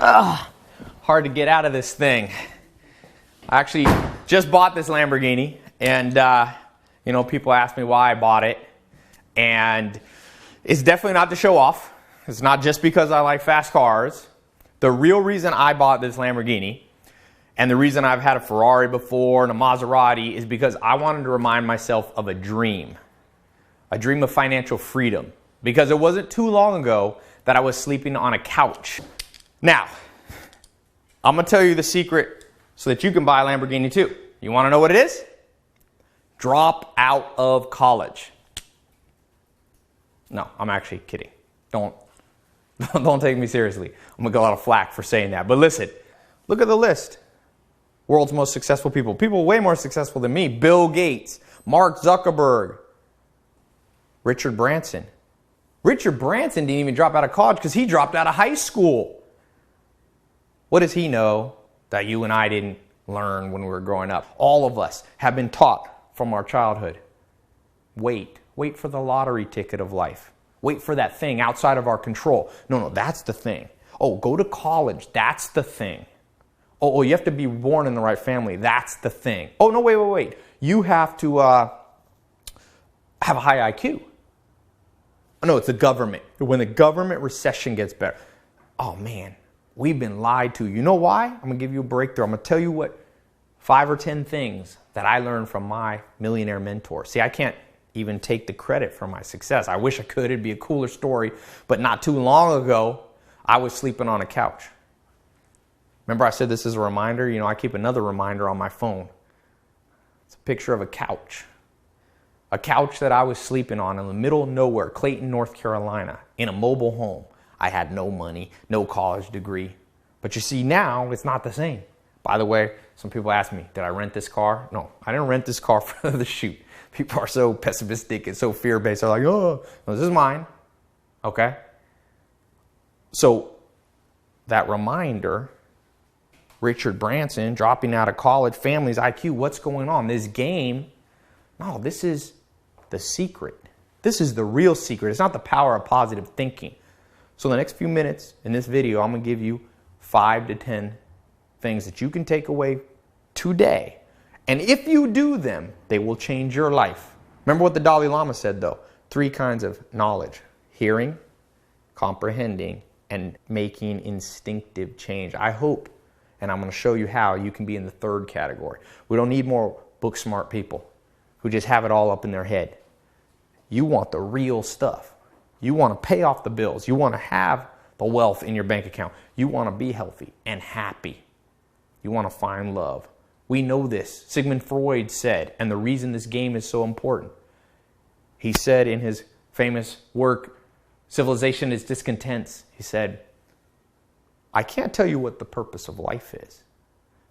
Hard to get out of this thing. I actually just bought this Lamborghini, and people ask me why I bought it, and it's definitely not to show off. It's not just because I like fast cars. The real reason I bought this Lamborghini, and the reason I've had a Ferrari before and a Maserati, is because I wanted to remind myself of a dream of financial freedom, because it wasn't too long ago that I was sleeping on a couch. Now, I'm going to tell you the secret so that you can buy a Lamborghini too. You want to know what it is? Drop out of college. No, I'm actually kidding. Don't take me seriously. I'm going to get a lot of flack for saying that. But listen, look at the list. World's most successful people. People way more successful than me. Bill Gates, Mark Zuckerberg, Richard Branson. Richard Branson didn't even drop out of college because he dropped out of high school. What does he know that you and I didn't learn when we were growing up? All of us have been taught from our childhood. Wait for the lottery ticket of life. Wait for that thing outside of our control. No, that's the thing. Oh, go to college. That's the thing. Oh, you have to be born in the right family. That's the thing. Oh, no, wait. You have to have a high IQ. No, it's the government. When the government recession gets better. Oh, man, we've been lied to. You know why? I'm going to give you a breakthrough. I'm going to tell you what 5 or 10 things that I learned from my millionaire mentor. See, I can't even take the credit for my success. I wish I could. It'd be a cooler story. But not too long ago, I was sleeping on a couch. Remember I said this is a reminder? I keep another reminder on my phone. It's a picture of a couch. A couch that I was sleeping on in the middle of nowhere, Clayton, North Carolina, in a mobile home. I had no money, no college degree. But you see, now it's not the same. By the way, some people ask me, did I rent this car? No, I didn't rent this car for the shoot. People are so pessimistic and so fear-based. They're like, oh, this is mine. Okay? So that reminder, Richard Branson dropping out of college, family's IQ, what's going on? This game, no, this is the secret. This is the real secret. It's not the power of positive thinking. So the next few minutes in this video, I'm going to give you 5 to 10 things that you can take away today. And if you do them, they will change your life. Remember what the Dalai Lama said, though. 3 kinds of knowledge: hearing, comprehending, and making instinctive change. I hope, and I'm going to show you how, you can be in the 3rd category. We don't need more book smart people who just have it all up in their head. You want the real stuff. You want to pay off the bills. You want to have the wealth in your bank account. You want to be healthy and happy. You want to find love. We know this. Sigmund Freud said, and the reason this game is so important. He said in his famous work, Civilization is Discontents, he said, I can't tell you what the purpose of life is,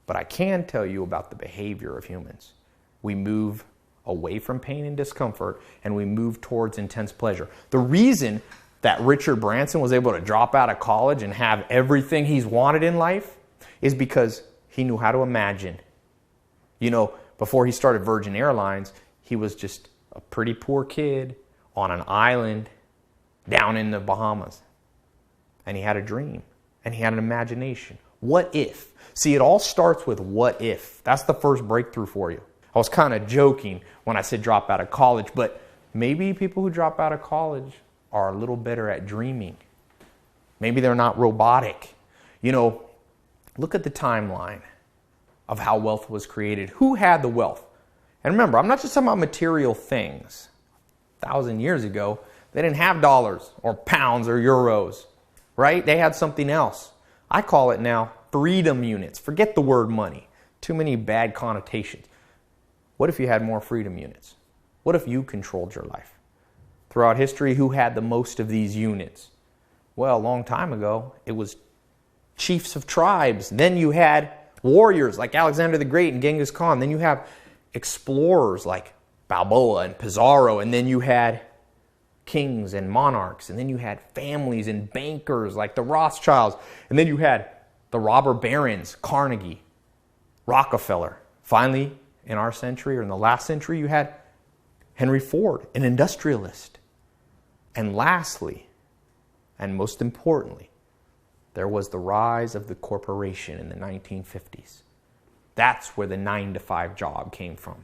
but I can tell you about the behavior of humans. We move away from pain and discomfort, and we move towards intense pleasure. The reason that Richard Branson was able to drop out of college and have everything he's wanted in life is because he knew how to imagine. Before he started Virgin Airlines, he was just a pretty poor kid on an island down in the Bahamas. And he had a dream, and he had an imagination. What if? See, it all starts with what if. That's the first breakthrough for you. I was kind of joking when I said drop out of college, but maybe people who drop out of college are a little better at dreaming. Maybe they're not robotic. Look at the timeline of how wealth was created. Who had the wealth? And remember, I'm not just talking about material things. 1,000 years ago, they didn't have dollars or pounds or euros, right? They had something else. I call it now freedom units. Forget the word money. Too many bad connotations. What if you had more freedom units? What if you controlled your life? Throughout history, who had the most of these units? Well, a long time ago, it was chiefs of tribes. Then you had warriors like Alexander the Great and Genghis Khan. Then you have explorers like Balboa and Pizarro. And then you had kings and monarchs. And then you had families and bankers like the Rothschilds. And then you had the robber barons, Carnegie, Rockefeller. Finally, in our century or in the last century, you had Henry Ford, an industrialist. And lastly, and most importantly, there was the rise of the corporation in the 1950s. That's where the 9-to-5 job came from.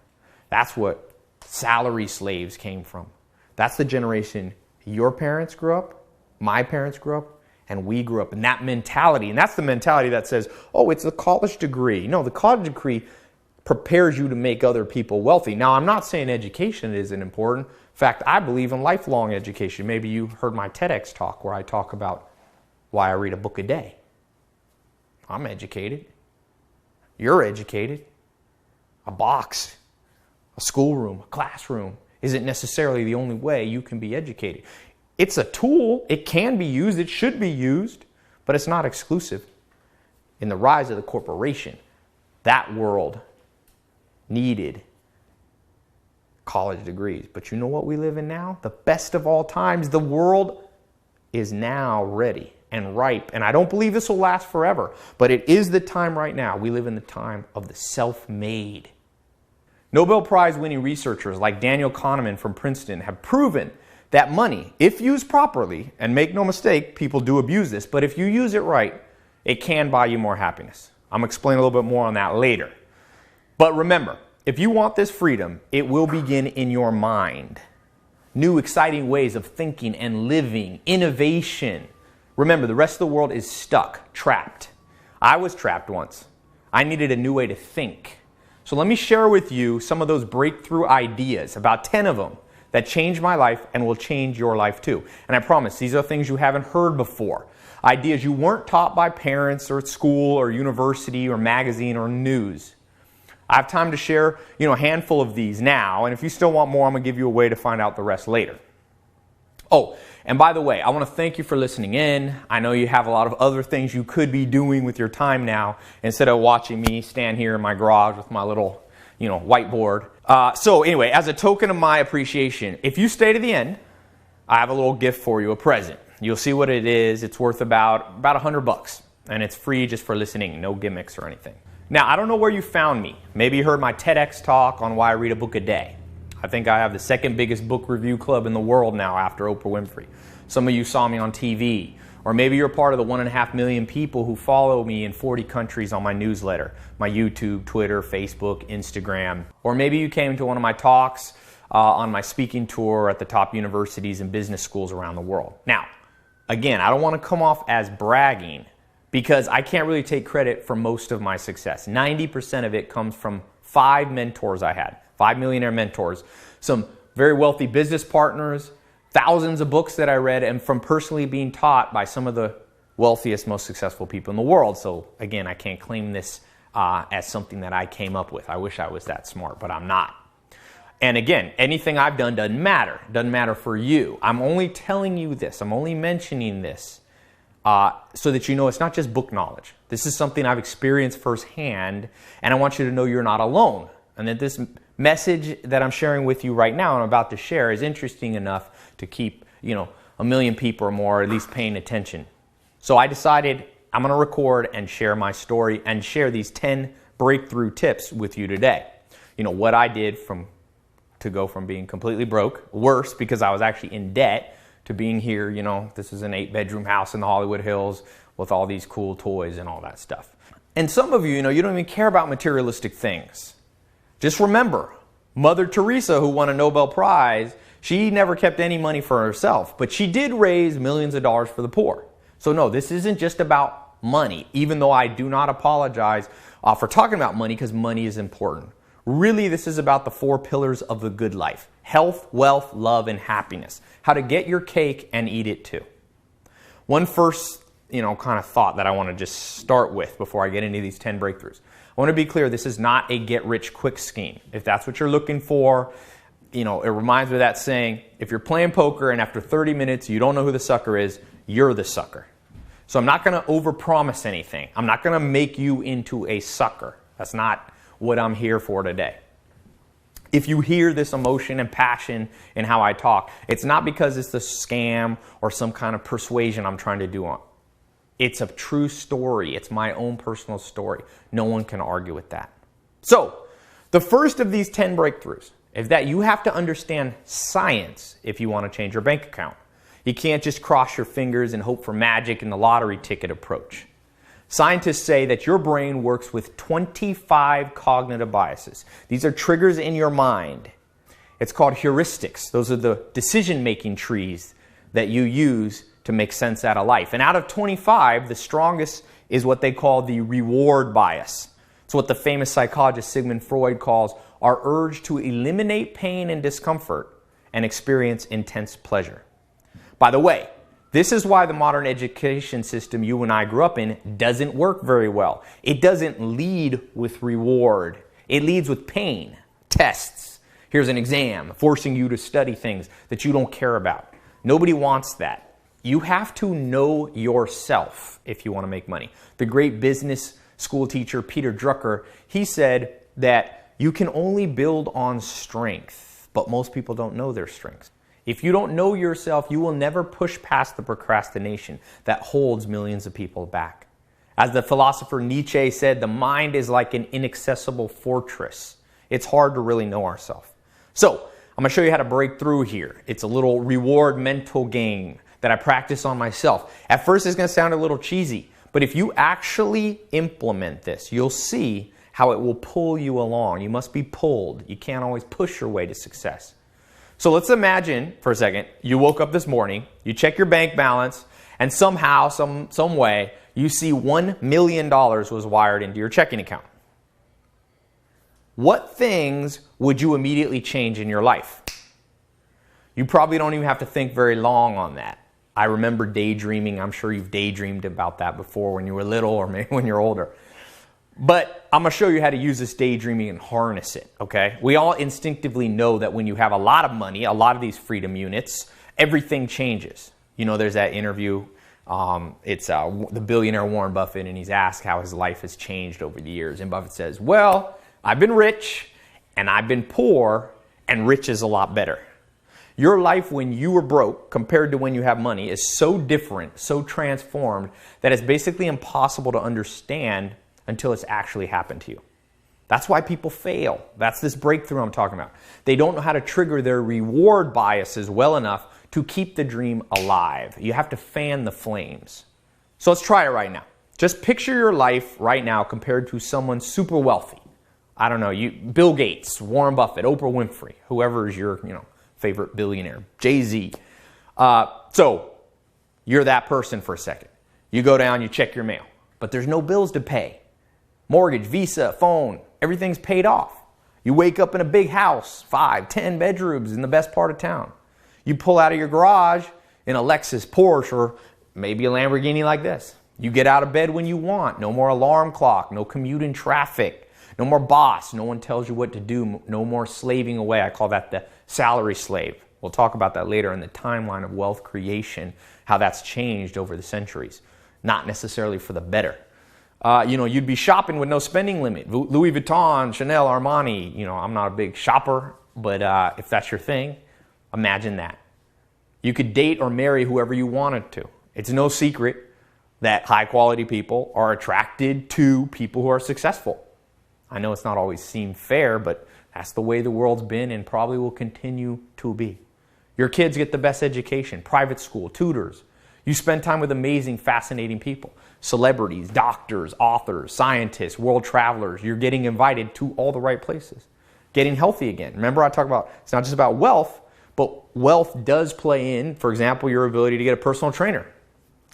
That's what salary slaves came from. That's the generation your parents grew up, my parents grew up, and we grew up in that mentality. And that's the mentality that says, oh, it's a college degree. No, the college degree prepares you to make other people wealthy. Now, I'm not saying education isn't important. In fact, I believe in lifelong education. Maybe you heard my TEDx talk where I talk about why I read a book a day. I'm educated. You're educated. A box, a schoolroom, a classroom isn't necessarily the only way you can be educated. It's a tool. It can be used. It should be used, but it's not exclusive. In the rise of the corporation, that world needed college degrees. But you know what we live in now? The best of all times. The world is now ready and ripe. And I don't believe this will last forever, but it is the time right now. We live in the time of the self-made. Nobel Prize winning researchers like Daniel Kahneman from Princeton have proven that money, if used properly, and make no mistake, people do abuse this, but if you use it right, it can buy you more happiness. I'm going to explain a little bit more on that later. But remember, if you want this freedom, it will begin in your mind. New exciting ways of thinking and living, innovation. Remember, the rest of the world is stuck, trapped. I was trapped once. I needed a new way to think. So let me share with you some of those breakthrough ideas, about 10 of them, that changed my life and will change your life too. And I promise, these are things you haven't heard before. Ideas you weren't taught by parents or at school or university or magazine or news. I have time to share, a handful of these now, and if you still want more, I'm going to give you a way to find out the rest later. Oh, and by the way, I want to thank you for listening in. I know you have a lot of other things you could be doing with your time now instead of watching me stand here in my garage with my little, whiteboard. So anyway, as a token of my appreciation, if you stay to the end, I have a little gift for you, a present. You'll see what it is. It's worth about $100, and it's free just for listening, no gimmicks or anything. Now, I don't know where you found me. Maybe you heard my TEDx talk on why I read a book a day. I think I have the second biggest book review club in the world now after Oprah Winfrey. Some of you saw me on TV, or maybe you're part of the 1.5 million people who follow me in 40 countries on my newsletter, my YouTube, Twitter, Facebook, Instagram. Or maybe you came to one of my talks on my speaking tour at the top universities and business schools around the world. Now, again, I don't want to come off as bragging because I can't really take credit for most of my success. 90% of it comes from 5 mentors I had, 5 millionaire mentors, some very wealthy business partners, thousands of books that I read, and from personally being taught by some of the wealthiest, most successful people in the world. So again, I can't claim this as something that I came up with. I wish I was that smart, but I'm not. And again, anything I've done doesn't matter. It doesn't matter for you. I'm only telling you this. I'm only mentioning this so that you know it's not just book knowledge. This is something I've experienced firsthand, and I want you to know you're not alone. And that this message that I'm sharing with you right now and I'm about to share is interesting enough to keep, 1 million people or more at least paying attention. So I decided I'm going to record and share my story and share these 10 breakthrough tips with you today. What I did to go from being completely broke, worse because I was actually in debt, to being here, this is an 8-bedroom house in the Hollywood Hills with all these cool toys and all that stuff. And some of you, you don't even care about materialistic things. Just remember, Mother Teresa, who won a Nobel Prize, she never kept any money for herself, but she did raise millions of dollars for the poor. So no, this isn't just about money, even though I do not apologize for talking about money because money is important. Really, this is about the 4 pillars of the good life: health, wealth, love, and happiness. How to get your cake and eat it too. One first, kind of thought that I want to just start with before I get into these 10 breakthroughs. I want to be clear, this is not a get-rich-quick scheme. If that's what you're looking for, it reminds me of that saying, if you're playing poker and after 30 minutes you don't know who the sucker is, you're the sucker. So I'm not going to overpromise anything. I'm not going to make you into a sucker. That's not what I'm here for today. If you hear this emotion and passion in how I talk, it's not because it's a scam or some kind of persuasion I'm trying to do on. It's a true story. It's my own personal story. No one can argue with that. So, the first of these 10 breakthroughs is that you have to understand science if you want to change your bank account. You can't just cross your fingers and hope for magic and the lottery ticket approach. Scientists say that your brain works with 25 cognitive biases. These are triggers in your mind. It's called heuristics. Those are the decision-making trees that you use to make sense out of life. And out of 25, the strongest is what they call the reward bias. It's what the famous psychologist Sigmund Freud calls our urge to eliminate pain and discomfort and experience intense pleasure. By the way, this is why the modern education system you and I grew up in doesn't work very well. It doesn't lead with reward. It leads with pain, tests. Here's an exam, forcing you to study things that you don't care about. Nobody wants that. You have to know yourself if you want to make money. The great business school teacher Peter Drucker, he said that you can only build on strength, but most people don't know their strengths. If you don't know yourself, you will never push past the procrastination that holds millions of people back. As the philosopher Nietzsche said, the mind is like an inaccessible fortress. It's hard to really know ourselves. So, I'm going to show you how to break through here. It's a little reward mental game that I practice on myself. At first, it's going to sound a little cheesy, but if you actually implement this, you'll see how it will pull you along. You must be pulled. You can't always push your way to success. So let's imagine for a second, you woke up this morning, you check your bank balance, and somehow, some way, you see $1 million was wired into your checking account. What things would you immediately change in your life? You probably don't even have to think very long on that. I remember daydreaming. I'm sure you've daydreamed about that before when you were little or maybe when you're older. But I'm going to show you how to use this daydreaming and harness it, okay? We all instinctively know that when you have a lot of money, a lot of these freedom units, everything changes. You know, there's that interview. It's the billionaire Warren Buffett, and he's asked how his life has changed over the years. And Buffett says, well, I've been rich, and I've been poor, and rich is a lot better. Your life when you were broke compared to when you have money is so different, so transformed, that it's basically impossible to understand until it's actually happened to you. That's why people fail. That's this breakthrough I'm talking about. They don't know how to trigger their reward biases well enough to keep the dream alive. You have to fan the flames. So let's try it right now. Just picture your life right now compared to someone super wealthy. I don't know, Bill Gates, Warren Buffett, Oprah Winfrey, whoever is your favorite billionaire, Jay-Z. So you're that person for a second. You go down, you check your mail, but there's no bills to pay. Mortgage, Visa, phone, everything's paid off. You wake up in a big house, 5, 10 bedrooms in the best part of town. You pull out of your garage in a Lexus, Porsche, or maybe a Lamborghini like this. You get out of bed when you want. No more alarm clock, no commute in traffic, no more boss. No one tells you what to do, no more slaving away. I call that the salary slave. We'll talk about that later in the timeline of wealth creation, how that's changed over the centuries. Not necessarily for the better. You'd be shopping with no spending limit. Louis Vuitton, Chanel, Armani. I'm not a big shopper, but if that's your thing, imagine that. You could date or marry whoever you wanted to. It's no secret that high quality people are attracted to people who are successful. I know it's not always seemed fair, but that's the way the world's been and probably will continue to be. Your kids get the best education, private school, tutors. You spend time with amazing, fascinating people. Celebrities, doctors, authors, scientists, world travelers. You're getting invited to all the right places. Getting healthy again. Remember I talked about, it's not just about wealth, but wealth does play in, for example, your ability to get a personal trainer.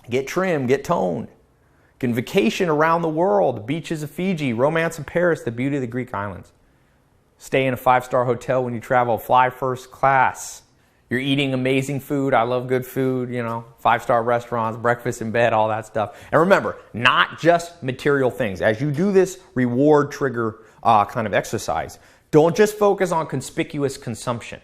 Get trim, get toned. You can vacation around the world, the beaches of Fiji, romance in Paris, the beauty of the Greek islands. Stay in a 5-star hotel when you travel, fly first class. You're eating amazing food. I love good food, 5-star restaurants, breakfast in bed, all that stuff. And remember, not just material things. As you do this reward trigger kind of exercise, don't just focus on conspicuous consumption.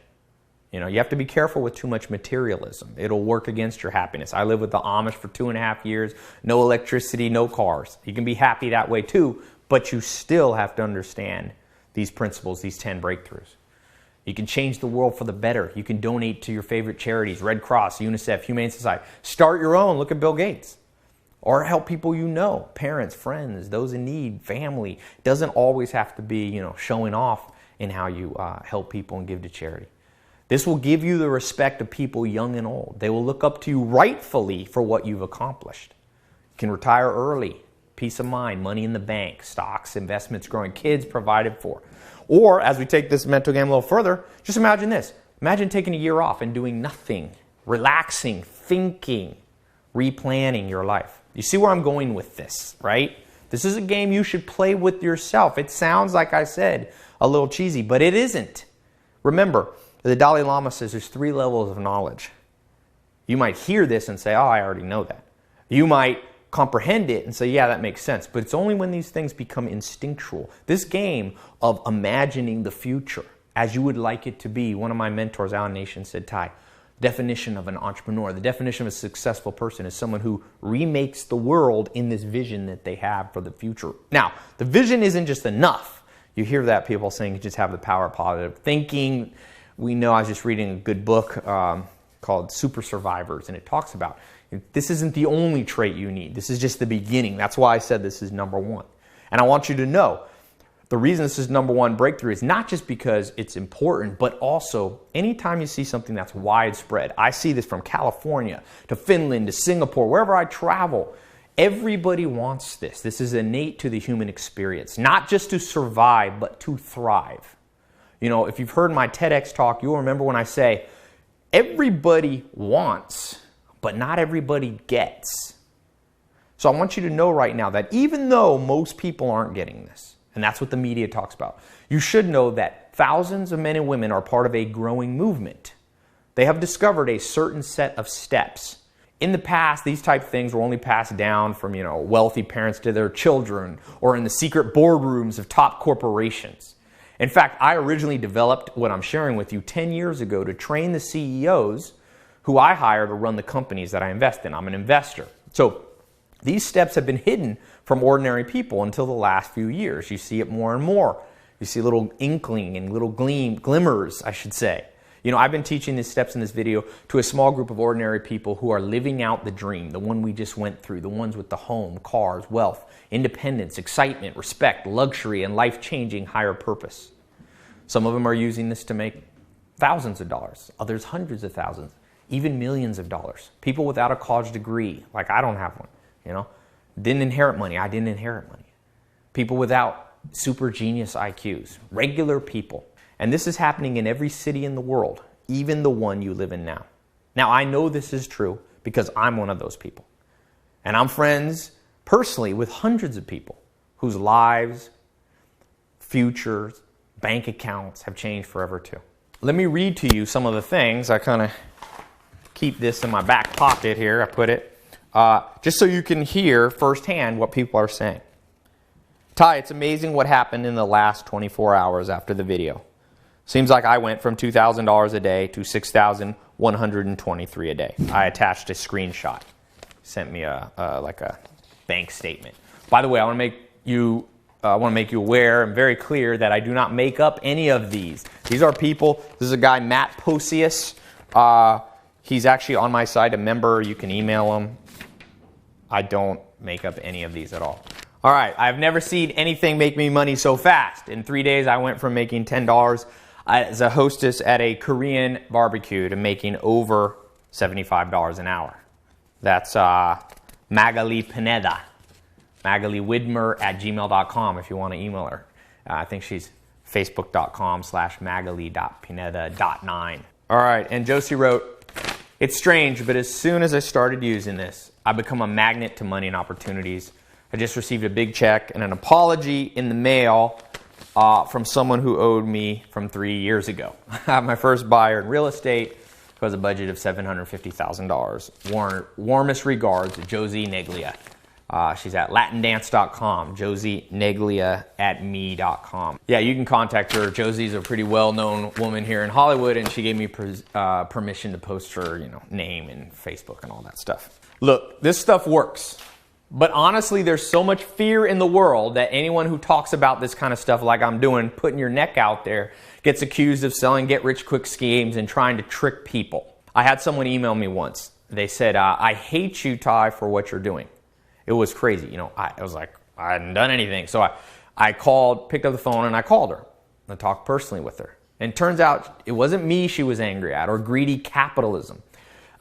You have to be careful with too much materialism. It'll work against your happiness. I lived with the Amish for 2.5 years. No electricity, no cars. You can be happy that way too, but you still have to understand these principles, these 10 breakthroughs. You can change the world for the better. You can donate to your favorite charities, Red Cross, UNICEF, Humane Society. Start your own. Look at Bill Gates. Or help people you know, parents, friends, those in need, family. It doesn't always have to be, showing off in how you help people and give to charity. This will give you the respect of people young and old. They will look up to you rightfully for what you've accomplished. You can retire early, peace of mind, money in the bank, stocks, investments growing, kids provided for. Or, as we take this mental game a little further, just imagine this. Imagine taking a year off and doing nothing, relaxing, thinking, replanning your life. You see where I'm going with this, right? This is a game you should play with yourself. It sounds, like I said, a little cheesy, but it isn't. Remember, the Dalai Lama says there's 3 levels of knowledge. You might hear this and say, oh, I already know that. You might comprehend it and say, yeah, that makes sense. But it's only when these things become instinctual. This game of imagining the future as you would like it to be. One of my mentors, Alan Nation, said, Tai, definition of an entrepreneur, the definition of a successful person is someone who remakes the world in this vision that they have for the future. Now, the vision isn't just enough. You hear that people saying you just have the power of positive thinking. We know, I was just reading a good book called Super Survivors, and it talks about this isn't the only trait you need. This is just the beginning. That's why I said this is number 1. And I want you to know, the reason this is number 1 breakthrough is not just because it's important, but also anytime you see something that's widespread. I see this from California to Finland to Singapore, wherever I travel. Everybody wants this. This is innate to the human experience, not just to survive, but to thrive. You know, if you've heard my TEDx talk, you'll remember when I say, everybody wants, but not everybody gets. So I want you to know right now that even though most people aren't getting this, and that's what the media talks about, you should know that thousands of men and women are part of a growing movement. They have discovered a certain set of steps. In the past, these type of things were only passed down from, wealthy parents to their children or in the secret boardrooms of top corporations. In fact, I originally developed what I'm sharing with you 10 years ago to train the CEOs who I hire to run the companies that I invest in. I'm an investor. So these steps have been hidden from ordinary people until the last few years. You see it more and more. You see little inkling and little glimmers, I should say. I've been teaching these steps in this video to a small group of ordinary people who are living out the dream, the one we just went through, the ones with the home, cars, wealth, independence, excitement, respect, luxury, and life-changing higher purpose. Some of them are using this to make thousands of dollars, others hundreds of thousands, even millions of dollars. People without a college degree, like I don't have one, didn't inherit money. I didn't inherit money. People without super genius IQs, regular people. And this is happening in every city in the world, even the one you live in now. Now, I know this is true because I'm one of those people. And I'm friends personally with hundreds of people whose lives, futures, bank accounts have changed forever too. Let me read to you some of the things. I kind of keep this in my back pocket here. I put it just so you can hear firsthand what people are saying. Tai, it's amazing what happened in the last 24 hours after the video. Seems like I went from $2,000 a day to $6,123 a day. I attached a screenshot. Sent me a bank statement. By the way, I want to make you aware and very clear that I do not make up any of these. These are people. This is a guy, Matt Posius. He's actually on my site, a member. You can email him. I don't make up any of these at all. All right, I've never seen anything make me money so fast. In 3 days, I went from making $10 as a hostess at a Korean barbecue to making over $75 an hour. That's Magali Pineda. Magali Widmer at gmail.com if you want to email her. I think she's facebook.com/magali.pineda.9. All right, and Josie wrote, it's strange, but as soon as I started using this, I become a magnet to money and opportunities. I just received a big check and an apology in the mail from someone who owed me from 3 years ago. I have my first buyer in real estate who has a budget of $750,000. Warmest regards, Josie Neglia. She's at latindance.com, Josie Neglia at me.com. Yeah, you can contact her. Josie's a pretty well-known woman here in Hollywood, and she gave me permission to post her name and Facebook and all that stuff. Look, this stuff works. But honestly, there's so much fear in the world that anyone who talks about this kind of stuff like I'm doing, putting your neck out there, gets accused of selling get-rich-quick schemes and trying to trick people. I had someone email me once. They said, I hate you, Tai, for what you're doing. It was crazy. I was like, I hadn't done anything. So I picked up the phone and I called her. I talked personally with her. And it turns out it wasn't me she was angry at or greedy capitalism.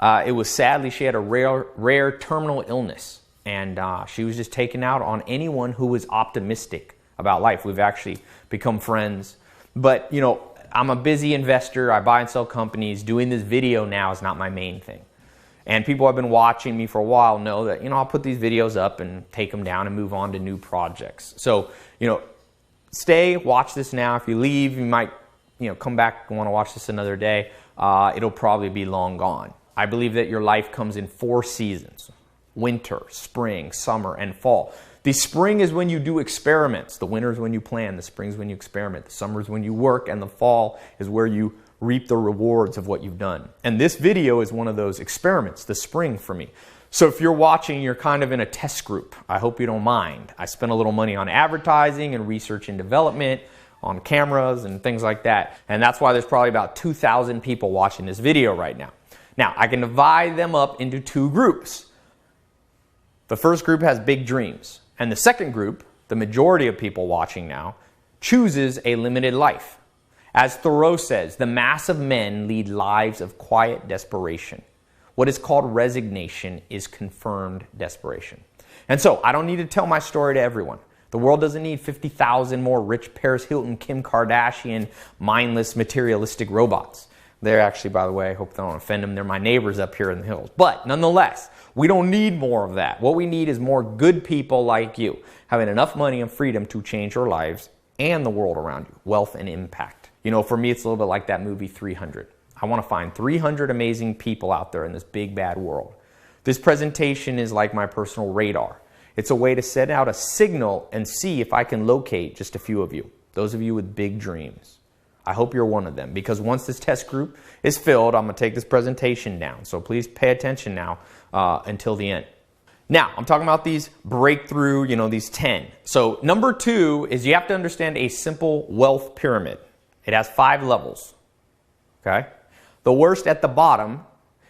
It was sadly she had a rare terminal illness. And she was just taken out on anyone who was optimistic about life. We've actually become friends. But, you know, I'm a busy investor. I buy and sell companies. Doing this video now is not my main thing. And people who have been watching me for a while know that, you know, I'll put these videos up and take them down and move on to new projects. So, you know, stay, watch this now. If you leave, you might, you know, come back and want to watch this another day. It'll probably be long gone. I believe that your life comes in 4 seasons: winter, spring, summer, and fall. The spring is when you do experiments. The winter is when you plan. The spring is when you experiment. The summer is when you work. And the fall is where you reap the rewards of what you've done. And this video is one of those experiments, the spring for me. So if you're watching, you're kind of in a test group. I hope you don't mind. I spent a little money on advertising and research and development, on cameras and things like that. And that's why there's probably about 2,000 people watching this video right now. Now, I can divide them up into 2 groups. The first group has big dreams. And the second group, the majority of people watching now, chooses a limited life. As Thoreau says, the mass of men lead lives of quiet desperation. What is called resignation is confirmed desperation. And so, I don't need to tell my story to everyone. The world doesn't need 50,000 more rich Paris Hilton, Kim Kardashian, mindless, materialistic robots. They're actually, by the way, I hope they don't offend them, they're my neighbors up here in the hills. But nonetheless, we don't need more of that. What we need is more good people like you, having enough money and freedom to change your lives and the world around you, wealth and impact. You know, for me, it's a little bit like that movie 300. I want to find 300 amazing people out there in this big, bad world. This presentation is like my personal radar. It's a way to send out a signal and see if I can locate just a few of you, those of you with big dreams. I hope you're one of them, because once this test group is filled, I'm going to take this presentation down. So please pay attention now until the end. Now, I'm talking about these breakthrough, you know, these 10. So number 2 is you have to understand a simple wealth pyramid. It has 5 levels, okay? The worst at the bottom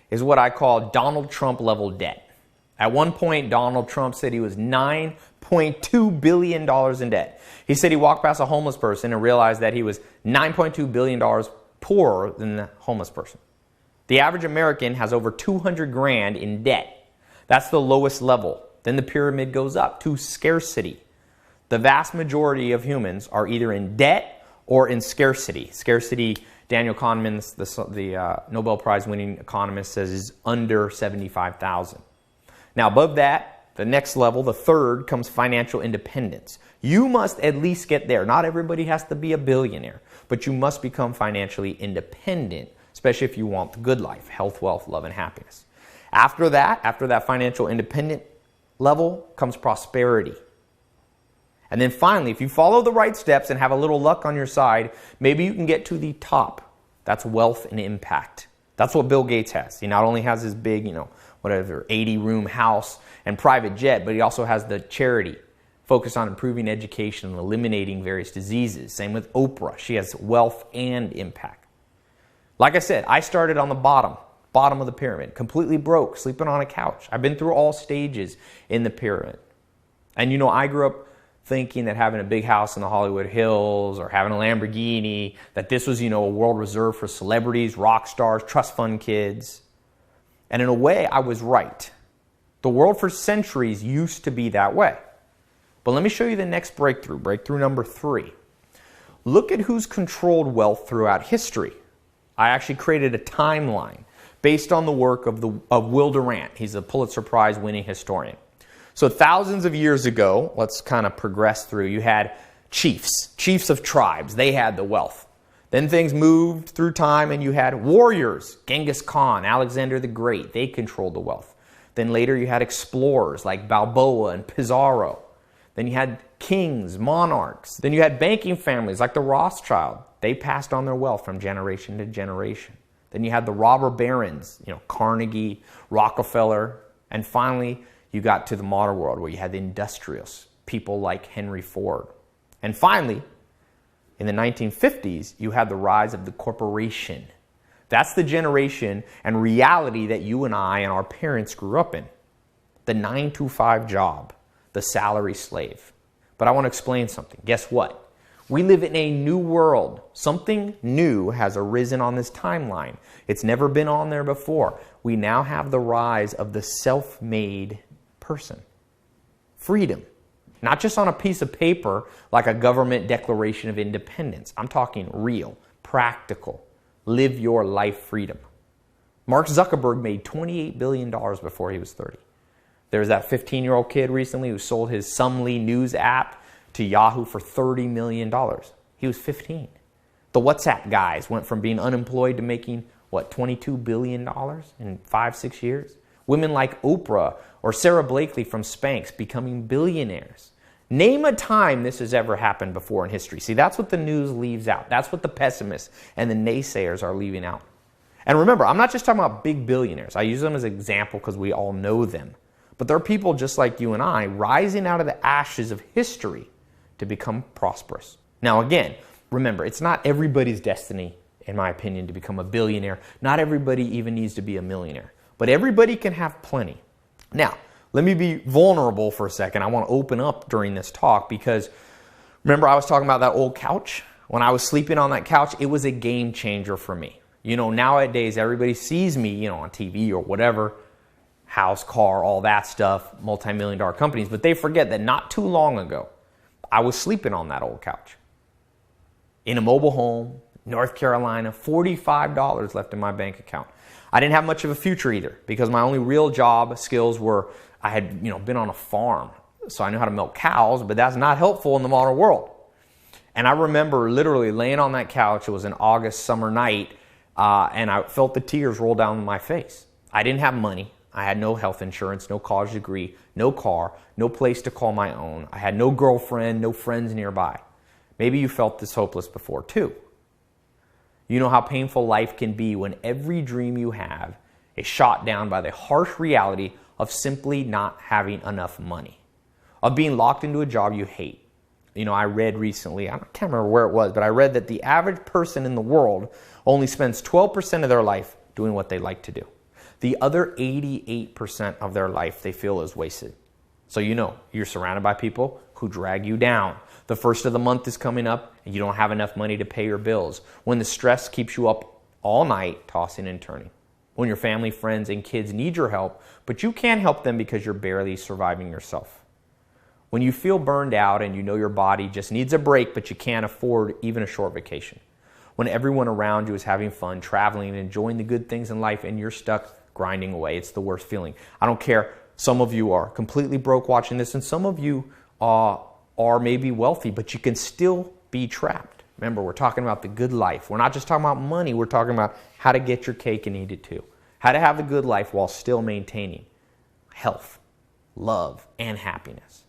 is what I call Donald Trump level debt. At one point, Donald Trump said he was $9.2 billion in debt. He said he walked past a homeless person and realized that he was $9.2 billion poorer than the homeless person. The average American has over 200 grand in debt. That's the lowest level. Then the pyramid goes up to scarcity. The vast majority of humans are either in debt or in scarcity. Scarcity, Daniel Kahneman, the Nobel Prize winning economist, says is under 75,000. Now above that, the next level, the third, comes financial independence. You must at least get there. Not everybody has to be a billionaire, but you must become financially independent, especially if you want the good life, health, wealth, love, and happiness. After that financial independent level comes prosperity. And then finally, if you follow the right steps and have a little luck on your side, maybe you can get to the top. That's wealth and impact. That's what Bill Gates has. He not only has his big, 80-room house and private jet, but he also has the charity focused on improving education and eliminating various diseases. Same with Oprah. She has wealth and impact. Like I said, I started on the bottom of the pyramid, completely broke, sleeping on a couch. I've been through all stages in the pyramid. And I grew up thinking that having a big house in the Hollywood Hills or having a Lamborghini, that this was, a world reserved for celebrities, rock stars, trust fund kids. And in a way, I was right. The world for centuries used to be that way. But let me show you the next breakthrough, breakthrough number 3. Look at who's controlled wealth throughout history. I actually created a timeline based on the work of Will Durant. He's a Pulitzer Prize winning historian. So thousands of years ago, let's kind of progress through, you had chiefs of tribes. They had the wealth. Then things moved through time and you had warriors, Genghis Khan, Alexander the Great. They controlled the wealth. Then later you had explorers like Balboa and Pizarro. Then you had kings, monarchs. Then you had banking families like the Rothschild. They passed on their wealth from generation to generation. Then you had the robber barons, Carnegie, Rockefeller. And finally, you got to the modern world where you had the industrialists, people like Henry Ford. And finally, in the 1950s, you had the rise of the corporation. That's the generation and reality that you and I and our parents grew up in. The 9-to-5 job, the salary slave. But I want to explain something. Guess what? We live in a new world. Something new has arisen on this timeline. It's never been on there before. We now have the rise of the self-made person. Freedom. Not just on a piece of paper like a government declaration of independence. I'm talking real, practical. Live your life freedom. Mark Zuckerberg made $28 billion before he was 30. There was that 15-year-old kid recently who sold his Sumly News app to Yahoo for $30 million. He was 15. The WhatsApp guys went from being unemployed to making, $22 billion in 5-6 years? Women like Oprah or Sarah Blakely from Spanx becoming billionaires. Name a time this has ever happened before in history. See, that's what the news leaves out. That's what the pessimists and the naysayers are leaving out. And remember, I'm not just talking about big billionaires. I use them as an example because we all know them. But there are people just like you and I rising out of the ashes of history to become prosperous. Now again, remember, it's not everybody's destiny, in my opinion, to become a billionaire. Not everybody even needs to be a millionaire. But everybody can have plenty. Now, let me be vulnerable for a second. I want to open up during this talk because remember I was talking about that old couch? When I was sleeping on that couch, it was a game changer for me. Nowadays everybody sees me, on TV or whatever, house, car, all that stuff, multi-million-dollar companies, but they forget that not too long ago, I was sleeping on that old couch. In a mobile home, North Carolina, $45 left in my bank account. I didn't have much of a future either because my only real job skills were I had been on a farm, so I knew how to milk cows, but that's not helpful in the modern world. And I remember literally laying on that couch. It was an August summer night, and I felt the tears roll down my face. I didn't have money. I had no health insurance, no college degree, no car, no place to call my own. I had no girlfriend, no friends nearby. Maybe you felt this hopeless before too. You know how painful life can be when every dream you have is shot down by the harsh reality of simply not having enough money, of being locked into a job you hate. I read recently, I can't remember where it was, but I read that the average person in the world only spends 12% of their life doing what they like to do. The other 88% of their life they feel is wasted. So you're surrounded by people who drag you down. The first of the month is coming up and you don't have enough money to pay your bills. When the stress keeps you up all night tossing and turning. When your family, friends, and kids need your help, but you can't help them because you're barely surviving yourself. When you feel burned out and your body just needs a break, but you can't afford even a short vacation. When everyone around you is having fun, traveling, and enjoying the good things in life, and you're stuck grinding away. It's the worst feeling. I don't care. Some of you are completely broke watching this, and some of you are maybe wealthy, but you can still be trapped. Remember, we're talking about the good life. We're not just talking about money. We're talking about how to get your cake and eat it too. How to have the good life while still maintaining health, love, and happiness.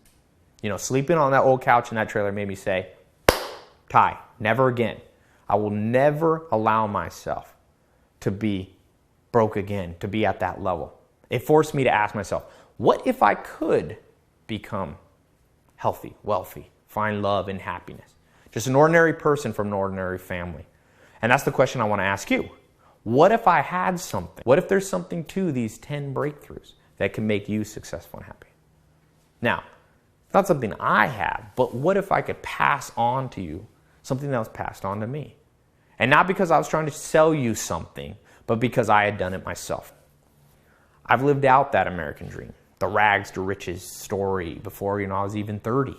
Sleeping on that old couch in that trailer made me say, Tai, never again. I will never allow myself to be broke again, to be at that level. It forced me to ask myself, what if I could become healthy, wealthy, find love and happiness? Just an ordinary person from an ordinary family. And that's the question I want to ask you. What if I had something? What if there's something to these 10 breakthroughs that can make you successful and happy? Now, it's not something I have, but what if I could pass on to you something that was passed on to me? And not because I was trying to sell you something, but because I had done it myself. I've lived out that American dream, the rags to riches story before I was even 30.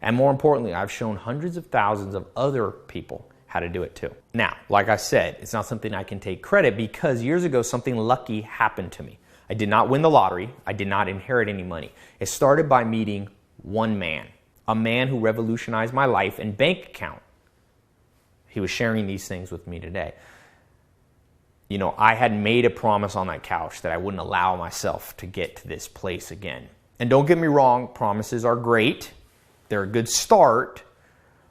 And more importantly, I've shown hundreds of thousands of other people how to do it too. Now, like I said, it's not something I can take credit because years ago something lucky happened to me. I did not win the lottery. I did not inherit any money. It started by meeting one man, a man who revolutionized my life and bank account. He was sharing these things with me today. I had made a promise on that couch that I wouldn't allow myself to get to this place again. And don't get me wrong, promises are great. They're a good start,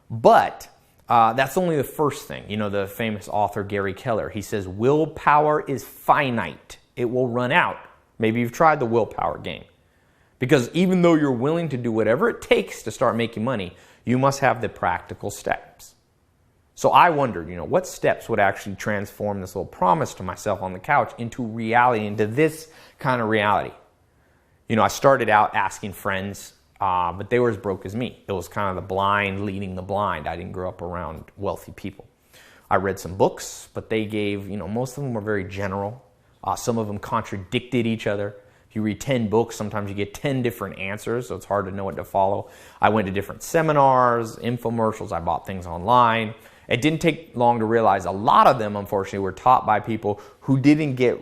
but that's only the first thing. The famous author Gary Keller, he says, willpower is finite. It will run out. Maybe you've tried the willpower game. Because even though you're willing to do whatever it takes to start making money, you must have the practical steps. So I wondered, what steps would actually transform this little promise to myself on the couch into reality, into this kind of reality? I started out asking friends but they were as broke as me. It was kind of the blind leading the blind. I didn't grow up around wealthy people. I read some books, but they gave, most of them were very general. Some of them contradicted each other. If you read 10 books, sometimes you get 10 different answers, so it's hard to know what to follow. I went to different seminars, infomercials, I bought things online. It didn't take long to realize a lot of them, unfortunately, were taught by people who didn't get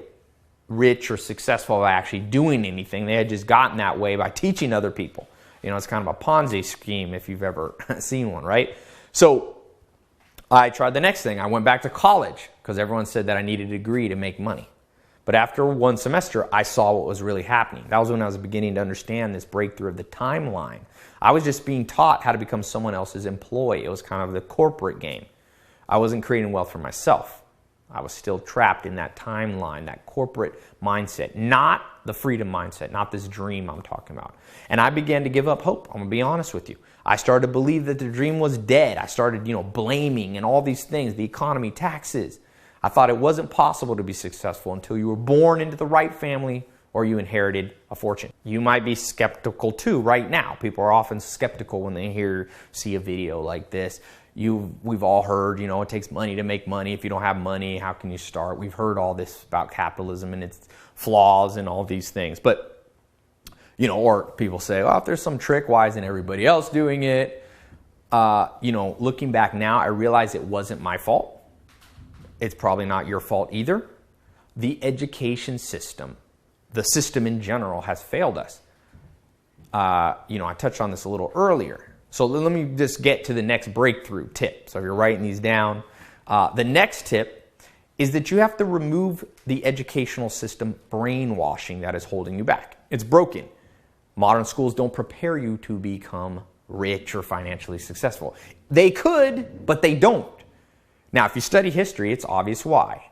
rich or successful by actually doing anything. They had just gotten that way by teaching other people. It's kind of a Ponzi scheme if you've ever seen one, right? So I tried the next thing. I went back to college because everyone said that I needed a degree to make money. But after one semester, I saw what was really happening. That was when I was beginning to understand this breakthrough of the timeline. I was just being taught how to become someone else's employee. It was kind of the corporate game. I wasn't creating wealth for myself. I was still trapped in that timeline, that corporate mindset, not the freedom mindset, not this dream I'm talking about. And I began to give up hope. I'm going to be honest with you. I started to believe that the dream was dead. I started, blaming and all these things, the economy, taxes. I thought it wasn't possible to be successful until you were born into the right family or you inherited a fortune. You might be skeptical too right now. People are often skeptical when they see a video like this. We've all heard, it takes money to make money. If you don't have money, how can you start? We've heard all this about capitalism and its flaws and all these things. But, or people say, well, if there's some trick, why isn't everybody else doing it? Looking back now, I realize it wasn't my fault. It's probably not your fault either. The education system, the system in general, has failed us. I touched on this a little earlier. So let me just get to the next breakthrough tip. So if you're writing these down, the next tip is that you have to remove the educational system brainwashing that is holding you back. It's broken. Modern schools don't prepare you to become rich or financially successful. They could, but they don't. Now, if you study history, it's obvious why.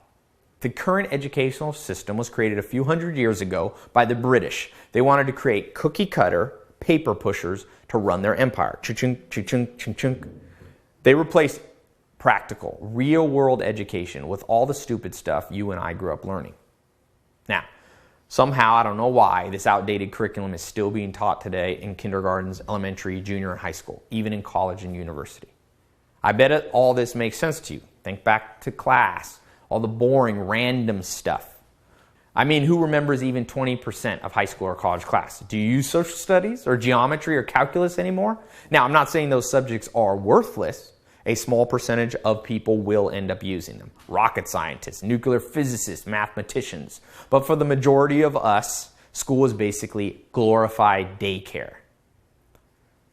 The current educational system was created a few hundred years ago by the British. They wanted to create cookie-cutter paper pushers to run their empire. Cha-chung, cha-chung, cha-chung. They replaced practical, real-world education with all the stupid stuff you and I grew up learning. Now, somehow, I don't know why, this outdated curriculum is still being taught today in kindergartens, elementary, junior, and high school, even in college and university. I bet all this makes sense to you. Think back to class, all the boring, random stuff. I mean, who remembers even 20% of high school or college class? Do you use social studies or geometry or calculus anymore? Now, I'm not saying those subjects are worthless. A small percentage of people will end up using them. Rocket scientists, nuclear physicists, mathematicians. But for the majority of us, school is basically glorified daycare.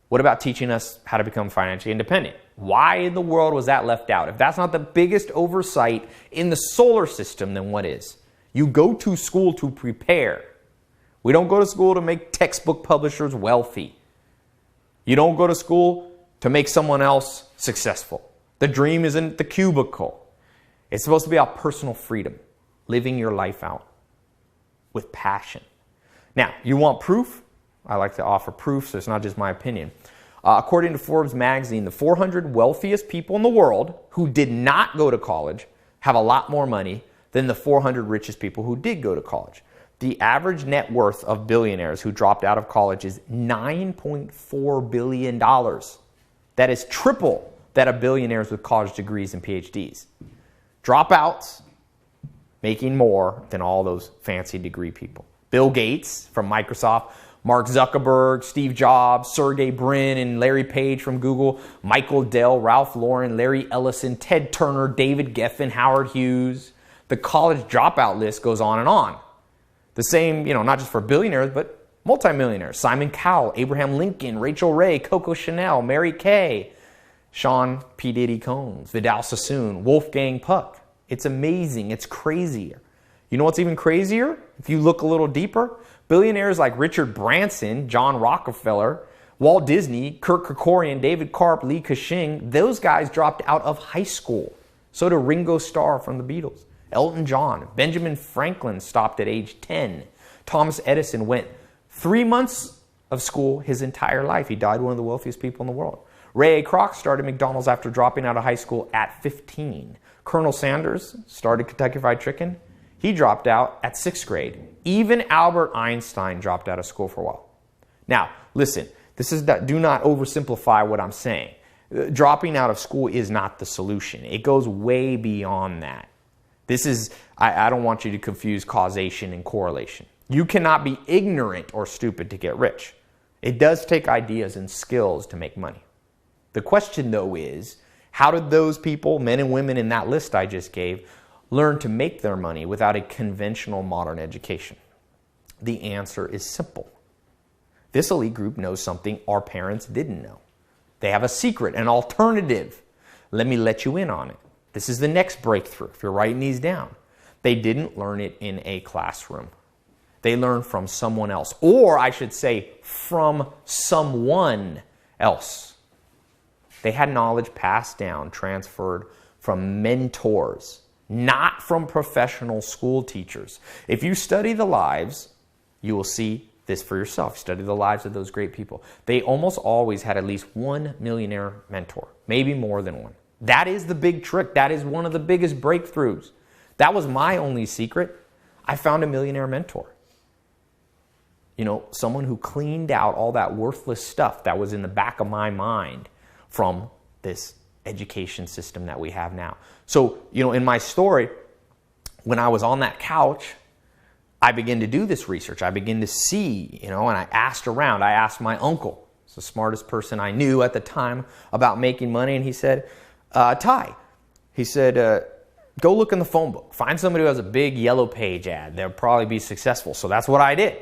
What about teaching us how to become financially independent? Why in the world was that left out? If that's not the biggest oversight in the solar system, then what is? You go to school to prepare. We don't go to school to make textbook publishers wealthy. You don't go to school to make someone else successful. The dream isn't the cubicle. It's supposed to be about personal freedom, living your life out with passion. Now, you want proof? I like to offer proof, so it's not just my opinion. According to Forbes magazine, the 400 wealthiest people in the world who did not go to college have a lot more money than the 400 richest people who did go to college. The average net worth of billionaires who dropped out of college is $9.4 billion. That is triple that of billionaires with college degrees and PhDs. Dropouts making more than all those fancy degree people. Bill Gates from Microsoft, Mark Zuckerberg, Steve Jobs, Sergey Brin, and Larry Page from Google, Michael Dell, Ralph Lauren, Larry Ellison, Ted Turner, David Geffen, Howard Hughes. The college dropout list goes on and on. The same, not just for billionaires, but multimillionaires. Simon Cowell, Abraham Lincoln, Rachel Ray, Coco Chanel, Mary Kay, Sean P. Diddy Combs, Vidal Sassoon, Wolfgang Puck. It's amazing. It's crazier. You know what's even crazier? If you look a little deeper, billionaires like Richard Branson, John Rockefeller, Walt Disney, Kirk Kerkorian, David Karp, Lee Ka-shing, those guys dropped out of high school. So did Ringo Starr from the Beatles. Elton John, Benjamin Franklin stopped at age 10. Thomas Edison went 3 months of school his entire life. He died one of the wealthiest people in the world. Ray A. Kroc started McDonald's after dropping out of high school at 15. Colonel Sanders started Kentucky Fried Chicken. He dropped out at 6th grade. Even Albert Einstein dropped out of school for a while. Now, listen, Do not oversimplify what I'm saying. Dropping out of school is not the solution. It goes way beyond that. I don't want you to confuse causation and correlation. You cannot be ignorant or stupid to get rich. It does take ideas and skills to make money. The question, though, is how did those people, men and women in that list I just gave, learn to make their money without a conventional modern education? The answer is simple. This elite group knows something our parents didn't know. They have a secret, an alternative. Let me let you in on it. This is the next breakthrough, if you're writing these down. They didn't learn it in a classroom. They learned from someone else. Or I should say, from someone else. They had knowledge passed down, transferred from mentors, not from professional school teachers. If you study the lives, you will see this for yourself. Study the lives of those great people. They almost always had at least one millionaire mentor, maybe more than one. That is the big trick. That is one of the biggest breakthroughs. That was my only secret. I found a millionaire mentor. You know, someone who cleaned out all that worthless stuff that was in the back of my mind from this education system that we have now. So, you know, in my story, when I was on that couch, I began to do this research. I began to see, and I asked around. I asked my uncle, he's the smartest person I knew at the time, about making money, and he said, Tai, he said, go look in the phone book. Find somebody who has a big yellow page ad. They'll probably be successful. So that's what I did.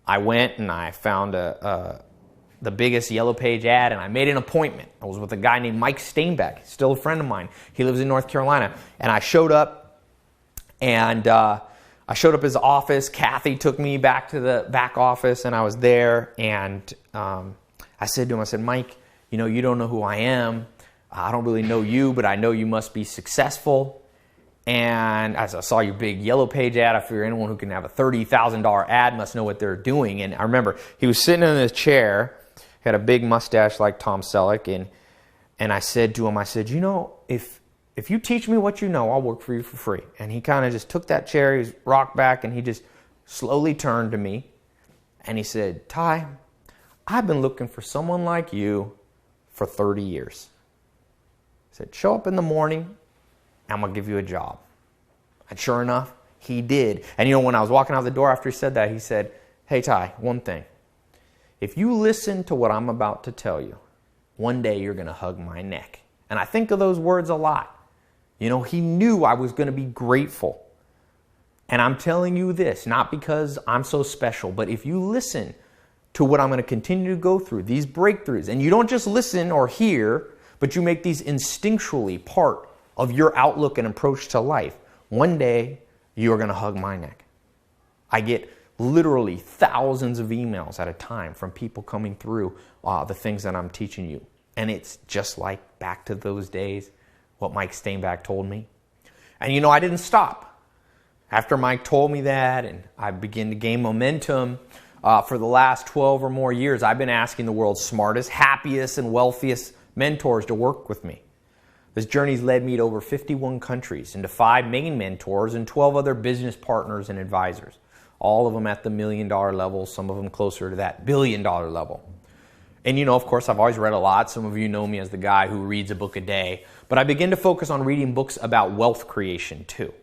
I went and I found the biggest yellow page ad, and I made an appointment. I was with a guy named Mike Steinbeck. He's still a friend of mine. He lives in North Carolina. And I showed up, and I showed up at his office. Kathy took me back to the back office, and I was there. And I said to him, I said, Mike, you don't know who I am. I don't really know you, but I know you must be successful. And as I saw your big yellow page ad, I figured anyone who can have a $30,000 ad must know what they're doing. And I remember he was sitting in his chair, had a big mustache like Tom Selleck, and I said to him, I said, if you teach me what you know, I'll work for you for free. And he kind of just took that chair, he rocked back, and he just slowly turned to me, and he said, Tai, I've been looking for someone like you for 30 years. He said, show up in the morning, I'm going to give you a job. And sure enough, he did. And when I was walking out the door after he said that, he said, hey, Tai, one thing. If you listen to what I'm about to tell you, one day you're going to hug my neck. And I think of those words a lot. He knew I was going to be grateful. And I'm telling you this, not because I'm so special, but if you listen to what I'm going to continue to go through, these breakthroughs, and you don't just listen or hear, but you make these instinctually part of your outlook and approach to life, one day you're going to hug my neck. I get literally thousands of emails at a time from people coming through the things that I'm teaching you. And it's just like back to those days, what Mike Steinbeck told me. And I didn't stop. After Mike told me that and I began to gain momentum, for the last 12 or more years, I've been asking the world's smartest, happiest, and wealthiest mentors to work with me. This journey's led me to over 51 countries and to 5 main mentors and 12 other business partners and advisors. All of them at the $1 million level, some of them closer to that $1 billion level. And of course, I've always read a lot. Some of you know me as the guy who reads a book a day. But I began to focus on reading books about wealth creation too.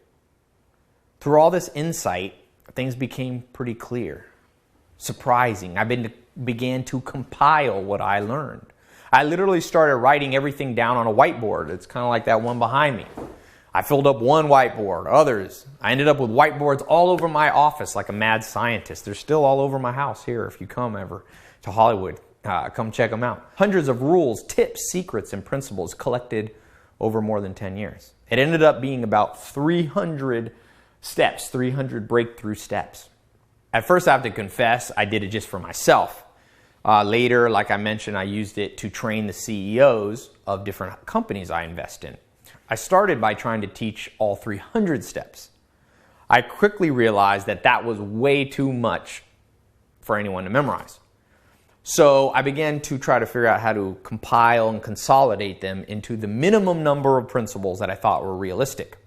Through all this insight, things became pretty clear, surprising. I began to compile what I learned. I literally started writing everything down on a whiteboard. It's kind of like that one behind me. I filled up one whiteboard, others. I ended up with whiteboards all over my office like a mad scientist. They're still all over my house here if you come ever to Hollywood. Come check them out. Hundreds of rules, tips, secrets, and principles collected over more than 10 years. It ended up being about 300 steps, 300 breakthrough steps. At first, I have to confess, I did it just for myself. Later, like I mentioned, I used it to train the CEOs of different companies I invest in. I started by trying to teach all 300 steps. I quickly realized that was way too much for anyone to memorize. So I began to try to figure out how to compile and consolidate them into the minimum number of principles that I thought were realistic.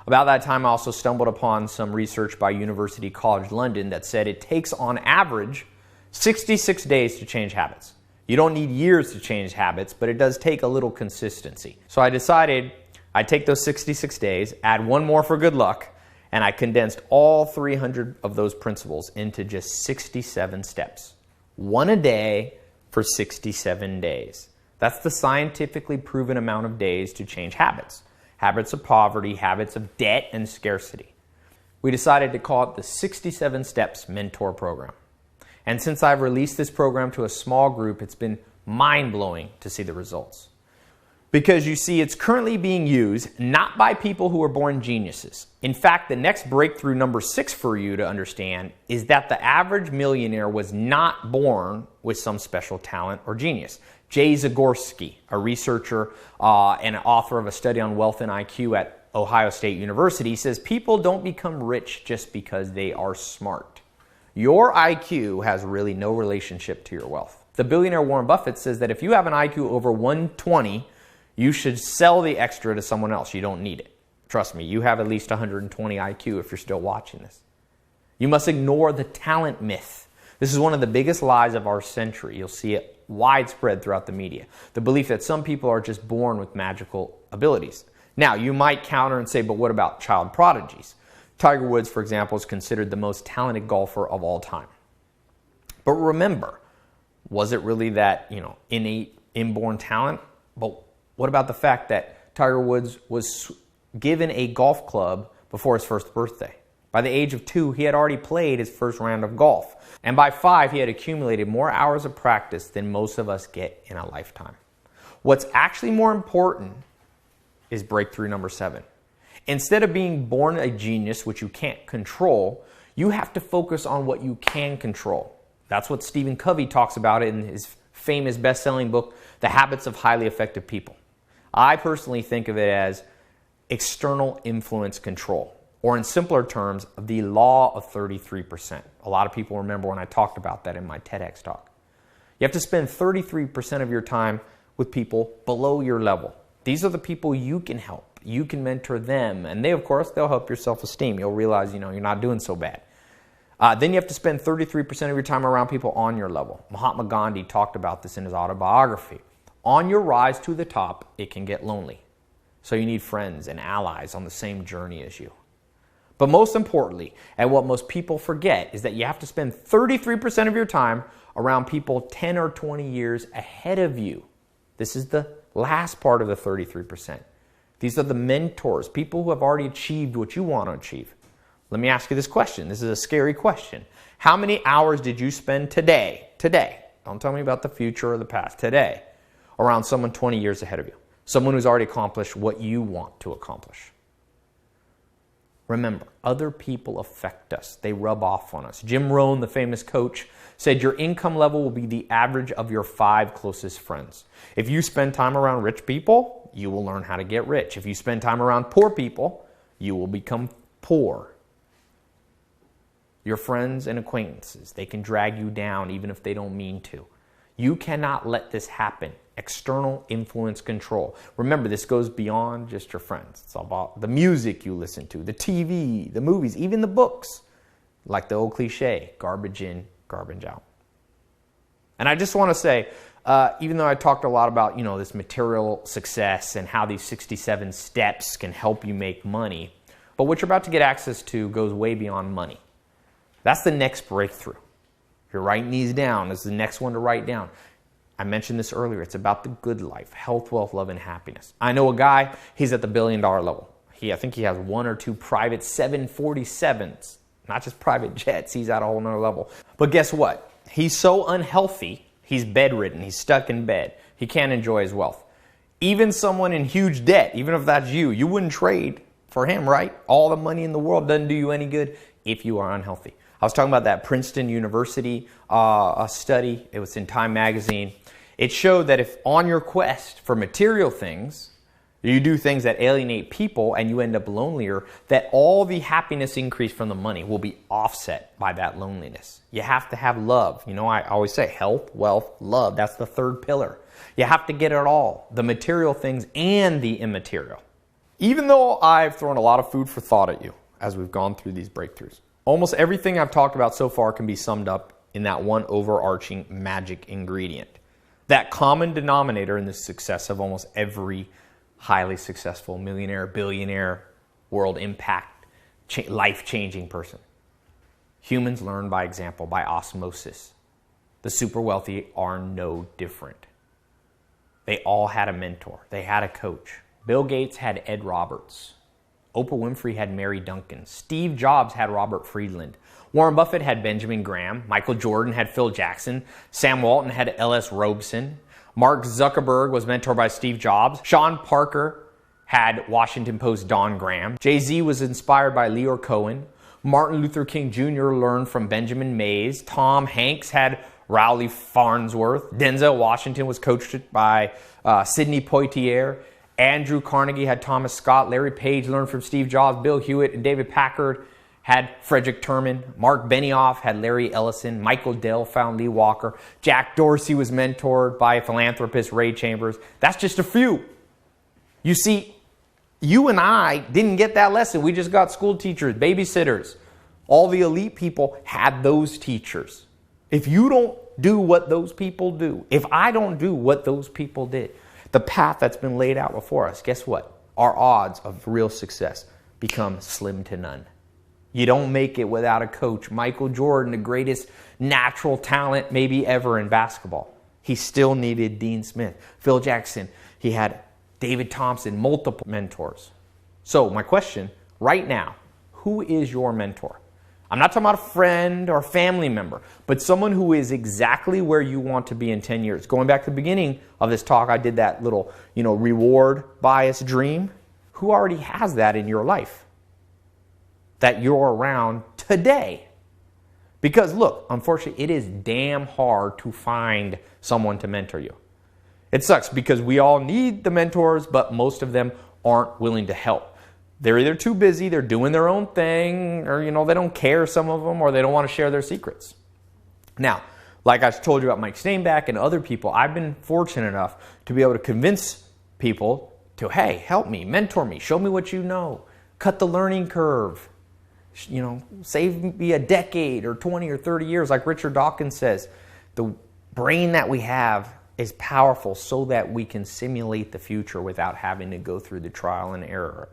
About that time, I also stumbled upon some research by University College London that said it takes on average 66 days to change habits. You don't need years to change habits, but it does take a little consistency. So I decided I'd take those 66 days, add one more for good luck, and I condensed all 300 of those principles into just 67 steps. One a day for 67 days. That's the scientifically proven amount of days to change habits. Habits of poverty, habits of debt and scarcity. We decided to call it the 67 Steps Mentor Program. And since I've released this program to a small group, it's been mind-blowing to see the results. Because you see, it's currently being used not by people who are born geniuses. In fact, the next breakthrough, number 6 for you to understand, is that the average millionaire was not born with some special talent or genius. Jay Zagorski, a researcher and an author of a study on wealth and IQ at Ohio State University, says people don't become rich just because they are smart. Your IQ has really no relationship to your wealth. The billionaire Warren Buffett says that if you have an IQ over 120, you should sell the extra to someone else. You don't need it. Trust me, you have at least 120 IQ if you're still watching this. You must ignore the talent myth. This is one of the biggest lies of our century. You'll see it widespread throughout the media. The belief that some people are just born with magical abilities. Now, you might counter and say, but what about child prodigies? Tiger Woods, for example, is considered the most talented golfer of all time. But remember, was it really that, innate, inborn talent? But what about the fact that Tiger Woods was given a golf club before his first birthday? By the age of 2, he had already played his first round of golf. And by 5, he had accumulated more hours of practice than most of us get in a lifetime. What's actually more important is breakthrough number 7. Instead of being born a genius, which you can't control, you have to focus on what you can control. That's what Stephen Covey talks about in his famous best-selling book, The Habits of Highly Effective People. I personally think of it as external influence control, or in simpler terms, the law of 33%. A lot of people remember when I talked about that in my TEDx talk. You have to spend 33% of your time with people below your level. These are the people you can help. You can mentor them, and they'll help your self-esteem. You'll realize, you're not doing so bad. Then you have to spend 33% of your time around people on your level. Mahatma Gandhi talked about this in his autobiography. On your rise to the top, it can get lonely. So you need friends and allies on the same journey as you. But most importantly, and what most people forget, is that you have to spend 33% of your time around people 10 or 20 years ahead of you. This is the last part of the 33%. These are the mentors, people who have already achieved what you want to achieve. Let me ask you this question. This is a scary question. How many hours did you spend today, don't tell me about the future or the past, today, around someone 20 years ahead of you? Someone who's already accomplished what you want to accomplish. Remember, other people affect us. They rub off on us. Jim Rohn, the famous coach, said your income level will be the average of your 5 closest friends. If you spend time around rich people, you will learn how to get rich. If you spend time around poor people, you will become poor. Your friends and acquaintances, they can drag you down even if they don't mean to. You cannot let this happen. External influence control. Remember, this goes beyond just your friends. It's about the music you listen to, the TV, the movies, even the books. Like the old cliche, garbage in, garbage out. And I just want to say, even though I talked a lot about, this material success and how these 67 steps can help you make money, but what you're about to get access to goes way beyond money. That's the next breakthrough. Your right knee's down is the next one to write down. I mentioned this earlier. It's about the good life, health, wealth, love, and happiness. I know a guy, he's at the $1 billion level. I think he has 1 or 2 private 747s, not just private jets. He's at a whole nother level. But guess what? He's so unhealthy, he's bedridden. He's stuck in bed. He can't enjoy his wealth. Even someone in huge debt, even if that's you wouldn't trade for him, right? All the money in the world doesn't do you any good if you are unhealthy. I was talking about that Princeton University study. It was in Time magazine. It showed that if on your quest for material things, you do things that alienate people and you end up lonelier, that all the happiness increase from the money will be offset by that loneliness. You have to have love. I always say health, wealth, love. That's the 3rd pillar. You have to get it all, the material things and the immaterial. Even though I've thrown a lot of food for thought at you as we've gone through these breakthroughs, almost everything I've talked about so far can be summed up in that one overarching magic ingredient. That common denominator in the success of almost every highly successful millionaire, billionaire, world impact, life-changing person. Humans learn by example, by osmosis. The super wealthy are no different. They all had a mentor. They had a coach. Bill Gates had Ed Roberts. Oprah Winfrey had Mary Duncan. Steve Jobs had Robert Friedland. Warren Buffett had Benjamin Graham. Michael Jordan had Phil Jackson. Sam Walton had L.S. Robeson. Mark Zuckerberg was mentored by Steve Jobs. Sean Parker had Washington Post Don Graham. Jay-Z was inspired by Leor Cohen. Martin Luther King Jr. learned from Benjamin Mays. Tom Hanks had Rowley Farnsworth. Denzel Washington was coached by Sidney Poitier. Andrew Carnegie had Thomas Scott. Larry Page learned from Steve Jobs. Bill Hewitt and David Packard had Frederick Terman. Mark Benioff had Larry Ellison. Michael Dell found Lee Walker. Jack Dorsey was mentored by philanthropist Ray Chambers. That's just a few. You see, you and I didn't get that lesson. We just got school teachers, babysitters. All the elite people had those teachers. If you don't do what those people do, if I don't do what those people did, the path that's been laid out before us, guess what? Our odds of real success become slim to none. You don't make it without a coach. Michael Jordan, the greatest natural talent maybe ever in basketball. He still needed Dean Smith. Phil Jackson, he had David Thompson, multiple mentors. So my question right now, who is your mentor? I'm not talking about a friend or family member, but someone who is exactly where you want to be in 10 years. Going back to the beginning of this talk, I did that little, reward bias dream. Who already has that in your life that you're around today? Because look, unfortunately, it is damn hard to find someone to mentor you. It sucks because we all need the mentors, but most of them aren't willing to help. They're either too busy, they're doing their own thing, or they don't care, some of them, or they don't want to share their secrets. Now, like I told you about Mike Steinbeck and other people, I've been fortunate enough to be able to convince people to, hey, help me, mentor me, show me what you know, cut the learning curve, save me a decade or 20 or 30 years. Like Richard Dawkins says, the brain that we have is powerful so that we can simulate the future without having to go through the trial and error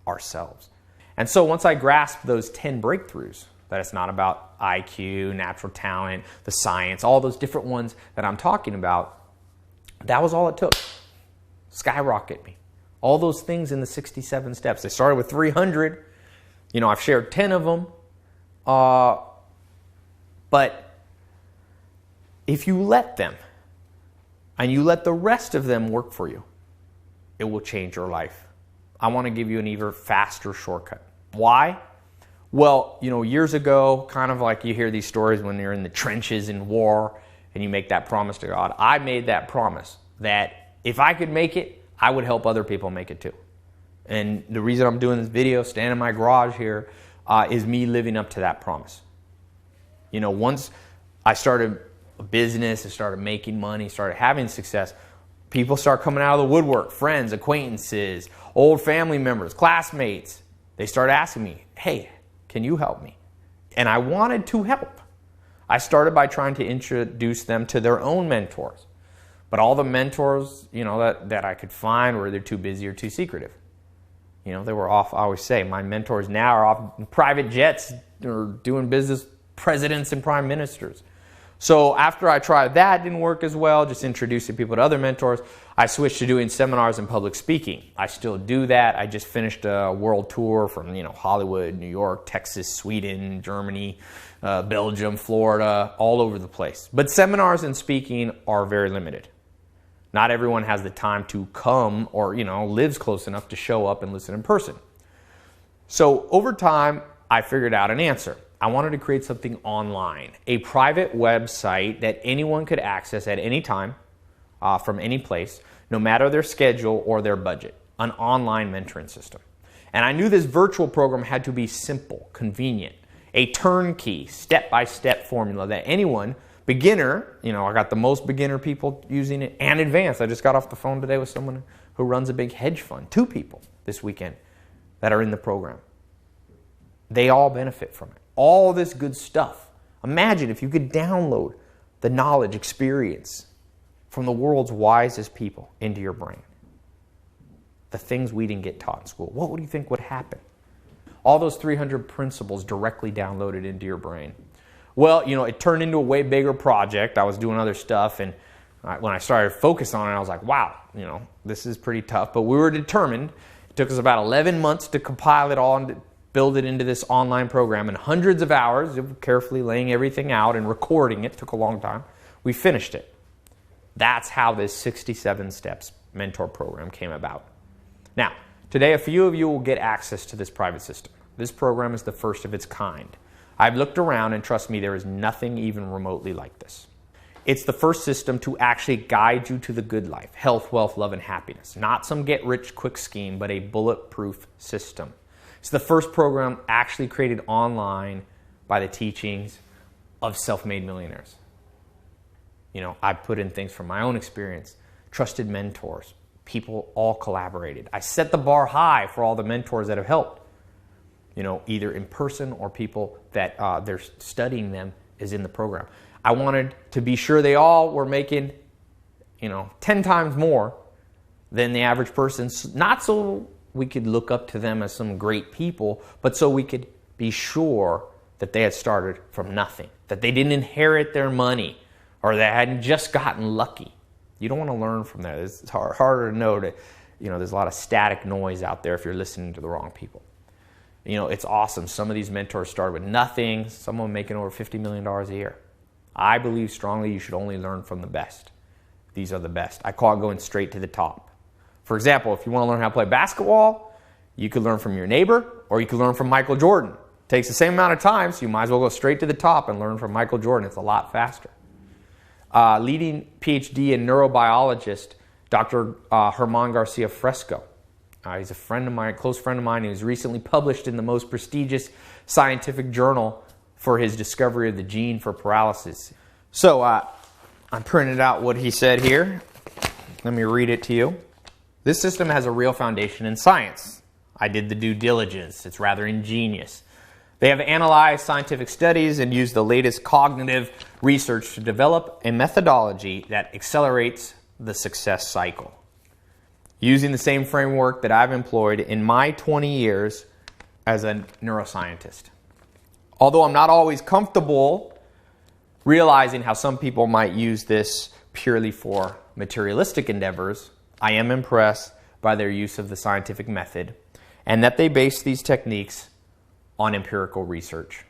ourselves. And so once I grasped those 10 breakthroughs, that it's not about IQ, natural talent, the science, all those different ones that I'm talking about, that was all it took. Skyrocket me. All those things in the 67 steps. They started with 300. I've shared 10 of them. But if you let them, and you let the rest of them work for you, it will change your life. I want to give you an even faster shortcut. Why? Well, years ago, kind of like you hear these stories when you're in the trenches in war and you make that promise to God. I made that promise that if I could make it, I would help other people make it too. And the reason I'm doing this video, standing in my garage here, is me living up to that promise. Once I started a business, I started making money, started having success, people start coming out of the woodwork, friends, acquaintances, old family members, classmates. They start asking me, hey, can you help me? And I wanted to help. I started by trying to introduce them to their own mentors. But all the mentors, that I could find were either too busy or too secretive. They were off, I always say, my mentors now are off in private jets or doing business with presidents and prime ministers. So after I tried that, didn't work as well, just introducing people to other mentors, I switched to doing seminars and public speaking. I still do that. I just finished a world tour from Hollywood, New York, Texas, Sweden, Germany, Belgium, Florida, all over the place. But seminars and speaking are very limited. Not everyone has the time to come or lives close enough to show up and listen in person. So over time, I figured out an answer. I wanted to create something online, a private website that anyone could access at any time, from any place, no matter their schedule or their budget, an online mentoring system. And I knew this virtual program had to be simple, convenient, a turnkey, step-by-step formula that anyone, beginner, I got the most beginner people using it, and advanced. I just got off the phone today with someone who runs a big hedge fund, 2 people this weekend that are in the program. They all benefit from it. All this good stuff Imagine if you could download the knowledge, experience from the world's wisest people into your brain. The things we didn't get taught in school. What would you think would happen? All those 300 principles directly downloaded into your brain. Well, it turned into a way bigger project. I was doing other stuff, and when I started focusing on it, I was like, wow, this is pretty tough. But we were determined. It took us about 11 months to compile it all and to build it into this online program, and hundreds of hours of carefully laying everything out and recording it. It took a long time. We finished it. That's how this 67 Steps mentor program came about. Now, today a few of you will get access to this private system. This program is the first of its kind. I've looked around, and trust me, there is nothing even remotely like this. It's the first system to actually guide you to the good life, health, wealth, love, and happiness. Not some get-rich-quick scheme, but a bulletproof system. It's the first program actually created online by the teachings of self-made millionaires. I put in things from my own experience, trusted mentors, people all collaborated. I set the bar high for all the mentors that have helped, either in person or people that they're studying them is in the program. I wanted to be sure they all were making, 10 times more than the average person, not so we could look up to them as some great people, but so we could be sure that they had started from nothing, that they didn't inherit their money, or they hadn't just gotten lucky. You don't want to learn from that. It's harder to know that, there's a lot of static noise out there if you're listening to the wrong people. It's awesome. Some of these mentors started with nothing, some of them making over $50 million a year. I believe strongly you should only learn from the best. These are the best. I call it going straight to the top. For example, if you want to learn how to play basketball, you could learn from your neighbor, or you could learn from Michael Jordan. It takes the same amount of time, so you might as well go straight to the top and learn from Michael Jordan. It's a lot faster. Leading PhD and neurobiologist, Dr. Germán Garcia Fresco. He's a friend of mine, close friend of mine. He was recently published in the most prestigious scientific journal for his discovery of the gene for paralysis. So I printed out what he said here. Let me read it to you. This system has a real foundation in science. I did the due diligence. It's rather ingenious. They have analyzed scientific studies and used the latest cognitive research to develop a methodology that accelerates the success cycle. Using the same framework that I've employed in my 20 years as a neuroscientist. Although I'm not always comfortable realizing how some people might use this purely for materialistic endeavors, I am impressed by their use of the scientific method and that they base these techniques on empirical research.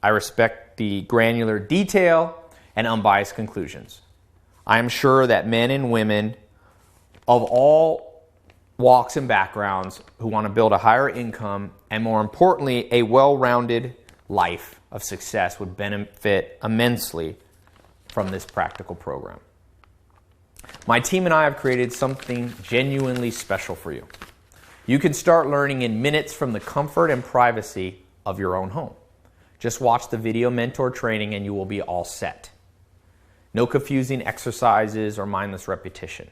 I respect the granular detail and unbiased conclusions. I am sure that men and women of all walks and backgrounds who want to build a higher income and, more importantly, a well-rounded life of success would benefit immensely from this practical program. My team and I have created something genuinely special for you. You can start learning in minutes from the comfort and privacy of your own home. Just watch the video mentor training and you will be all set. No confusing exercises or mindless repetition.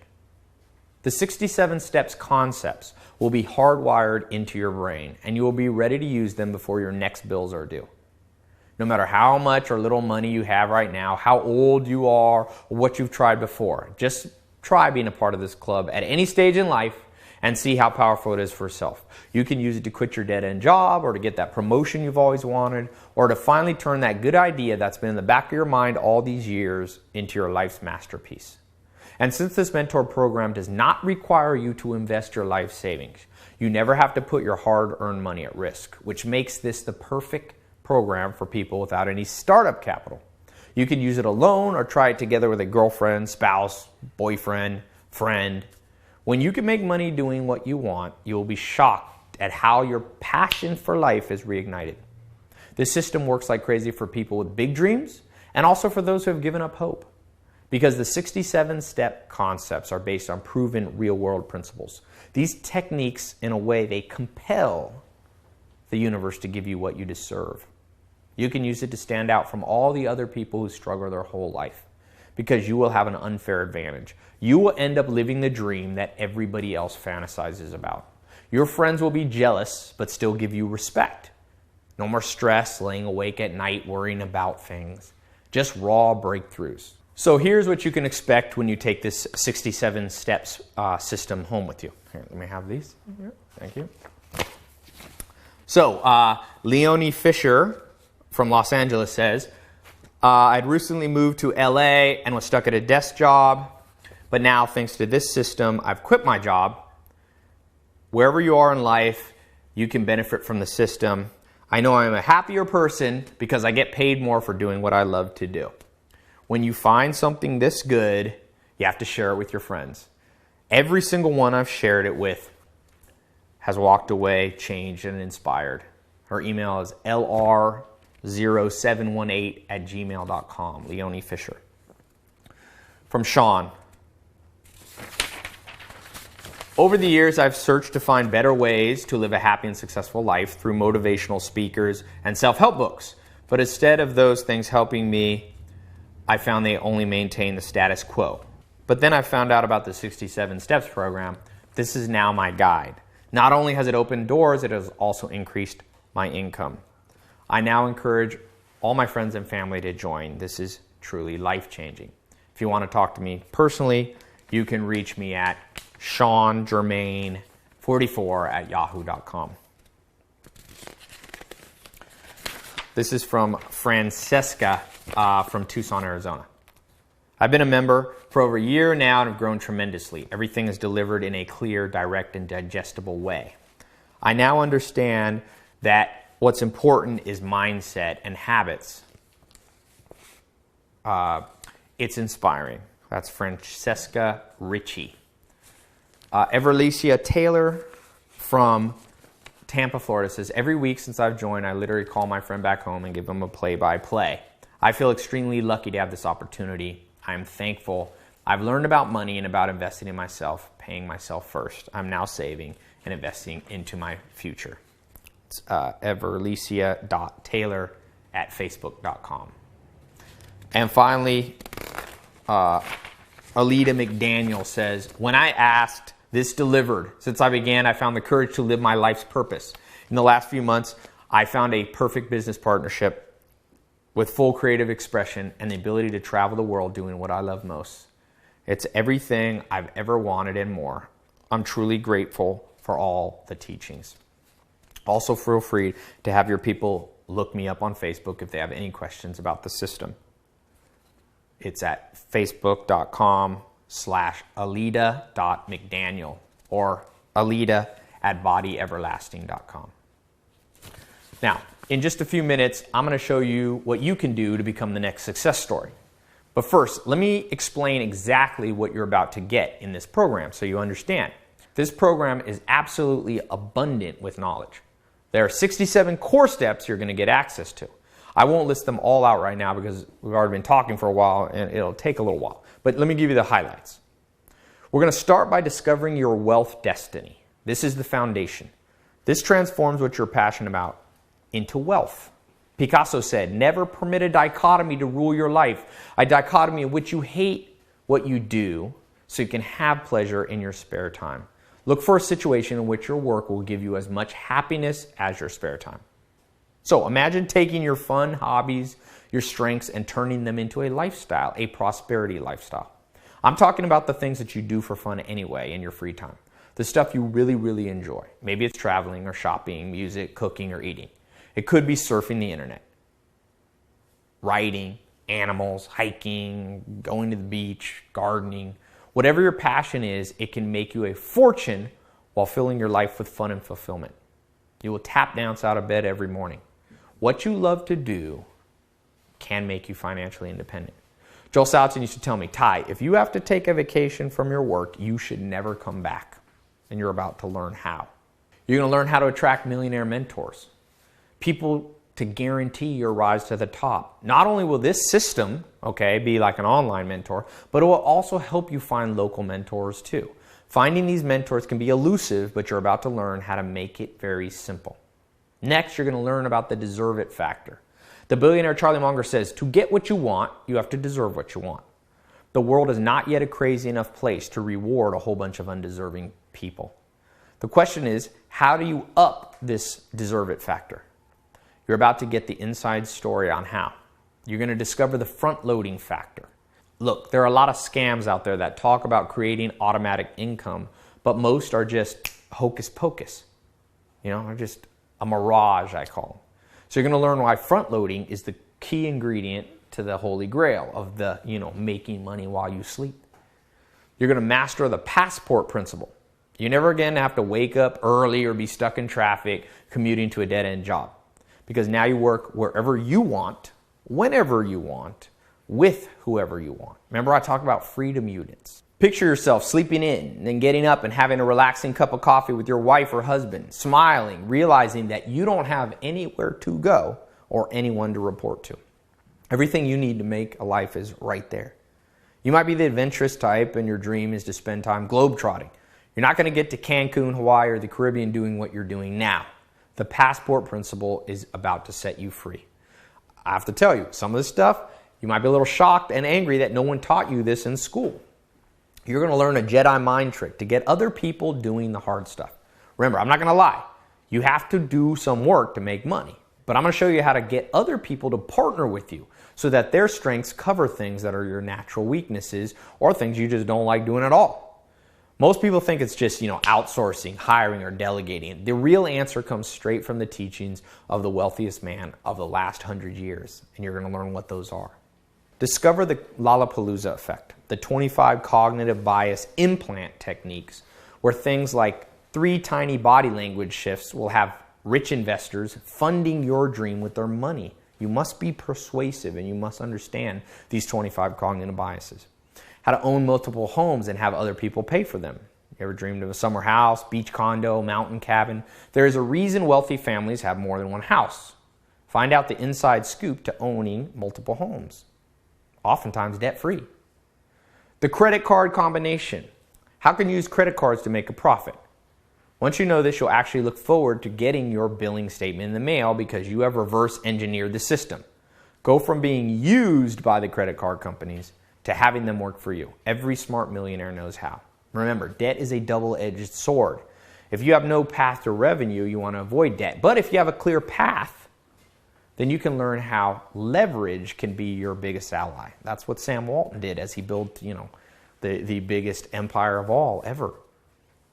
The 67 steps concepts will be hardwired into your brain, and you will be ready to use them before your next bills are due. No matter how much or little money you have right now, how old you are, or what you've tried before, just try being a part of this club at any stage in life and see how powerful it is for yourself. You can use it to quit your dead-end job, or to get that promotion you've always wanted, or to finally turn that good idea that's been in the back of your mind all these years into your life's masterpiece. And since this mentor program does not require you to invest your life savings, you never have to put your hard-earned money at risk, which makes this the perfect program for people without any startup capital. You can use it alone or try it together with a girlfriend, spouse, boyfriend, friend. When you can make money doing what you want, you will be shocked at how your passion for life is reignited. This system works like crazy for people with big dreams and also for those who have given up hope. Because the 67-step concepts are based on proven real-world principles. These techniques, in a way, they compel the universe to give you what you deserve. You can use it to stand out from all the other people who struggle their whole life, because you will have an unfair advantage. You will end up living the dream that everybody else fantasizes about. Your friends will be jealous, but still give you respect. No more stress, laying awake at night, worrying about things. Just raw breakthroughs. So here's what you can expect when you take this 67 steps system home with you. Here, let me have these. Thank you. So, Leonie Fisher from Los Angeles says, I'd recently moved to LA and was stuck at a desk job, but now, thanks to this system, I've quit my job. Wherever you are in life, you can benefit from the system. I know I'm a happier person because I get paid more for doing what I love to do. When you find something this good, you have to share it with your friends. Every single one I've shared it with has walked away, changed, and inspired. Her email is lr0718@gmail.com, Leonie Fisher. From Sean. Over the years, I've searched to find better ways to live a happy and successful life through motivational speakers and self-help books. But instead of those things helping me, I found they only maintain the status quo. But then I found out about the 67 Steps program. This is now my guide. Not only has it opened doors, it has also increased my income. I now encourage all my friends and family to join. This is truly life-changing. If you want to talk to me personally, you can reach me at seangermain44@yahoo.com. This is from Francesca from Tucson, Arizona. I've been a member for over a year now and have grown tremendously. Everything is delivered in a clear, direct, and digestible way. I now understand that what's important is mindset and habits. It's inspiring. That's Francesca Ritchie. Everlicia Taylor from Tampa, Florida says, every week since I've joined, I literally call my friend back home and give him a play-by-play. I feel extremely lucky to have this opportunity. I am thankful. I've learned about money and about investing in myself, paying myself first. I'm now saving and investing into my future. It's everlicia.taylor@facebook.com. And finally, Alita McDaniel says, when I asked, this delivered. Since I began, I found the courage to live my life's purpose. In the last few months, I found a perfect business partnership with full creative expression and the ability to travel the world doing what I love most. It's everything I've ever wanted and more. I'm truly grateful for all the teachings. Also, feel free to have your people look me up on Facebook if they have any questions about the system. It's at facebook.com/alita.mcdaniel or alita@bodyeverlasting.com. Now, in just a few minutes, I'm going to show you what you can do to become the next success story. But first, let me explain exactly what you're about to get in this program so you understand. This program is absolutely abundant with knowledge. There are 67 core steps you're going to get access to. I won't list them all out right now because we've already been talking for a while and it'll take a little while. But let me give you the highlights. We're going to start by discovering your wealth destiny. This is the foundation. This transforms what you're passionate about into wealth. Picasso said, never permit a dichotomy to rule your life, a dichotomy in which you hate what you do so you can have pleasure in your spare time. Look for a situation in which your work will give you as much happiness as your spare time. So imagine taking your fun hobbies, your strengths, and turning them into a lifestyle, a prosperity lifestyle. I'm talking about the things that you do for fun anyway in your free time. The stuff you really, really enjoy. Maybe it's traveling or shopping, music, cooking, or eating. It could be surfing the internet, writing, animals, hiking, going to the beach, gardening. Whatever your passion is, it can make you a fortune while filling your life with fun and fulfillment. You will tap dance out of bed every morning. What you love to do can make you financially independent. Joel Salatin used to tell me, Tai, if you have to take a vacation from your work, you should never come back. And you're about to learn how. You're going to learn how to attract millionaire mentors. People to guarantee your rise to the top. Not only will this system, be like an online mentor, but it will also help you find local mentors too. Finding these mentors can be elusive, but you're about to learn how to make it very simple. Next, you're going to learn about the deserve it factor. The billionaire Charlie Munger says, to get what you want, you have to deserve what you want. The world is not yet a crazy enough place to reward a whole bunch of undeserving people. The question is, how do you up this deserve it factor? You're about to get the inside story on how. You're going to discover the front-loading factor. Look, there are a lot of scams out there that talk about creating automatic income, but most are just hocus pocus. They're just a mirage, I call them. So you're going to learn why front-loading is the key ingredient to the holy grail of the, making money while you sleep. You're going to master the passport principle. You never again have to wake up early or be stuck in traffic commuting to a dead-end job. Because now you work wherever you want, whenever you want, with whoever you want. Remember I talked about freedom units. Picture yourself sleeping in, then getting up and having a relaxing cup of coffee with your wife or husband, smiling, realizing that you don't have anywhere to go or anyone to report to. Everything you need to make a life is right there. You might be the adventurous type and your dream is to spend time globetrotting. You're not going to get to Cancun, Hawaii, or the Caribbean doing what you're doing now. The passport principle is about to set you free. I have to tell you, some of this stuff, you might be a little shocked and angry that no one taught you this in school. You're going to learn a Jedi mind trick to get other people doing the hard stuff. Remember, I'm not going to lie. You have to do some work to make money. But I'm going to show you how to get other people to partner with you so that their strengths cover things that are your natural weaknesses or things you just don't like doing at all. Most people think it's just, outsourcing, hiring, or delegating. The real answer comes straight from the teachings of the wealthiest man of the last 100 years, and you're going to learn what those are. Discover the Lollapalooza effect, the 25 cognitive bias implant techniques, where things like 3 tiny body language shifts will have rich investors funding your dream with their money. You must be persuasive, and you must understand these 25 cognitive biases. How to own multiple homes and have other people pay for them. You ever dreamed of a summer house, beach condo, mountain cabin? There is a reason wealthy families have more than one house. Find out the inside scoop to owning multiple homes, oftentimes debt-free. The credit card combination. How can you use credit cards to make a profit? Once you know this, you'll actually look forward to getting your billing statement in the mail because you have reverse engineered the system. Go from being used by the credit card companies to having them work for you. Every smart millionaire knows how. Remember, debt is a double-edged sword. If you have no path to revenue, you want to avoid debt. But if you have a clear path, then you can learn how leverage can be your biggest ally. That's what Sam Walton did as he built, the biggest empire of all ever.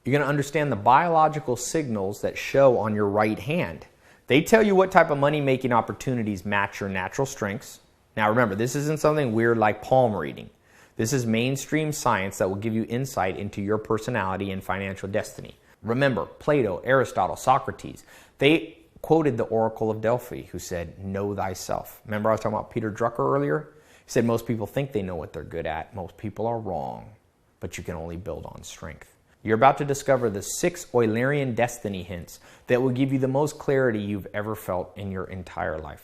You're going to understand the biological signals that show on your right hand. They tell you what type of money-making opportunities match your natural strengths. Now remember, this isn't something weird like palm reading. This is mainstream science that will give you insight into your personality and financial destiny. Remember, Plato, Aristotle, Socrates, they quoted the Oracle of Delphi who said, know thyself. Remember I was talking about Peter Drucker earlier? He said most people think they know what they're good at. Most people are wrong, but you can only build on strength. You're about to discover the 6 Eulerian destiny hints that will give you the most clarity you've ever felt in your entire life.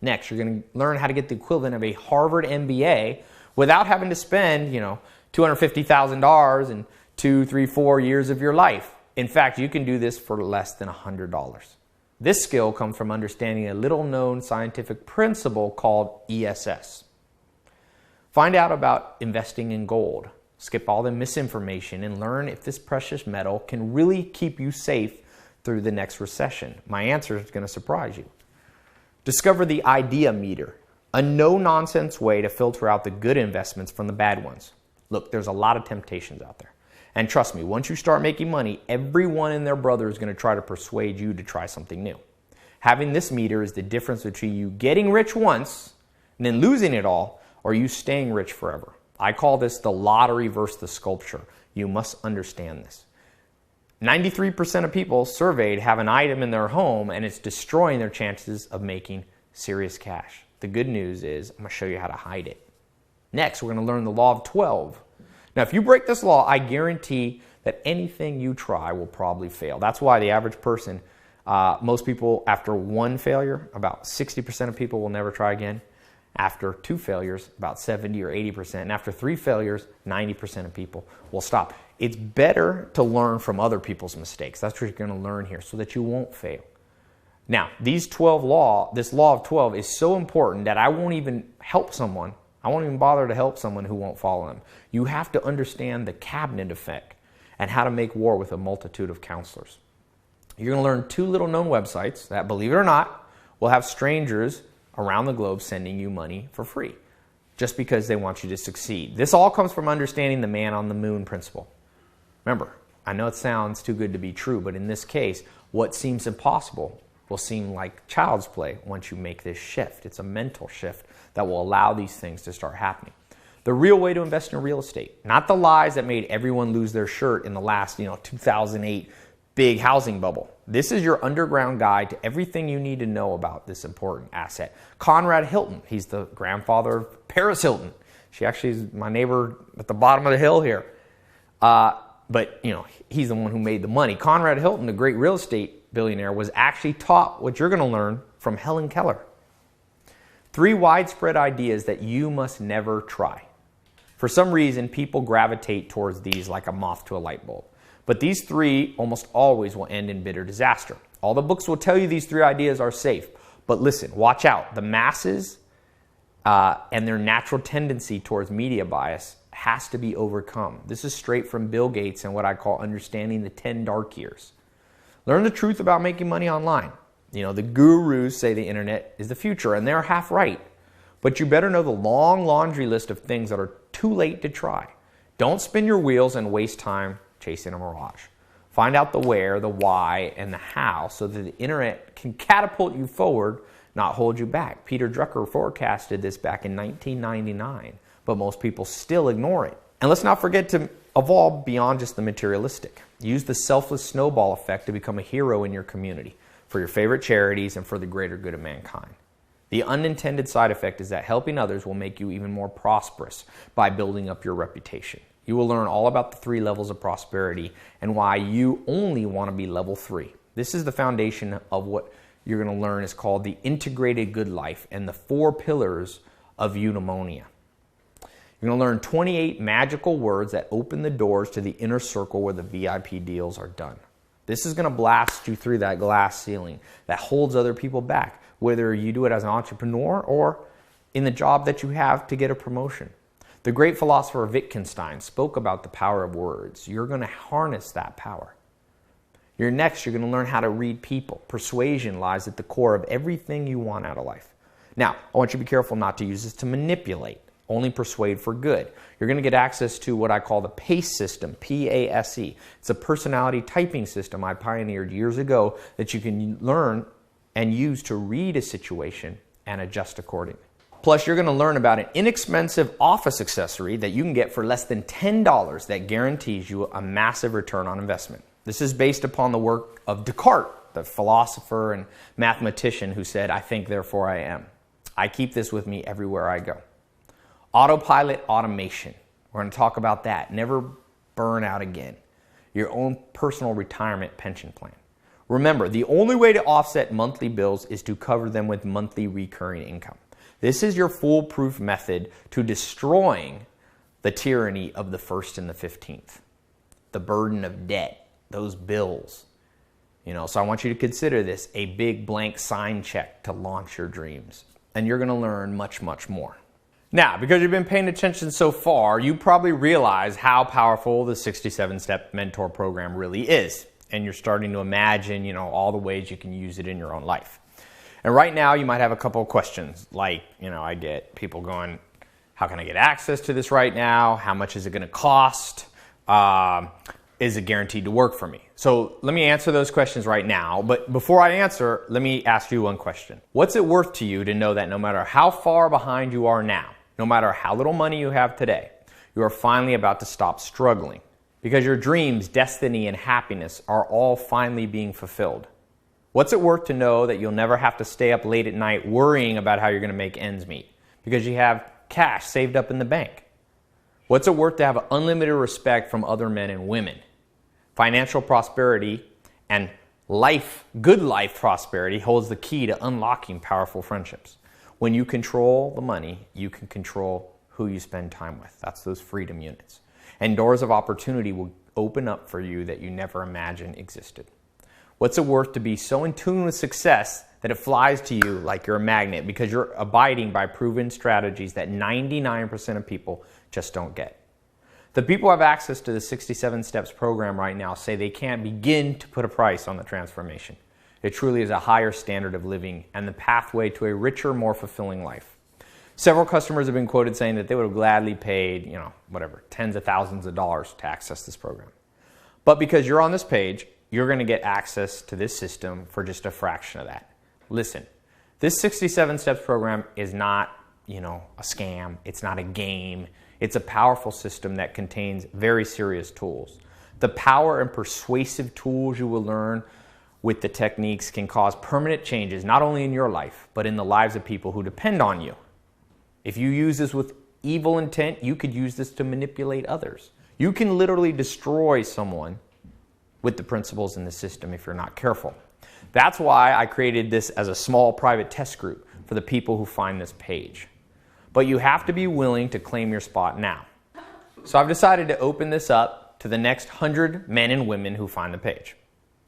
Next, you're going to learn how to get the equivalent of a Harvard MBA without having to spend, $250,000 in 2, 3, 4 years of your life. In fact, you can do this for less than $100. This skill comes from understanding a little-known scientific principle called ESS. Find out about investing in gold. Skip all the misinformation and learn if this precious metal can really keep you safe through the next recession. My answer is going to surprise you. Discover the idea meter, a no-nonsense way to filter out the good investments from the bad ones. Look, there's a lot of temptations out there. And trust me, once you start making money, everyone and their brother is going to try to persuade you to try something new. Having this meter is the difference between you getting rich once and then losing it all, or you staying rich forever. I call this the lottery versus the sculpture. You must understand this. 93% of people surveyed have an item in their home and it's destroying their chances of making serious cash. The good news is I'm going to show you how to hide it. Next, we're going to learn the law of 12. Now, if you break this law, I guarantee that anything you try will probably fail. That's why the average person, most people after 1 failure, about 60% of people will never try again. After 2 failures, about 70 or 80%. And after 3 failures, 90% of people will stop. It's better to learn from other people's mistakes. That's what you're going to learn here so that you won't fail. Now, this law of 12 is so important that I won't even help someone. I won't even bother to help someone who won't follow them. You have to understand the cabinet effect and how to make war with a multitude of counselors. You're going to learn 2 little-known websites that, believe it or not, will have strangers around the globe sending you money for free just because they want you to succeed. This all comes from understanding the man on the moon principle. Remember, I know it sounds too good to be true, but in this case, what seems impossible will seem like child's play once you make this shift. It's a mental shift that will allow these things to start happening. The real way to invest in real estate, not the lies that made everyone lose their shirt in the last 2008 big housing bubble. This is your underground guide to everything you need to know about this important asset. Conrad Hilton, he's the grandfather of Paris Hilton. She actually is my neighbor at the bottom of the hill here. But he's the one who made the money. Conrad Hilton, the great real estate billionaire, was actually taught what you're going to learn from Helen Keller. 3 widespread ideas that you must never try. For some reason, people gravitate towards these like a moth to a light bulb. But these 3 almost always will end in bitter disaster. All the books will tell you these 3 ideas are safe. But listen, watch out. The masses and their natural tendency towards media bias has to be overcome. This is straight from Bill Gates and what I call understanding the 10 dark years. Learn the truth about making money online. The gurus say the internet is the future, and they're half right. But you better know the long laundry list of things that are too late to try. Don't spin your wheels and waste time chasing a mirage. Find out the where, the why, and the how so that the internet can catapult you forward, not hold you back. Peter Drucker forecasted this back in 1999, but most people still ignore it. And let's not forget to evolve beyond just the materialistic. Use the selfless snowball effect to become a hero in your community, for your favorite charities, and for the greater good of mankind. The unintended side effect is that helping others will make you even more prosperous by building up your reputation. You will learn all about the 3 levels of prosperity and why you only want to be level 3. This is the foundation of what you're going to learn is called the integrated good life and the 4 pillars of eudaimonia. You're going to learn 28 magical words that open the doors to the inner circle where the VIP deals are done. This is going to blast you through that glass ceiling that holds other people back, whether you do it as an entrepreneur or in the job that you have to get a promotion. The great philosopher Wittgenstein spoke about the power of words. You're going to harness that power. You're going to learn how to read people. Persuasion lies at the core of everything you want out of life. Now, I want you to be careful not to use this to manipulate. Only persuade for good. You're going to get access to what I call the PACE system, P-A-S-E. It's a personality typing system I pioneered years ago that you can learn and use to read a situation and adjust accordingly. Plus, you're going to learn about an inexpensive office accessory that you can get for less than $10 that guarantees you a massive return on investment. This is based upon the work of Descartes, the philosopher and mathematician who said, "I think, therefore I am." I keep this with me everywhere I go. Autopilot automation. We're going to talk about that. Never burn out again. Your own personal retirement pension plan. Remember, the only way to offset monthly bills is to cover them with monthly recurring income. This is your foolproof method to destroying the tyranny of the 1st and the 15th. The burden of debt, those bills. So I want you to consider this a big blank sign check to launch your dreams. And you're going to learn much, much more. Now, because you've been paying attention so far, you probably realize how powerful the 67-step mentor program really is. And you're starting to imagine, all the ways you can use it in your own life. And right now, you might have a couple of questions. Like, I get people going, how can I get access to this right now? How much is it going to cost? Is it guaranteed to work for me? So let me answer those questions right now. But before I answer, let me ask you one question. What's it worth to you to know that no matter how far behind you are now, no matter how little money you have today, you are finally about to stop struggling? Because your dreams, destiny, and happiness are all finally being fulfilled. What's it worth to know that you'll never have to stay up late at night worrying about how you're going to make ends meet because you have cash saved up in the bank? What's it worth to have unlimited respect from other men and women? Financial prosperity and good life prosperity holds the key to unlocking powerful friendships. When you control the money, you can control who you spend time with. That's those freedom units. And doors of opportunity will open up for you that you never imagined existed. What's it worth to be so in tune with success that it flies to you like you're a magnet because you're abiding by proven strategies that 99% of people just don't get? The people who have access to the 67 Steps program right now say they can't begin to put a price on the transformation. It truly is a higher standard of living and the pathway to a richer, more fulfilling life. Several customers have been quoted saying that they would have gladly paid, tens of thousands of dollars to access this program. But because you're on this page, you're going to get access to this system for just a fraction of that. Listen, this 67 Steps program is not, a scam. It's not a game. It's a powerful system that contains very serious tools. The power and persuasive tools you will learn with the techniques can cause permanent changes, not only in your life, but in the lives of people who depend on you. If you use this with evil intent, you could use this to manipulate others. You can literally destroy someone with the principles in the system if you're not careful. That's why I created this as a small private test group for the people who find this page. But you have to be willing to claim your spot now. So I've decided to open this up to the next 100 men and women who find the page.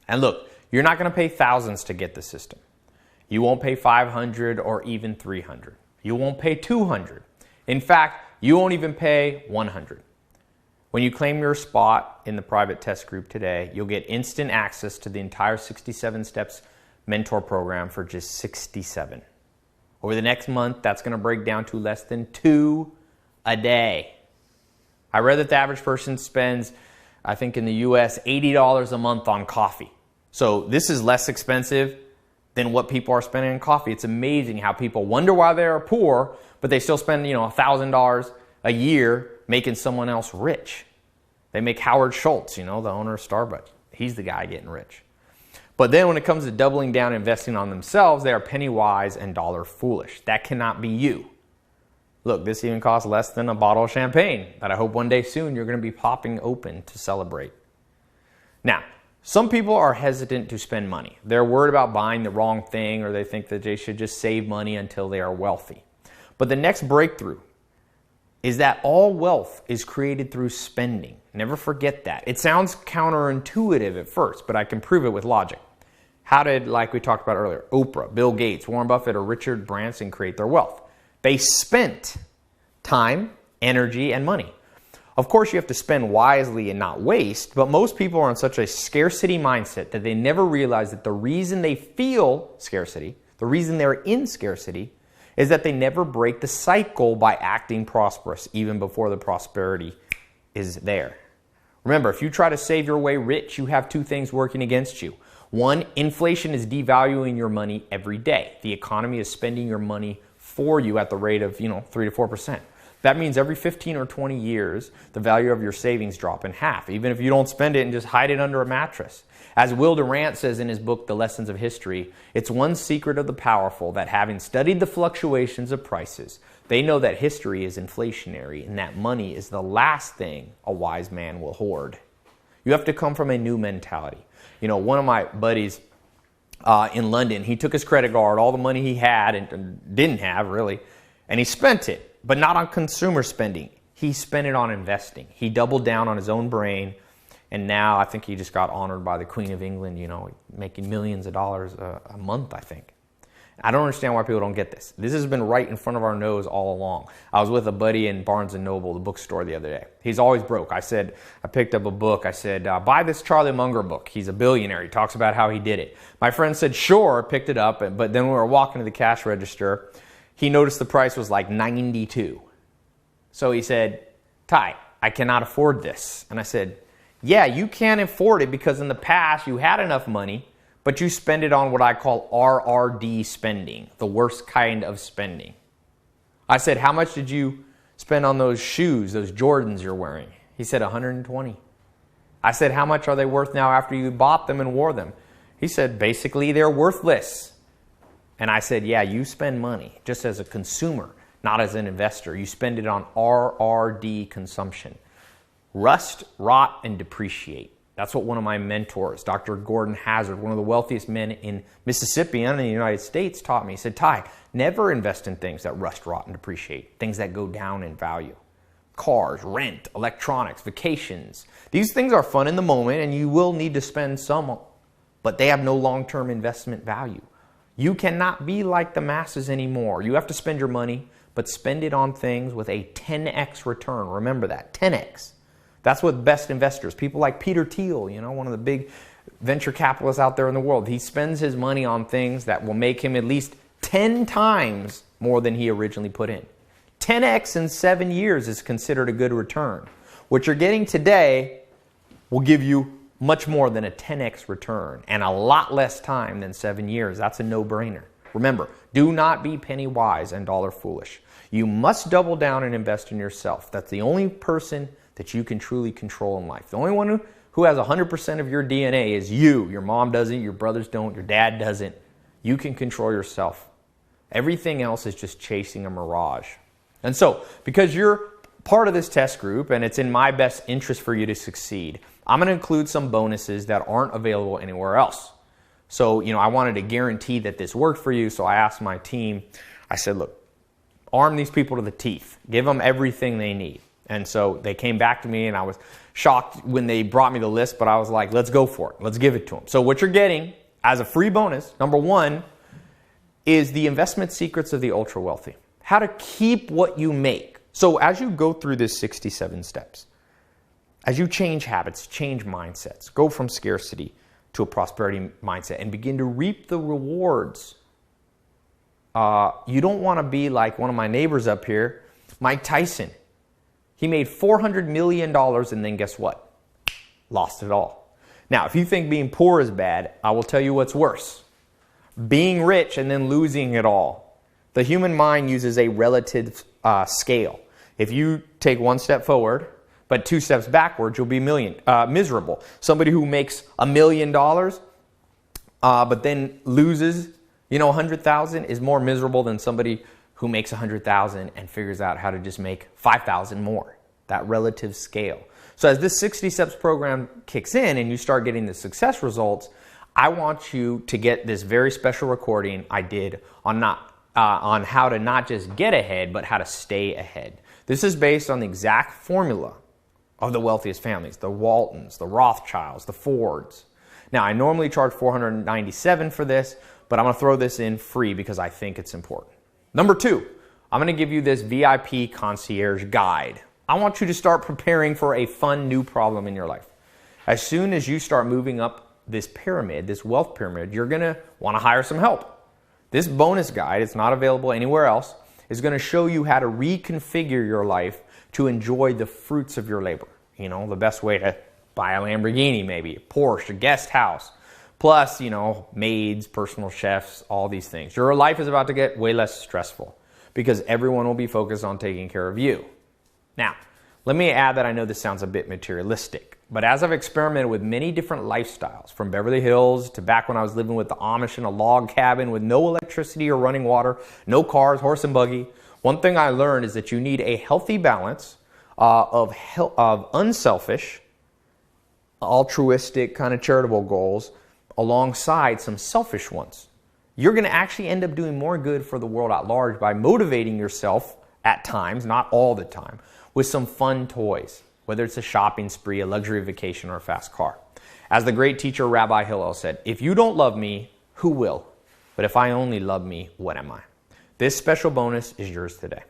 And look, you're not going to pay thousands to get the system. You won't pay 500 or even 300. You won't pay 200. In fact, you won't even pay 100. When you claim your spot in the private test group today, you'll get instant access to the entire 67 Steps mentor program for just $67. Over the next month, that's going to break down to less than $2 a day. I read that the average person spends, I think in the US, $80 a month on coffee. So this is less expensive than what people are spending on coffee. It's amazing how people wonder why they are poor, but they still spend, $1,000 a year making someone else rich. They make Howard Schultz, the owner of Starbucks. He's the guy getting rich. But then when it comes to doubling down and investing on themselves, they are penny wise and dollar foolish. That cannot be you. Look, this even costs less than a bottle of champagne that I hope one day soon you're going to be popping open to celebrate. Now, some people are hesitant to spend money. They're worried about buying the wrong thing, or they think that they should just save money until they are wealthy. But the next breakthrough is that all wealth is created through spending. Never forget that. It sounds counterintuitive at first, but I can prove it with logic. How did, like we talked about earlier, Oprah, Bill Gates, Warren Buffett, or Richard Branson create their wealth? They spent time, energy, and money. Of course, you have to spend wisely and not waste, but most people are in such a scarcity mindset that they never realize that the reason they feel scarcity, the reason they're in scarcity, is that they never break the cycle by acting prosperous even before the prosperity is there. Remember, if you try to save your way rich, you have two things working against you. One, inflation is devaluing your money every day. The economy is spending your money for you at the rate of 3 to 4%. That means every 15 or 20 years, the value of your savings drop in half, even if you don't spend it and just hide it under a mattress. As Will Durant says in his book, The Lessons of History, it's one secret of the powerful that having studied the fluctuations of prices, they know that history is inflationary and that money is the last thing a wise man will hoard. You have to come from a new mentality. One of my buddies in London, he took his credit card, all the money he had and didn't have really, and he spent it. But not on consumer spending. He spent it on investing. He doubled down on his own brain, and now I think he just got honored by the Queen of England, making millions of dollars a month, I think. I don't understand why people don't get this. This has been right in front of our nose all along. I was with a buddy in Barnes & Noble, the bookstore, the other day. He's always broke. I picked up a book. I said, buy this Charlie Munger book. He's a billionaire. He talks about how he did it. My friend said, sure, picked it up, but then we were walking to the cash register. He noticed the price was like $92. So he said, Tai, I cannot afford this. And I said, yeah, you can't afford it because in the past you had enough money, but you spend it on what I call RRD spending, the worst kind of spending. I said, how much did you spend on those shoes, those Jordans you're wearing? He said, 120. I said, how much are they worth now after you bought them and wore them? He said, basically they're worthless. And I said, yeah, you spend money just as a consumer, not as an investor. You spend it on RRD consumption. Rust, rot, and depreciate. That's what one of my mentors, Dr. Gordon Hazard, one of the wealthiest men in Mississippi and in the United States, taught me. He said, Tai, never invest in things that rust, rot, and depreciate, things that go down in value. Cars, rent, electronics, vacations. These things are fun in the moment and you will need to spend some, but they have no long-term investment value. You cannot be like the masses anymore. You have to spend your money, but spend it on things with a 10x return. Remember that, 10x. That's what best investors, people like Peter Thiel, one of the big venture capitalists out there in the world. He spends his money on things that will make him at least 10 times more than he originally put in. 10x in 7 years is considered a good return. What you're getting today will give you much more than a 10x return and a lot less time than 7 years. That's a no-brainer. Remember, do not be penny wise and dollar foolish. You must double down and invest in yourself. That's the only person that you can truly control in life. The only one who has 100% of your DNA is you. Your mom doesn't, your brothers don't, your dad doesn't. You can control yourself. Everything else is just chasing a mirage. And so, because you're part of this test group and it's in my best interest for you to succeed, I'm going to include some bonuses that aren't available anywhere else. So, I wanted to guarantee that this worked for you, so I asked my team, I said, look, arm these people to the teeth. Give them everything they need. And so they came back to me, and I was shocked when they brought me the list, but I was like, let's go for it. Let's give it to them. So what you're getting as a free bonus, number one, is the investment secrets of the ultra wealthy. How to keep what you make. So as you go through this 67 steps, as you change habits, change mindsets, go from scarcity to a prosperity mindset and begin to reap the rewards. You don't want to be like one of my neighbors up here, Mike Tyson. He made $400 million and then guess what? Lost it all. Now, if you think being poor is bad, I will tell you what's worse. Being rich and then losing it all. The human mind uses a relative scale. If you take one step forward, but 2 steps backwards, you'll be miserable. Somebody who makes $1 million, but then loses, 100,000 is more miserable than somebody who makes 100,000 and figures out how to just make 5,000 more. That relative scale. So as this 60 steps program kicks in and you start getting the success results, I want you to get this very special recording I did on how to not just get ahead, but how to stay ahead. This is based on the exact formula of the wealthiest families, the Waltons, the Rothschilds, the Fords. Now, I normally charge $497 for this, but I'm going to throw this in free because I think it's important. Number 2, I'm going to give you this VIP concierge guide. I want you to start preparing for a fun new problem in your life. As soon as you start moving up this pyramid, this wealth pyramid, you're going to want to hire some help. This bonus guide, it's not available anywhere else, is going to show you how to reconfigure your life to enjoy the fruits of your labor. The best way to buy a Lamborghini, maybe a Porsche, a guest house, plus, maids, personal chefs, all these things. Your life is about to get way less stressful because everyone will be focused on taking care of you. Now, let me add that I know this sounds a bit materialistic, but as I've experimented with many different lifestyles, from Beverly Hills to back when I was living with the Amish in a log cabin with no electricity or running water, no cars, horse and buggy, one thing I learned is that you need a healthy balance of unselfish, altruistic, kind of charitable goals alongside some selfish ones. You're going to actually end up doing more good for the world at large by motivating yourself at times, not all the time, with some fun toys, whether it's a shopping spree, a luxury vacation, or a fast car. As the great teacher Rabbi Hillel said, if you don't love me, who will? But if I only love me, what am I? This special bonus is yours today.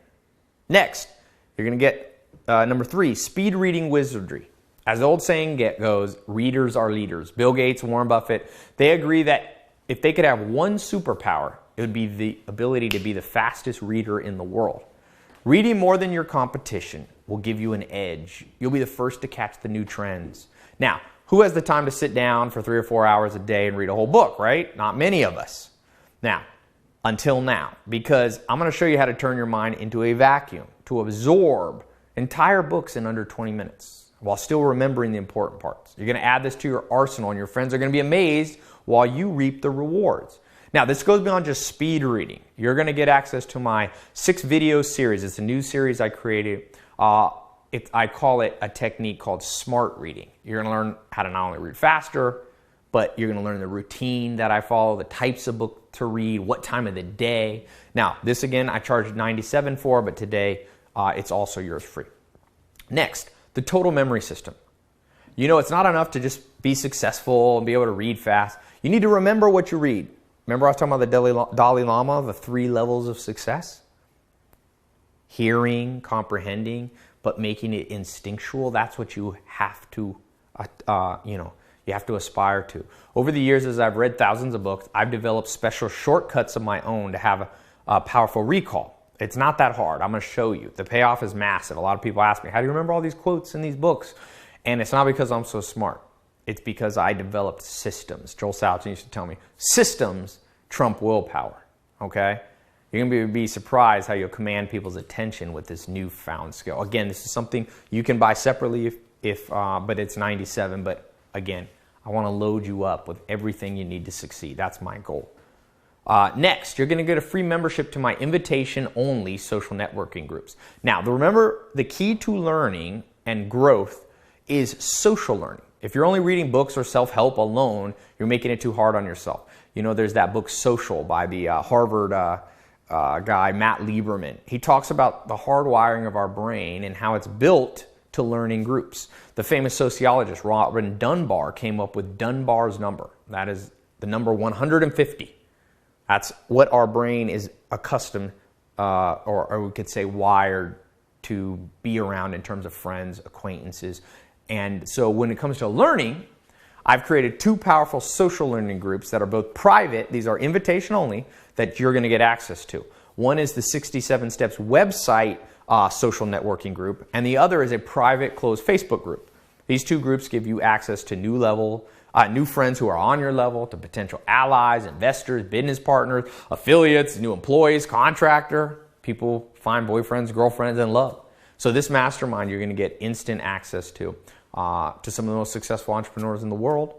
Next, you're going to get number 3, speed reading wizardry. As the old saying goes, readers are leaders. Bill Gates, Warren Buffett, they agree that if they could have one superpower, it would be the ability to be the fastest reader in the world. Reading more than your competition will give you an edge. You'll be the first to catch the new trends. Now, who has the time to sit down for 3 or 4 hours a day and read a whole book, right? Not many of us. Now, until now, because I'm going to show you how to turn your mind into a vacuum, to absorb entire books in under 20 minutes while still remembering the important parts. You're going to add this to your arsenal and your friends are going to be amazed while you reap the rewards. Now, this goes beyond just speed reading. You're going to get access to my 6-video series. It's a new series I created. I call it a technique called smart reading. You're going to learn how to not only read faster, but you're going to learn the routine that I follow, the types of book to read, what time of the day. Now, this again, I charged $97 for, but today it's also yours free. Next, the total memory system. It's not enough to just be successful and be able to read fast. You need to remember what you read. Remember I was talking about the Dalai Lama, the 3 levels of success? Hearing, comprehending, but making it instinctual. That's what you have to, You have to aspire to. Over the years, as I've read thousands of books, I've developed special shortcuts of my own to have a powerful recall. It's not that hard. I'm going to show you. The payoff is massive. A lot of people ask me, how do you remember all these quotes in these books? And it's not because I'm so smart. It's because I developed systems. Joel Salatin used to tell me, systems trump willpower, okay? You're going to be surprised how you'll command people's attention with this newfound skill. Again, this is something you can buy separately, but it's $97. But again, I want to load you up with everything you need to succeed. That's my goal. Next, you're going to get a free membership to my invitation-only social networking groups. Now, remember, the key to learning and growth is social learning. If you're only reading books or self-help alone, you're making it too hard on yourself. You know, there's that book, Social, by the Harvard guy, Matt Lieberman. He talks about the hardwiring of our brain and how it's built to learn in groups. The famous sociologist Robin Dunbar came up with Dunbar's number. That is the number 150. That's what our brain is accustomed, or we could say wired to be around in terms of friends, acquaintances. And so when it comes to learning, I've created 2 powerful social learning groups that are both private. These are invitation only that you're going to get access to. One is the 67 Steps website social networking group, and the other is a private closed Facebook group. These 2 groups give you access to new friends who are on your level, to potential allies, investors, business partners, affiliates, new employees, contractor. People find boyfriends, girlfriends, and love. So this mastermind you're going to get instant access to some of the most successful entrepreneurs in the world.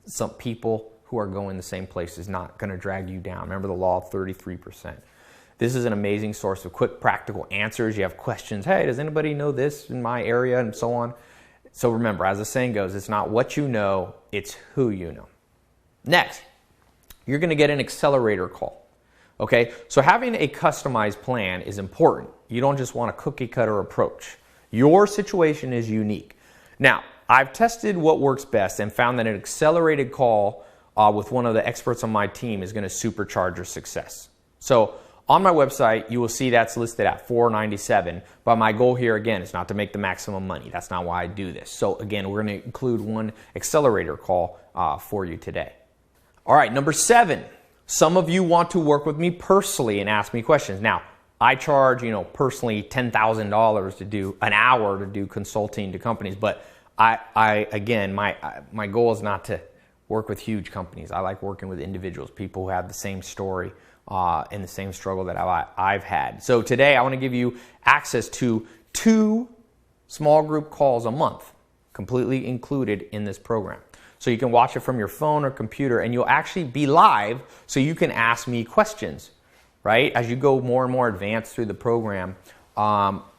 Some people who are going the same place is not going to drag you down. Remember the law of 33%. This is an amazing source of quick, practical answers. You have questions. Hey, does anybody know this in my area? And so on. So remember, as the saying goes, it's not what you know, it's who you know. Next, you're going to get an accelerator call. Okay, so having a customized plan is important. You don't just want a cookie cutter approach. Your situation is unique. Now, I've tested what works best and found that an accelerated call with one of the experts on my team is going to supercharge your success. So on my website, you will see that's listed at $497. But my goal here, again, is not to make the maximum money. That's not why I do this. So again, we're going to include one accelerator call for you today. All right, number 7. Some of you want to work with me personally and ask me questions. Now, I charge, personally $10,000 to do an hour to do consulting to companies. But again, my goal is not to work with huge companies. I like working with individuals, people who have the same story and the same struggle that I've had. So today I want to give you access to 2 small group calls a month, completely included in this program. So you can watch it from your phone or computer, and you'll actually be live so you can ask me questions, right? As you go more and more advanced through the program,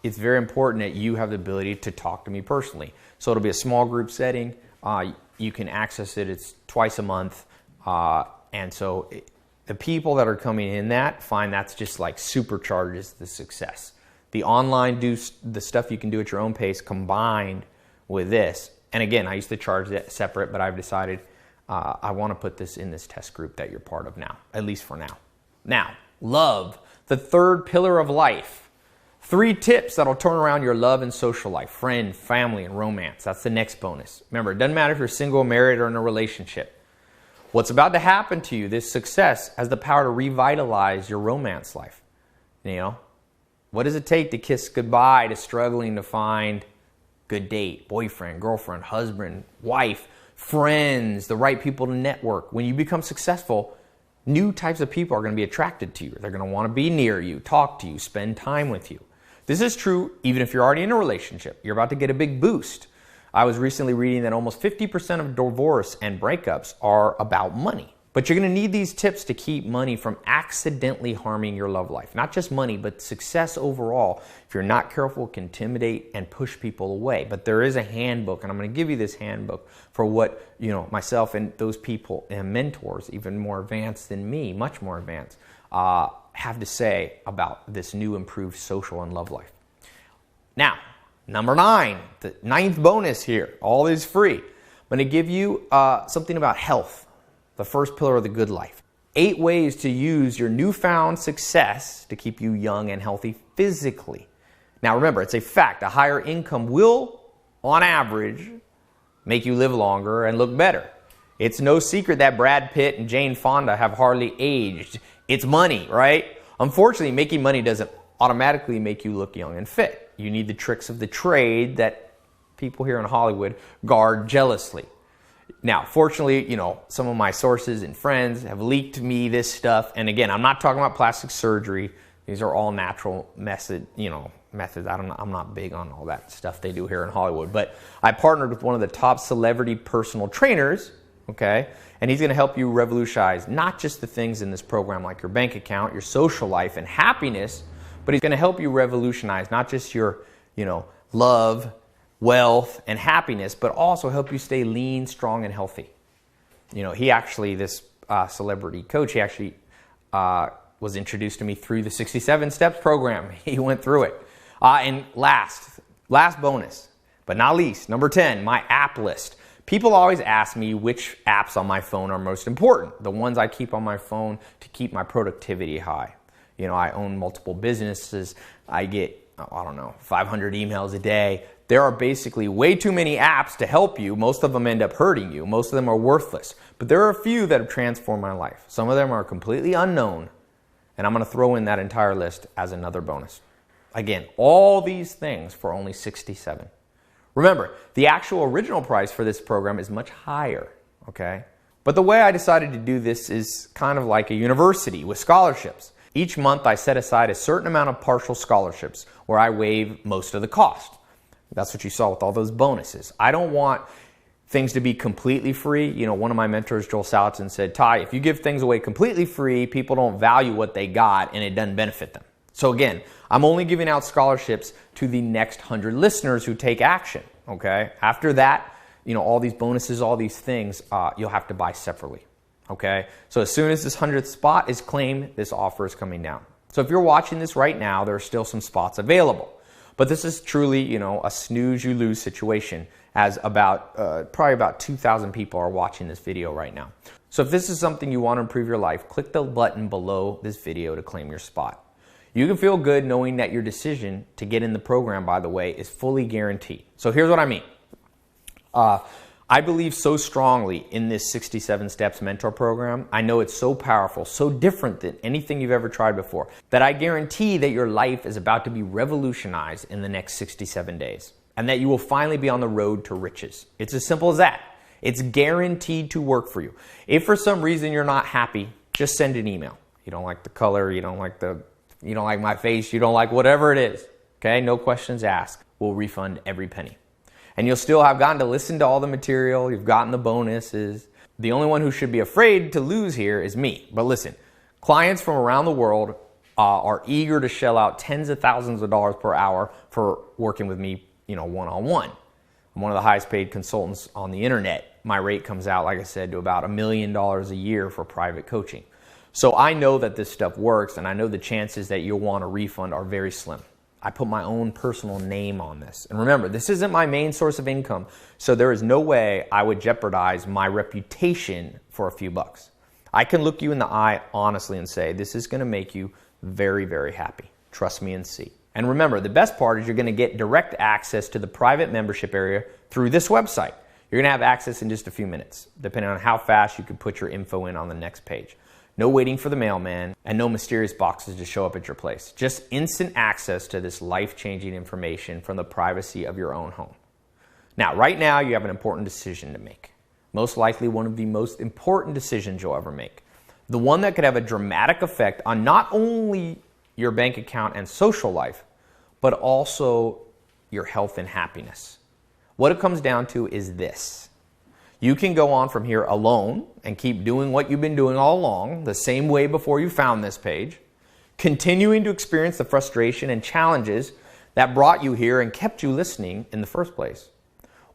it's very important that you have the ability to talk to me personally. So it'll be a small group setting. You can access it. It's twice a month. And so the people that are coming in find that's just like supercharges the success. The online the stuff you can do at your own pace combined with this. And again, I used to charge that separate, but I've decided I want to put this in this test group that you're part of now, at least for now. Now, love, the 3rd pillar of life. 3 tips that'll turn around your love and social life, friend, family, and romance. That's the next bonus. Remember, it doesn't matter if you're single, married, or in a relationship. What's about to happen to you, this success, has the power to revitalize your romance life. What does it take to kiss goodbye to struggling to find good date, boyfriend, girlfriend, husband, wife, friends, the right people to network? When you become successful, new types of people are going to be attracted to you. They're going to want to be near you, talk to you, spend time with you. This is true even if you're already in a relationship. You're about to get a big boost. I was recently reading that almost 50% of divorce and breakups are about money. But you're going to need these tips to keep money from accidentally harming your love life. Not just money, but success overall. If you're not careful, it can intimidate and push people away. But there is a handbook, and I'm going to give you this handbook for what myself and those people and mentors, even more advanced than me, much more advanced, have to say about this new improved social and love life. Now, number 9, the 9th bonus here. All is free. I'm going to give you something about health. The 1st pillar of the good life. 8 ways to use your newfound success to keep you young and healthy physically. Now remember, it's a fact. A higher income will, on average, make you live longer and look better. It's no secret that Brad Pitt and Jane Fonda have hardly aged. It's money, right? Unfortunately, making money doesn't automatically make you look young and fit. You need the tricks of the trade that people here in Hollywood guard jealously. Now, fortunately, some of my sources and friends have leaked me this stuff. And again, I'm not talking about plastic surgery. These are all natural methods. I'm not big on all that stuff they do here in Hollywood. But I partnered with one of the top celebrity personal trainers, okay? And he's going to help you revolutionize not just the things in this program like your bank account, your social life, and happiness, but he's going to help you revolutionize not just your, love, wealth, and happiness, but also help you stay lean, strong, and healthy. He actually, this celebrity coach, he actually was introduced to me through the 67 Steps program. He went through it. And last bonus, but not least, number 10, my app list. People always ask me which apps on my phone are most important. The ones I keep on my phone to keep my productivity high. I own multiple businesses. I get, 500 emails a day. There are basically way too many apps to help you. Most of them end up hurting you. Most of them are worthless. But there are a few that have transformed my life. Some of them are completely unknown. And I'm going to throw in that entire list as another bonus. Again, all these things for only $67. Remember, the actual original price for this program is much higher, okay? But the way I decided to do this is kind of like a university with scholarships. Each month I set aside a certain amount of partial scholarships where I waive most of the cost. That's what you saw with all those bonuses. I don't want things to be completely free. One of my mentors, Joel Salatin, said, Tai, if you give things away completely free, people don't value what they got and it doesn't benefit them. So again, I'm only giving out scholarships to the next 100 listeners who take action, okay? After that, all these bonuses, all these things, you'll have to buy separately, okay? So as soon as this 100th spot is claimed, this offer is coming down. So if you're watching this right now, there are still some spots available. But this is truly, a snooze you lose situation, as probably about 2,000 people are watching this video right now. So if this is something you want to improve your life, click the button below this video to claim your spot. You can feel good knowing that your decision to get in the program, by the way, is fully guaranteed. So here's what I mean. I believe so strongly in this 67 Steps Mentor Program. I know it's so powerful, so different than anything you've ever tried before, that I guarantee that your life is about to be revolutionized in the next 67 days, and that you will finally be on the road to riches. It's as simple as that. It's guaranteed to work for you. If for some reason you're not happy, just send an email. You don't like the color, you don't like my face, you don't like whatever it is. Okay, no questions asked. We'll refund every penny. And you'll still have gotten to listen to all the material. You've gotten the bonuses. The only one who should be afraid to lose here is me. But listen, clients from around the world are eager to shell out tens of thousands of dollars per hour for working with me, one-on-one. I'm one of the highest paid consultants on the internet. My rate comes out, like I said, to about $1 million a year for private coaching. So I know that this stuff works, and I know the chances that you'll want a refund are very slim. I put my own personal name on this. And remember, this isn't my main source of income, so there is no way I would jeopardize my reputation for a few bucks. I can look you in the eye honestly and say, this is going to make you very, very happy. Trust me and see. And remember, the best part is you're going to get direct access to the private membership area through this website. You're going to have access in just a few minutes, depending on how fast you can put your info in on the next page. No waiting for the mailman, and no mysterious boxes to show up at your place. Just instant access to this life-changing information from the privacy of your own home. Now, right now, you have an important decision to make. Most likely one of the most important decisions you'll ever make. The one that could have a dramatic effect on not only your bank account and social life, but also your health and happiness. What it comes down to is this. You can go on from here alone and keep doing what you've been doing all along, the same way before you found this page, continuing to experience the frustration and challenges that brought you here and kept you listening in the first place.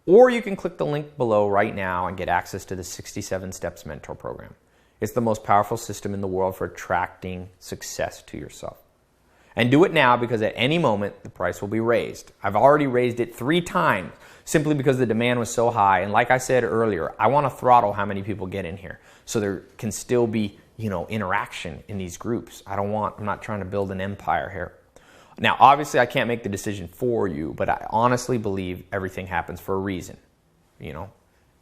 Or you can click the link below right now and get access to the 67 Steps Mentor Program. It's the most powerful system in the world for attracting success to yourself. And do it now, because at any moment the price will be raised. I've already raised it 3 times simply because the demand was so high. And like I said earlier, I want to throttle how many people get in here so there can still be, interaction in these groups. I'm not trying to build an empire here. Now, obviously I can't make the decision for you, but I honestly believe everything happens for a reason.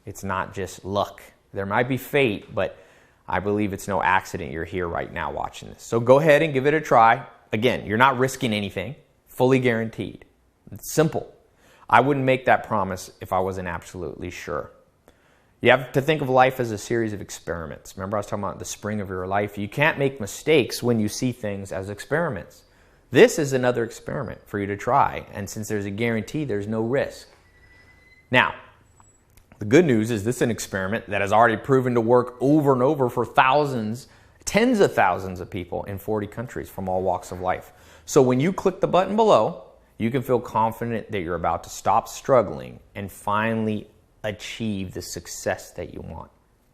It's not just luck. There might be fate, but I believe it's no accident you're here right now watching this. So go ahead and give it a try. Again, you're not risking anything. Fully guaranteed. It's simple. I wouldn't make that promise if I wasn't absolutely sure. You have to think of life as a series of experiments. Remember I was talking about the spring of your life? You can't make mistakes when you see things as experiments. This is another experiment for you to try, and since there's a guarantee, there's no risk. Now, the good news is this is an experiment that has already proven to work over and over for thousands, tens of thousands of people in 40 countries from all walks of life. So when you click the button below, you can feel confident that you're about to stop struggling and finally achieve the success that you want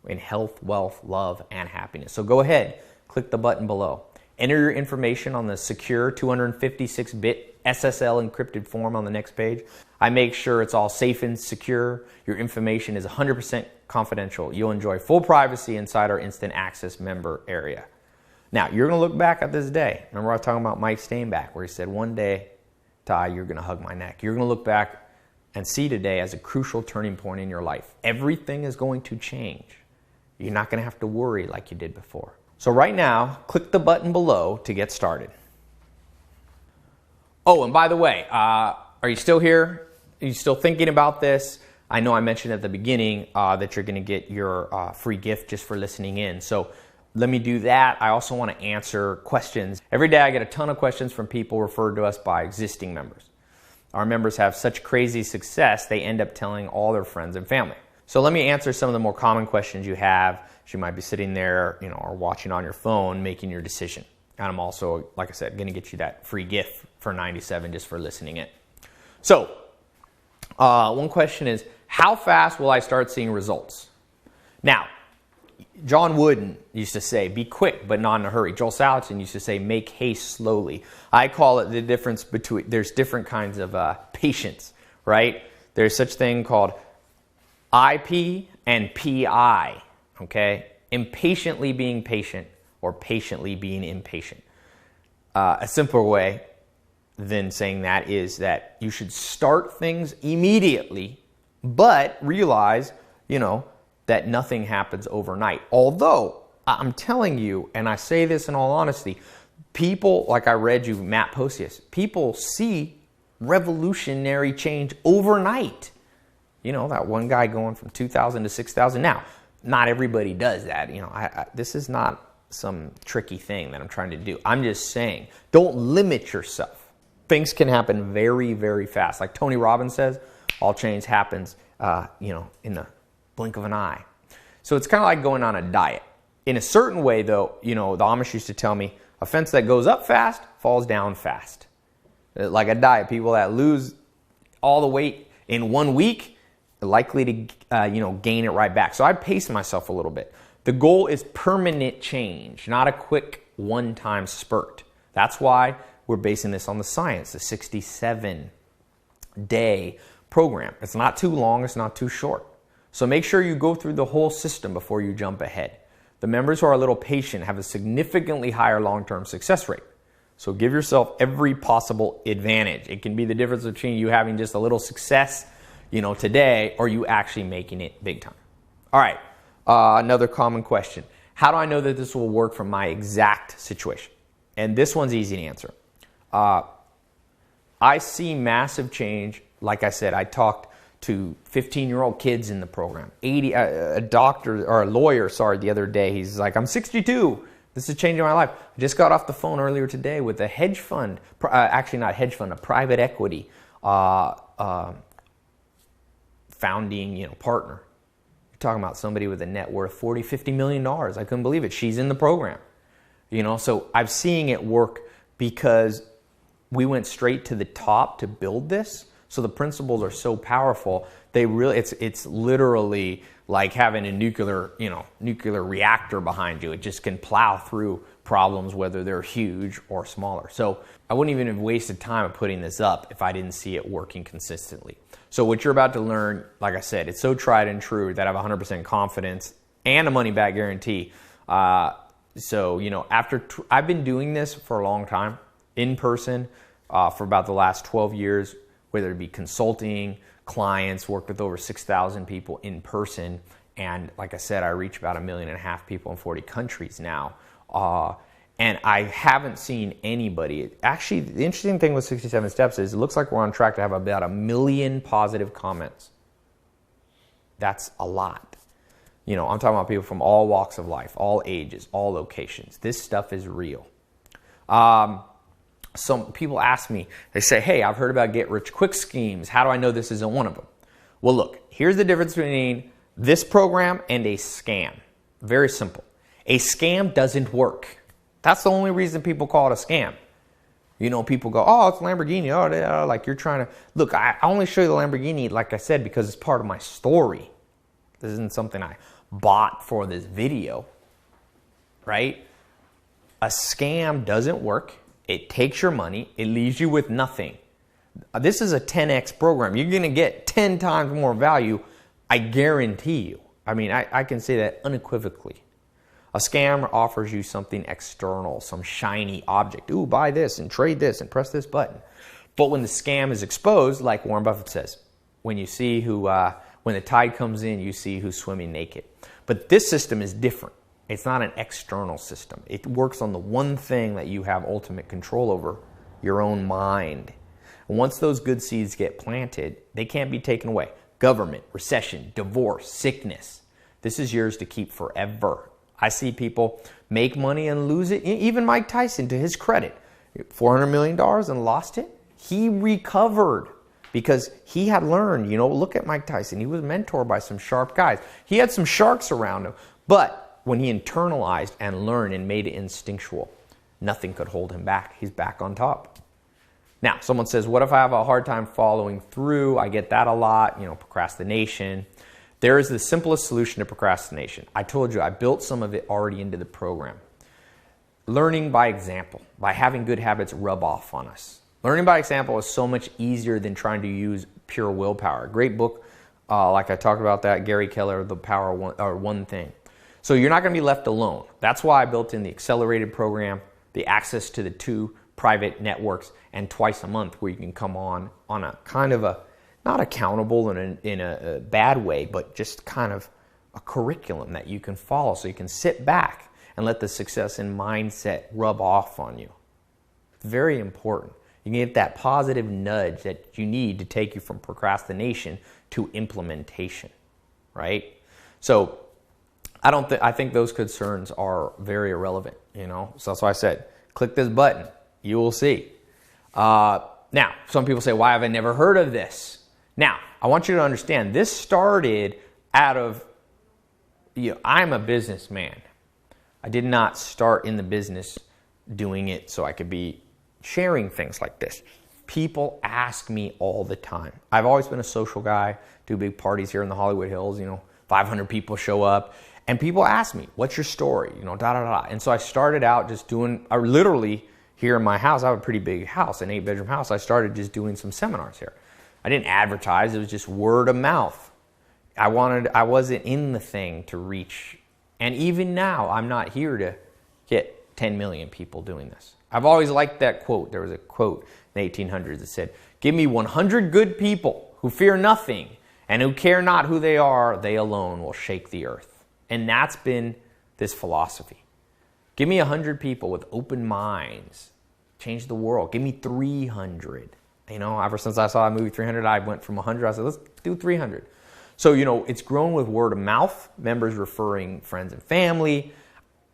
in health, wealth, love, and happiness. So go ahead, click the button below. Enter your information on the secure 256-bit SSL encrypted form on the next page. I make sure it's all safe and secure. Your information is 100% confidential. You'll enjoy full privacy inside our instant access member area. Now, you're going to look back at this day. Remember I was talking about Mike Steinbach, where he said, one day, Tai, you're going to hug my neck. You're going to look back and see today as a crucial turning point in your life. Everything is going to change. You're not going to have to worry like you did before. So right now, click the button below to get started. Oh, and by the way, are you still here? Are you still thinking about this? I know I mentioned at the beginning that you're going to get your free gift just for listening in. So let me do that. I also want to answer questions. Every day I get a ton of questions from people referred to us by existing members. Our members have such crazy success, they end up telling all their friends and family. So let me answer some of the more common questions you have. You might be sitting there, or watching on your phone, making your decision. And I'm also, like I said, going to get you that free gift for $97 just for listening in. So, one question is, how fast will I start seeing results? Now, John Wooden used to say, be quick, but not in a hurry. Joel Salatin used to say, make haste slowly. I call it the difference between, there's different kinds of patience, right? There's such thing called IP and PI, okay? Impatiently being patient or patiently being impatient. A simpler way than saying that is that you should start things immediately, but realize, that nothing happens overnight. Although, I'm telling you, and I say this in all honesty, people, like I read you, Matt Posius, people see revolutionary change overnight. That one guy going from 2,000 to 6,000. Now, not everybody does that. This is not some tricky thing that I'm trying to do. I'm just saying, don't limit yourself. Things can happen very, very fast. Like Tony Robbins says, all change happens, in the blink of an eye. So it's kind of like going on a diet. In a certain way, though, the Amish used to tell me, a fence that goes up fast falls down fast. Like a diet, people that lose all the weight in 1 week are likely to, gain it right back. So I pace myself a little bit. The goal is permanent change, not a quick one-time spurt. That's why we're basing this on the science, the 67-day program. It's not too long, it's not too short. So make sure you go through the whole system before you jump ahead. The members who are a little patient have a significantly higher long-term success rate. So give yourself every possible advantage. It can be the difference between you having just a little success, today, or you actually making it big time. All right, another common question. How do I know that this will work for my exact situation? And this one's easy to answer. I see massive change. Like I said, I talked to 15-year-old kids in the program. A lawyer, the other day. He's like, I'm 62. This is changing my life. I just got off the phone earlier today with a hedge fund, actually not hedge fund, a private equity founding, partner. You're talking about somebody with a net worth $40, $50 million. I couldn't believe it. She's in the program. So I'm seeing it work because we went straight to the top to build this. So the principles are so powerful. It's literally like having a nuclear reactor behind you. It just can plow through problems, whether they're huge or smaller. So I wouldn't even have wasted time of putting this up if I didn't see it working consistently. So what you're about to learn, like I said, it's so tried and true that I have 100% confidence and a money-back guarantee. After I've been doing this for a long time, in person, for about the last 12 years, whether it be consulting, clients, worked with over 6,000 people in person. And like I said, I reach about 1.5 million people in 40 countries now. And I haven't seen anybody. Actually, the interesting thing with 67 Steps is it looks like we're on track to have about 1 million positive comments. That's a lot. You know, I'm talking about people from all walks of life, all ages, all locations. This stuff is real. Some people ask me, they say, hey, I've heard about get-rich-quick schemes. How do I know this isn't one of them? Well, look, here's the difference between this program and a scam. Very simple. A scam doesn't work. That's the only reason people call it a scam. You know, people go, oh, it's Lamborghini. Oh, like you're trying to... Look, I only show you the Lamborghini, like I said, because it's part of my story. This isn't something I bought for this video, right? A scam doesn't work. It takes your money. It leaves you with nothing. This is a 10x program. You're going to get 10 times more value, I guarantee you. I mean, I can say that unequivocally. A scam offers you something external, some shiny object. Ooh, buy this and trade this and press this button. But when the scam is exposed, like Warren Buffett says, when you see when the tide comes in, you see who's swimming naked. But this system is different. It's not an external system. It works on the one thing that you have ultimate control over, your own mind. And once those good seeds get planted, they can't be taken away. Government, recession, divorce, sickness. This is yours to keep forever. I see people make money and lose it. Even Mike Tyson, to his credit, $400 million and lost it. He recovered because he had learned, you know, look at Mike Tyson. He was mentored by some sharp guys. He had some sharks around him. But when he internalized and learned and made it instinctual, nothing could hold him back. He's back on top. Now, someone says, what if I have a hard time following through? I get that a lot, you know, procrastination. There is the simplest solution to procrastination. I told you, I built some of it already into the program. Learning by example, by having good habits rub off on us. Learning by example is so much easier than trying to use pure willpower. Great book, like I talked about that, Gary Keller, The Power of One Thing. So you're not going to be left alone. That's why I built in the accelerated program, the access to the 2 private networks, and twice a month where you can come on a kind of a, not accountable in a bad way, but just kind of a curriculum that you can follow so you can sit back and let the success and mindset rub off on you. It's very important. You can get that positive nudge that you need to take you from procrastination to implementation, right? So I think those concerns are very irrelevant, you know? So that's why I said, click this button. You will see. Now, some people say, why have I never heard of this? Now, I want you to understand, this started out of, you know, I'm a businessman. I did not start in the business doing it so I could be sharing things like this. People ask me all the time. I've always been a social guy, do big parties here in the Hollywood Hills, you know, 500 people show up. And people ask me, what's your story? You know, da-da-da. And so I started out just doing, I literally, here in my house, I have a pretty big house, an 8-bedroom house. I started just doing some seminars here. I didn't advertise, it was just word of mouth. I wasn't in the thing to reach. And even now, I'm not here to get 10 million people doing this. I've always liked that quote. There was a quote in the 1800s that said, give me 100 good people who fear nothing and who care not who they are, they alone will shake the earth. And that's been this philosophy. Give me 100 people with open minds, change the world. Give me 300. You know, ever since I saw that movie 300, I went from 100, I said, let's do 300. So, you know, it's grown with word of mouth, members referring friends and family.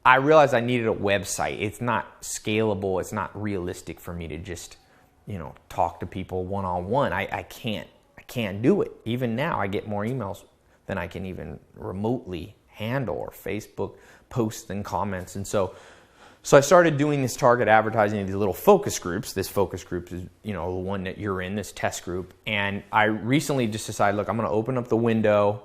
I realized I needed a website. It's not scalable. It's not realistic for me to just, you know, talk to people one-on-one. I can't do it. Even now, I get more emails than I can even remotely handle, or Facebook posts and comments. And so I started doing this target advertising in these little focus groups. This focus group is, you know, the one that you're in, this test group. And I recently just decided, look, I'm going to open up the window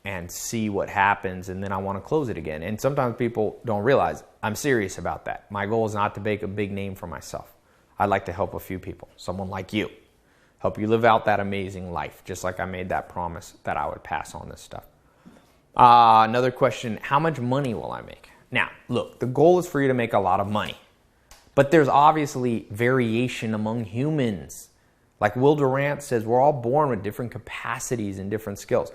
and see what happens, and then I want to close it again. And sometimes people don't realize I'm serious about that. My goal is not to make a big name for myself. I'd like to help a few people, someone like you, help you live out that amazing life, just like I made that promise that I would pass on this stuff. Another question, how much money will I make? Now, look, the goal is for you to make a lot of money, but there's obviously variation among humans. Like Will Durant says, we're all born with different capacities and different skills.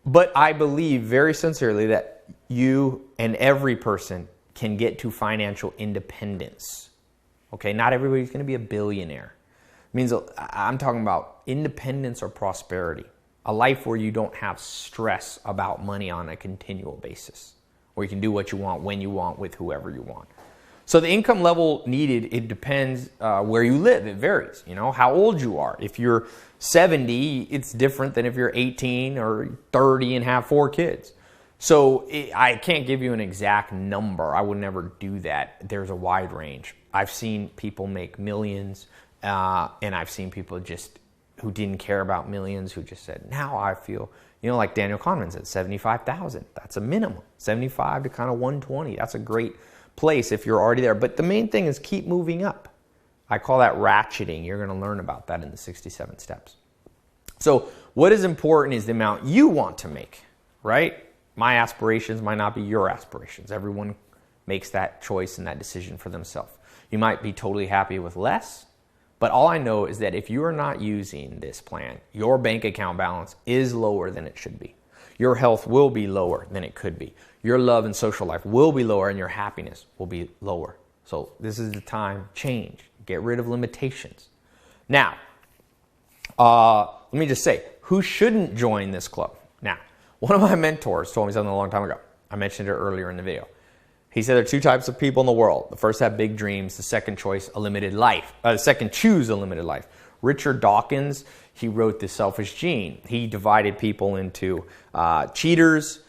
But I believe very sincerely that you and every person can get to financial independence. Okay, not everybody's going to be a billionaire. It means I'm talking about independence or prosperity. A life where you don't have stress about money on a continual basis. Where you can do what you want, when you want, with whoever you want. So the income level needed, it depends where you live. It varies, how old you are. If you're 70, it's different than if you're 18 or 30 and have 4 kids. So I can't give you an exact number. I would never do that. There's a wide range. I've seen people make millions, and I've seen people just who didn't care about millions, who just said, now I feel, like Daniel Kahneman said, 75,000. That's a minimum. 75 to kind of 120. That's a great place if you're already there. But the main thing is keep moving up. I call that ratcheting. You're going to learn about that in the 67 steps. So what is important is the amount you want to make, right? My aspirations might not be your aspirations. Everyone makes that choice and that decision for themselves. You might be totally happy with less, but all I know is that if you are not using this plan, your bank account balance is lower than it should be. Your health will be lower than it could be. Your love and social life will be lower, and your happiness will be lower. So this is the time, change. Get rid of limitations. Now, let me just say, who shouldn't join this club? Now, one of my mentors told me something a long time ago. I mentioned it earlier in the video. He said there are 2 types of people in the world. The first have big dreams. The second choose a limited life. Richard Dawkins, he wrote The Selfish Gene. He divided people into cheaters,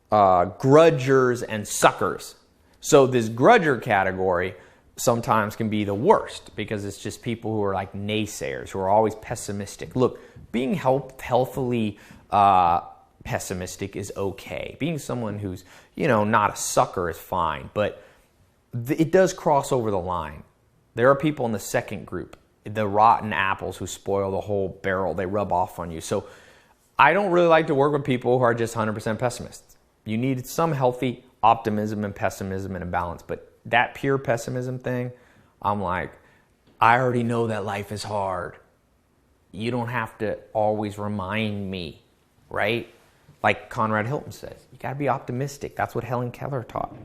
grudgers, and suckers. So this grudger category sometimes can be the worst because it's just people who are like naysayers, who are always pessimistic. Look, being healthily pessimistic is okay. Being someone who's, not a sucker is fine, but it does cross over the line. There are people in the second group, the rotten apples who spoil the whole barrel. They rub off on you. So I don't really like to work with people who are just 100% pessimists. You need some healthy optimism and pessimism and a balance, but that pure pessimism thing, I'm like, I already know that life is hard. You don't have to always remind me, right? Like Conrad Hilton says, you got to be optimistic. That's what Helen Keller taught.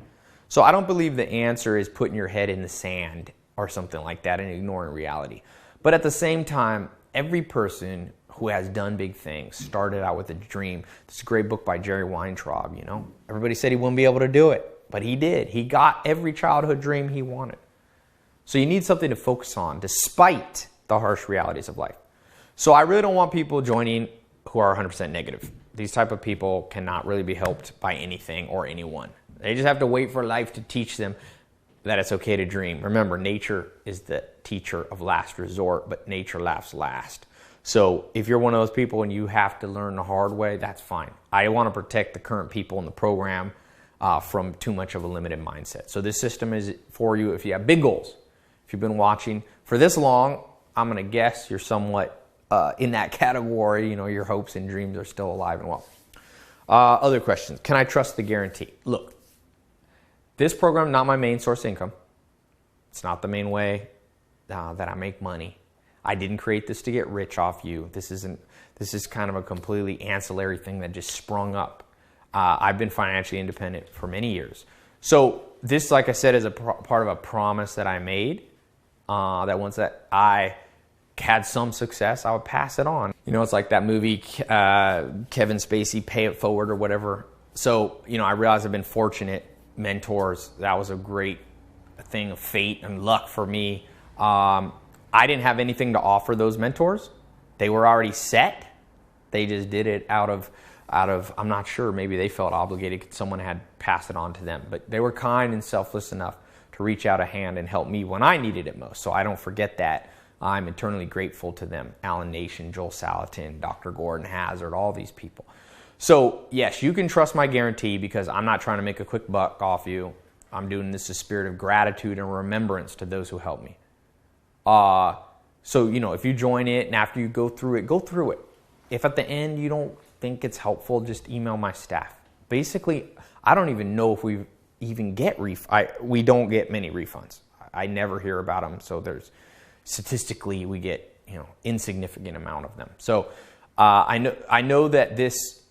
So I don't believe the answer is putting your head in the sand or something like that and ignoring reality. But at the same time, every person who has done big things started out with a dream. This is a great book by Jerry Weintraub, Everybody said he wouldn't be able to do it, but he did. He got every childhood dream he wanted. So you need something to focus on despite the harsh realities of life. So I really don't want people joining who are 100% negative. These type of people cannot really be helped by anything or anyone. They just have to wait for life to teach them that it's okay to dream. Remember, nature is the teacher of last resort, but nature laughs last. So if you're one of those people and you have to learn the hard way, that's fine. I want to protect the current people in the program from too much of a limited mindset. So this system is for you if you have big goals. If you've been watching for this long, I'm going to guess you're somewhat in that category. Your hopes and dreams are still alive and well. Other questions. Can I trust the guarantee? Look, this program, not my main source of income. It's not the main way that I make money. I didn't create this to get rich off you. This is kind of a completely ancillary thing that just sprung up. I've been financially independent for many years. So this, like I said, is a part of a promise that I made, that once that I had some success, I would pass it on. It's like that movie, Kevin Spacey, Pay It Forward or whatever. So, I realized I've been fortunate mentors. That was a great thing of fate and luck for me. I didn't have anything to offer those mentors. They were already set. They just did it out of, I'm not sure, maybe they felt obligated because someone had passed it on to them. But they were kind and selfless enough to reach out a hand and help me when I needed it most. So I don't forget that. I'm eternally grateful to them. Alan Nation, Joel Salatin, Dr. Gordon Hazard, all these people. So yes, you can trust my guarantee because I'm not trying to make a quick buck off you. I'm doing this in a spirit of gratitude and remembrance to those who helped me. So, if you join it and after you go through it. If at the end you don't think it's helpful, just email my staff. Basically, I don't even know if we even get we don't get many refunds. I never hear about them. So statistically we get, insignificant amount of them. So I know that this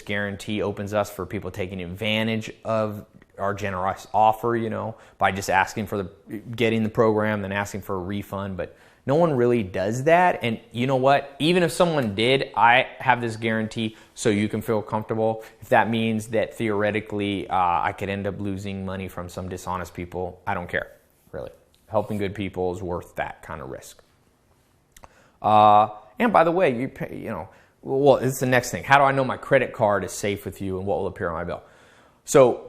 guarantee opens us for people taking advantage of our generous offer, by just asking for getting the program, then asking for a refund. But no one really does that. And you know what? Even if someone did, I have this guarantee so you can feel comfortable. If that means that theoretically I could end up losing money from some dishonest people, I don't care, really. Helping good people is worth that kind of risk. And by the way, well, it's the next thing. How do I know my credit card is safe with you and what will appear on my bill? So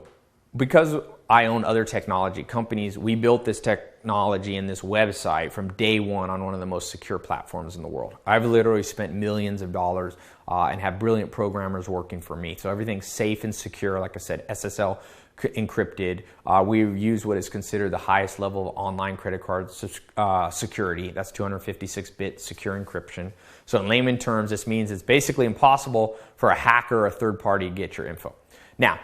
because I own other technology companies, we built this technology and this website from day one on one of the most secure platforms in the world. I've literally spent millions of dollars and have brilliant programmers working for me. So everything's safe and secure. Like I said, SSL encrypted. We use what is considered the highest level of online credit card security. That's 256-bit secure encryption. So in layman terms, this means it's basically impossible for a hacker or a third party to get your info. Now,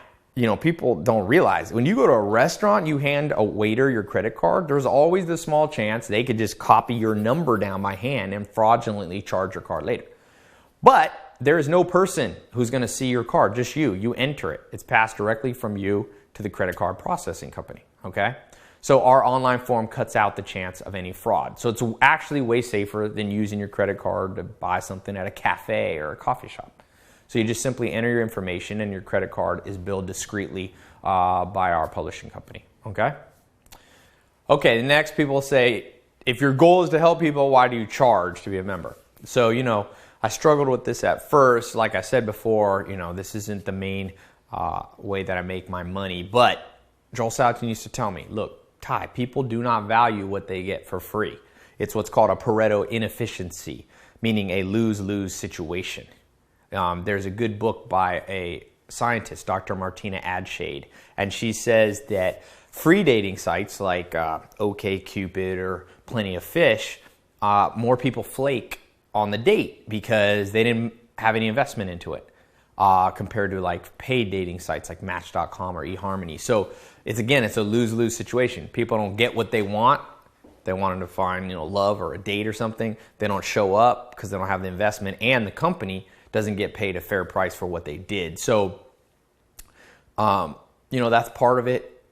people don't realize when you go to a restaurant, you hand a waiter your credit card, there's always the small chance they could just copy your number down by hand and fraudulently charge your card later. But there is no person who's going to see your card, just you. You enter it. It's passed directly from you to the credit card processing company, okay? So our online form cuts out the chance of any fraud. So it's actually way safer than using your credit card to buy something at a cafe or a coffee shop. So you just simply enter your information and your credit card is billed discreetly by our publishing company, okay? Okay, next people say, if your goal is to help people, why do you charge to be a member? So, I struggled with this at first. Like I said before, this isn't the main way that I make my money. But Joel Salatin used to tell me, look, Tai, people do not value what they get for free. It's what's called a Pareto inefficiency, meaning a lose-lose situation. There's a good book by a scientist, Dr. Martina Adshade, and she says that free dating sites like OkCupid or Plenty of Fish, more people flake on the date because they didn't have any investment into it compared to like paid dating sites like Match.com or eHarmony. So it's a lose-lose situation. People don't get what they want. They wanted to find love or a date or something. They don't show up because they don't have the investment, and the company doesn't get paid a fair price for what they did. So, that's part of it.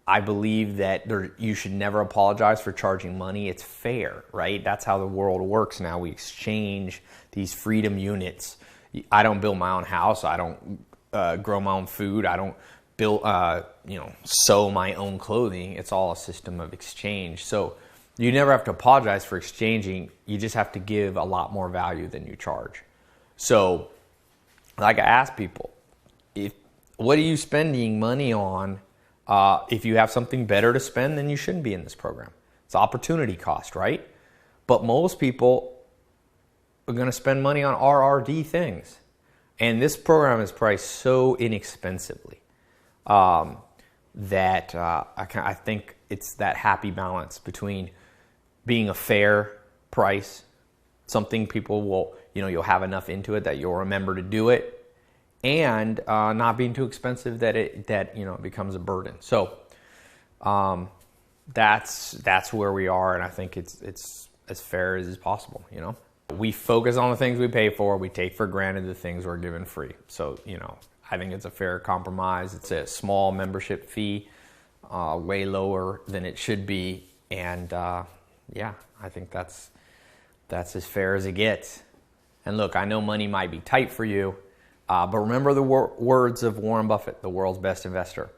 I believe that you should never apologize for charging money. It's fair, right? That's how the world works now. We exchange these freedom units. I don't build my own house. I don't grow my own food. I don't build, sew my own clothing. It's all a system of exchange. So you never have to apologize for exchanging. You just have to give a lot more value than you charge. So, like I ask people, what are you spending money on? If you have something better to spend, then you shouldn't be in this program. It's opportunity cost, right? But most people are going to spend money on RRD things. And this program is priced so inexpensively that I think it's that happy balance between being a fair price, something people will, you'll have enough into it that you'll remember to do it, and not being too expensive that it becomes a burden. So that's where we are, and I think it's as fair as is possible. We focus on the things we pay for. We take for granted the things we're given free. So I think it's a fair compromise. It's a small membership fee, way lower than it should be, and I think that's as fair as it gets. And look, I know money might be tight for you, but remember the words of Warren Buffett, the world's best investor.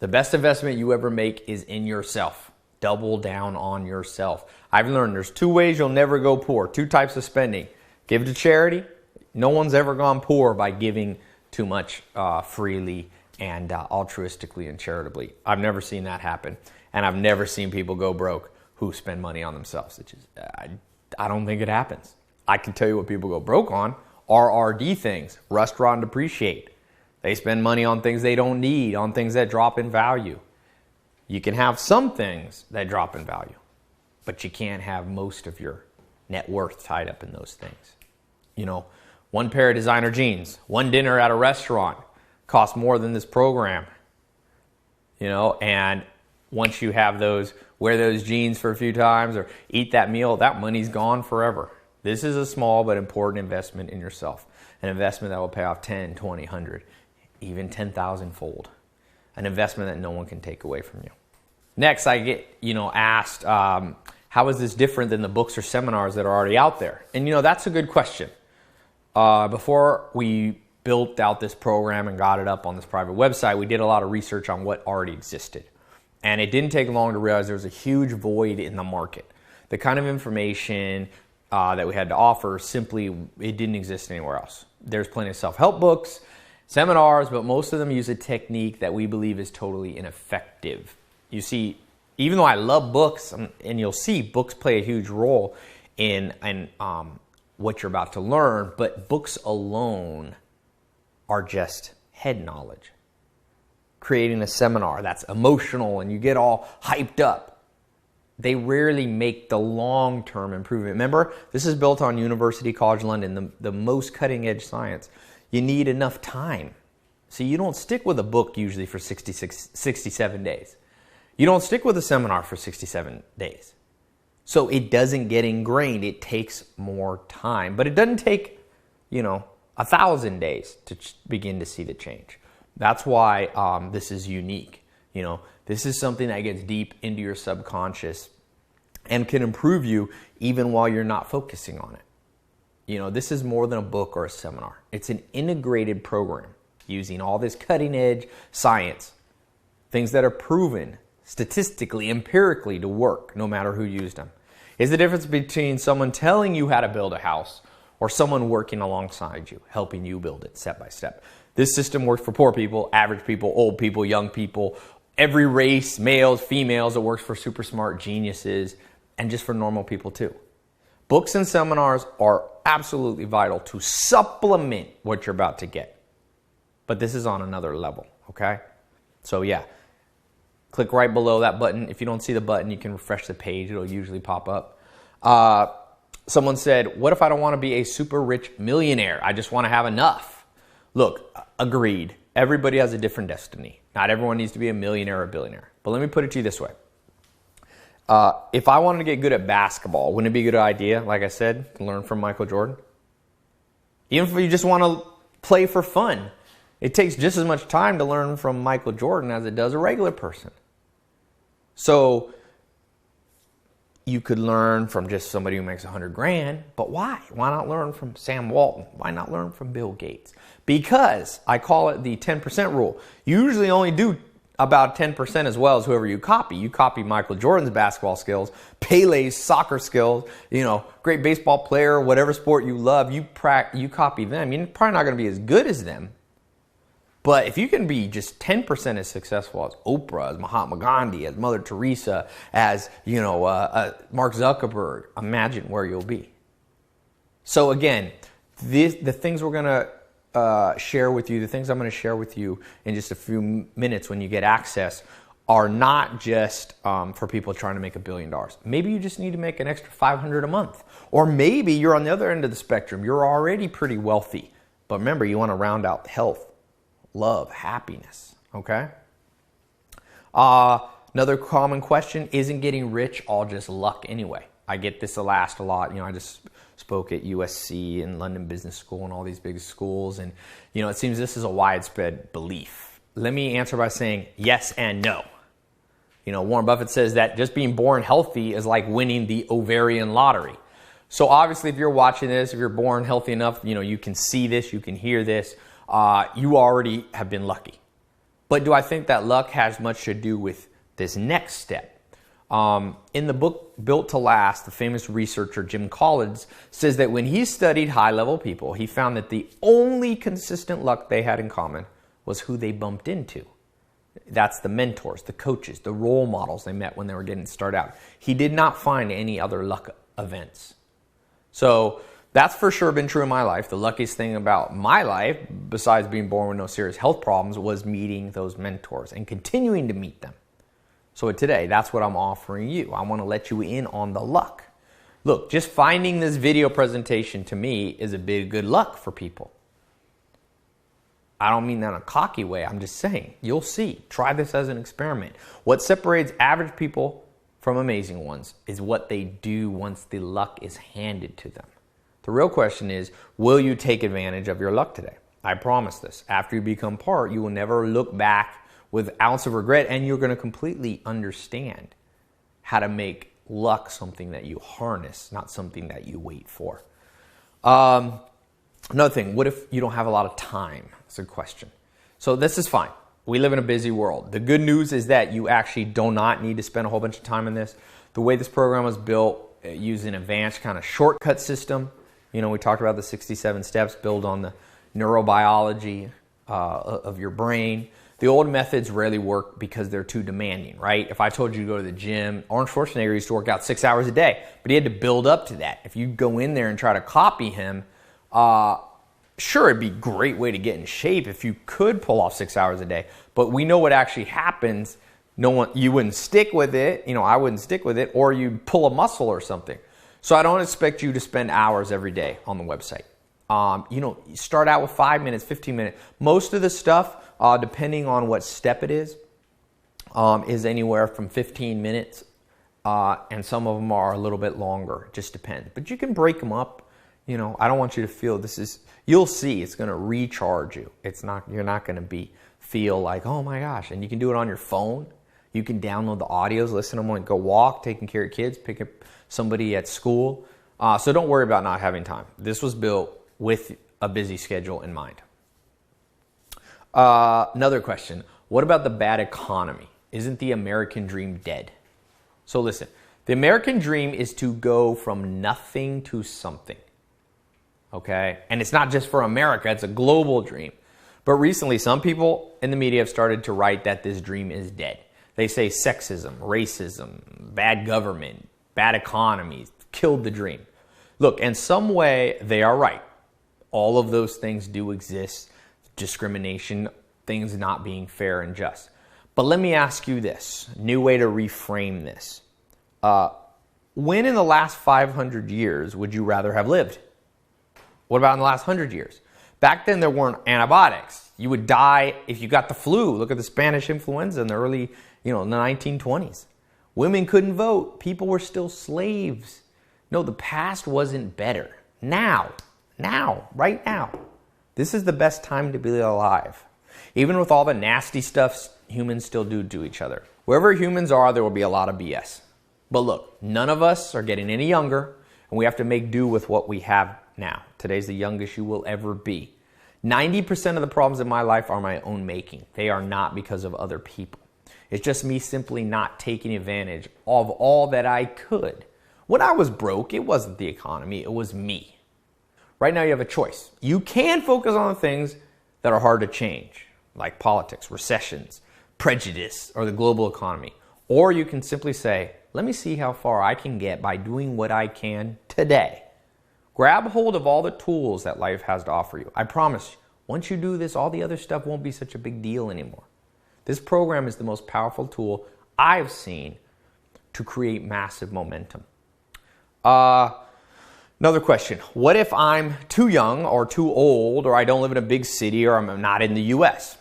The best investment you ever make is in yourself. Double down on yourself. I've learned there's two ways you'll never go poor, two types of spending. Give to charity. No one's ever gone poor by giving too much freely and altruistically and charitably. I've never seen that happen. And I've never seen people go broke who spend money on themselves. I don't think it happens. I can tell you what people go broke on. RRD things, restaurant depreciate. They spend money on things they don't need, on things that drop in value. You can have some things that drop in value, but you can't have most of your net worth tied up in those things. One pair of designer jeans, one dinner at a restaurant costs more than this program. And once you have those, wear those jeans for a few times or eat that meal, that money's gone forever. This is a small but important investment in yourself. An investment that will pay off 10, 20, 100, even 10,000 fold. An investment that no one can take away from you. Next, I get, asked, how is this different than the books or seminars that are already out there? And, that's a good question. Before we built out this program and got it up on this private website, we did a lot of research on what already existed. And it didn't take long to realize there was a huge void in the market. The kind of information that we had to offer, simply, it didn't exist anywhere else. There's plenty of self-help books, seminars, but most of them use a technique that we believe is totally ineffective. You see, even though I love books, and you'll see books play a huge role in what you're about to learn, but books alone are just head knowledge. Creating a seminar that's emotional and you get all hyped up, they rarely make the long-term improvement. Remember, this is built on University College London, the most cutting-edge science. You need enough time. See, you don't stick with a book usually for 67 days. You don't stick with a seminar for 67 days. So it doesn't get ingrained. It takes more time. But it doesn't take, 1,000 days to begin to see the change. That's why this is unique. This is something that gets deep into your subconscious and can improve you even while you're not focusing on it. This is more than a book or a seminar. It's an integrated program using all this cutting edge science, things that are proven statistically, empirically to work no matter who used them. Is the difference between someone telling you how to build a house or someone working alongside you, helping you build it step by step. This system works for poor people, average people, old people, young people, every race, males, females. It works for super smart geniuses and just for normal people too. Books and seminars are absolutely vital to supplement what you're about to get. But this is on another level, okay? So yeah, click right below that button. If you don't see the button, you can refresh the page. It'll usually pop up. Someone said, what if I don't want to be a super rich millionaire? I just want to have enough. Look, agreed. Everybody has a different destiny. Not everyone needs to be a millionaire or a billionaire. But let me put it to you this way. If I wanted to get good at basketball, wouldn't it be a good idea, like I said, to learn from Michael Jordan? Even if you just want to play for fun, it takes just as much time to learn from Michael Jordan as it does a regular person. So you could learn from just somebody who makes $100,000, but why? Why not learn from Sam Walton? Why not learn from Bill Gates? Because I call it the 10% rule. You usually only do about 10% as well as whoever you copy. You copy Michael Jordan's basketball skills, Pele's soccer skills, great baseball player, whatever sport you love, you copy them. You're probably not going to be as good as them. But if you can be just 10% as successful as Oprah, as Mahatma Gandhi, as Mother Teresa, as Mark Zuckerberg, imagine where you'll be. So again, the things we're going to share with you, the things I'm going to share with you in just a few minutes when you get access, are not just for people trying to make $1 billion. Maybe you just need to make an extra $500 a month, or maybe you're on the other end of the spectrum. You're already pretty wealthy, but remember, you want to round out health, love, happiness, okay? Another common question, isn't getting rich all just luck anyway? I get this asked a lot. I just spoke at USC and London Business School and all these big schools, and it seems this is a widespread belief. Let me answer by saying yes and no. Warren Buffett says that just being born healthy is like winning the ovarian lottery. So obviously if you're watching this, if you're born healthy enough, you can see this, you can hear this, you already have been lucky. But do I think that luck has much to do with this next step? In the book Built to Last, the famous researcher Jim Collins says that when he studied high-level people, he found that the only consistent luck they had in common was who they bumped into. That's the mentors, the coaches, the role models they met when they were getting started out. He did not find any other luck events. So that's for sure been true in my life. The luckiest thing about my life, besides being born with no serious health problems, was meeting those mentors and continuing to meet them. So today, that's what I'm offering you. I want to let you in on the luck. Look, just finding this video presentation to me is a big good luck for people. I don't mean that in a cocky way. I'm just saying, you'll see. Try this as an experiment. What separates average people from amazing ones is what they do once the luck is handed to them. The real question is, will you take advantage of your luck today? I promise this. After you become part, you will never look back with an ounce of regret, and you're going to completely understand how to make luck something that you harness, not something that you wait for. Another thing, what if you don't have a lot of time? That's a question. So this is fine. We live in a busy world. The good news is that you actually do not need to spend a whole bunch of time on this. The way this program was built, using an advanced kind of shortcut system. We talked about the 67 steps built on the neurobiology of your brain. The old methods rarely work because they're too demanding, right? If I told you to go to the gym, Arnold Schwarzenegger used to work out 6 hours a day, but he had to build up to that. If you go in there and try to copy him, sure, it'd be a great way to get in shape if you could pull off 6 hours a day. But we know what actually happens. You wouldn't stick with it. I wouldn't stick with it, or you'd pull a muscle or something. So I don't expect you to spend hours every day on the website. You start out with 5 minutes, 15 minutes. Most of the stuff, depending on what step it is anywhere from 15 minutes, and some of them are a little bit longer. It just depends. But you can break them up. I don't want you to feel you'll see it's going to recharge you. You're not going to feel like, oh my gosh. And you can do it on your phone. You can download the audios, listen to them when you go walk, taking care of kids, pick up somebody at school. So don't worry about not having time. This was built with a busy schedule in mind. Another question. What about the bad economy? Isn't the American dream dead? So listen, the American dream is to go from nothing to something. Okay? And it's not just for America, it's a global dream. But recently, some people in the media have started to write that this dream is dead. They say sexism, racism, bad government, bad economy killed the dream. Look, in some way, they are right. All of those things do exist. Discrimination, things not being fair and just. But let me ask you this, new way to reframe this. When in the last 500 years would you rather have lived? What about in the last 100 years? Back then, there weren't antibiotics. You would die if you got the flu. Look at the Spanish influenza in the early, in the 1920s. Women couldn't vote. People were still slaves. No, the past wasn't better. Now, right now, this is the best time to be alive. Even with all the nasty stuff humans still do to each other. Wherever humans are, there will be a lot of BS. But look, none of us are getting any younger, and we have to make do with what we have now. Today's the youngest you will ever be. 90% of the problems in my life are my own making. They are not because of other people. It's just me simply not taking advantage of all that I could. When I was broke, it wasn't the economy, it was me. Right now you have a choice. You can focus on the things that are hard to change, like politics, recessions, prejudice, or the global economy. Or you can simply say, let me see how far I can get by doing what I can today. Grab hold of all the tools that life has to offer you. I promise you, once you do this, all the other stuff won't be such a big deal anymore. This program is the most powerful tool I've seen to create massive momentum. Another question. What if I'm too young or too old, or I don't live in a big city, or I'm not in the U.S.?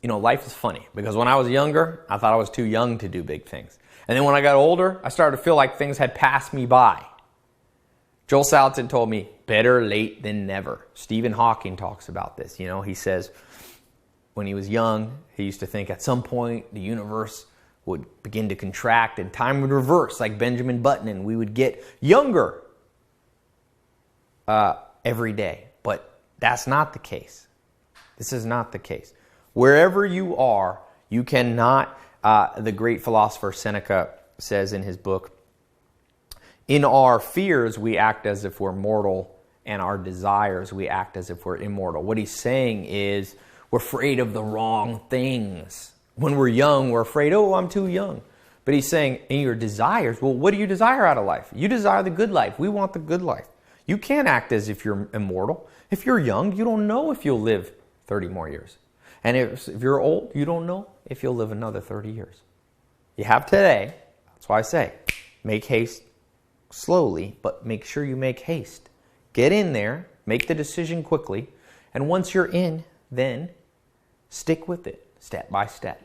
Life is funny, because when I was younger, I thought I was too young to do big things. And then when I got older, I started to feel like things had passed me by. Joel Salatin told me, better late than never. Stephen Hawking talks about this. He says when he was young, he used to think at some point the universe would begin to contract and time would reverse like Benjamin Button, and we would get younger every day. But that's not the case. This is not the case. Wherever you are, you cannot, the great philosopher Seneca says in his book, in our fears, we act as if we're mortal, and our desires, we act as if we're immortal. What he's saying is we're afraid of the wrong things. When we're young, we're afraid, oh, I'm too young. But he's saying in your desires, well, what do you desire out of life? You desire the good life. We want the good life. You can't act as if you're immortal. If you're young, you don't know if you'll live 30 more years. And if you're old, you don't know if you'll live another 30 years. You have today. That's why I say, make haste slowly, but make sure you make haste. Get in there, make the decision quickly, and once you're in, then stick with it step by step.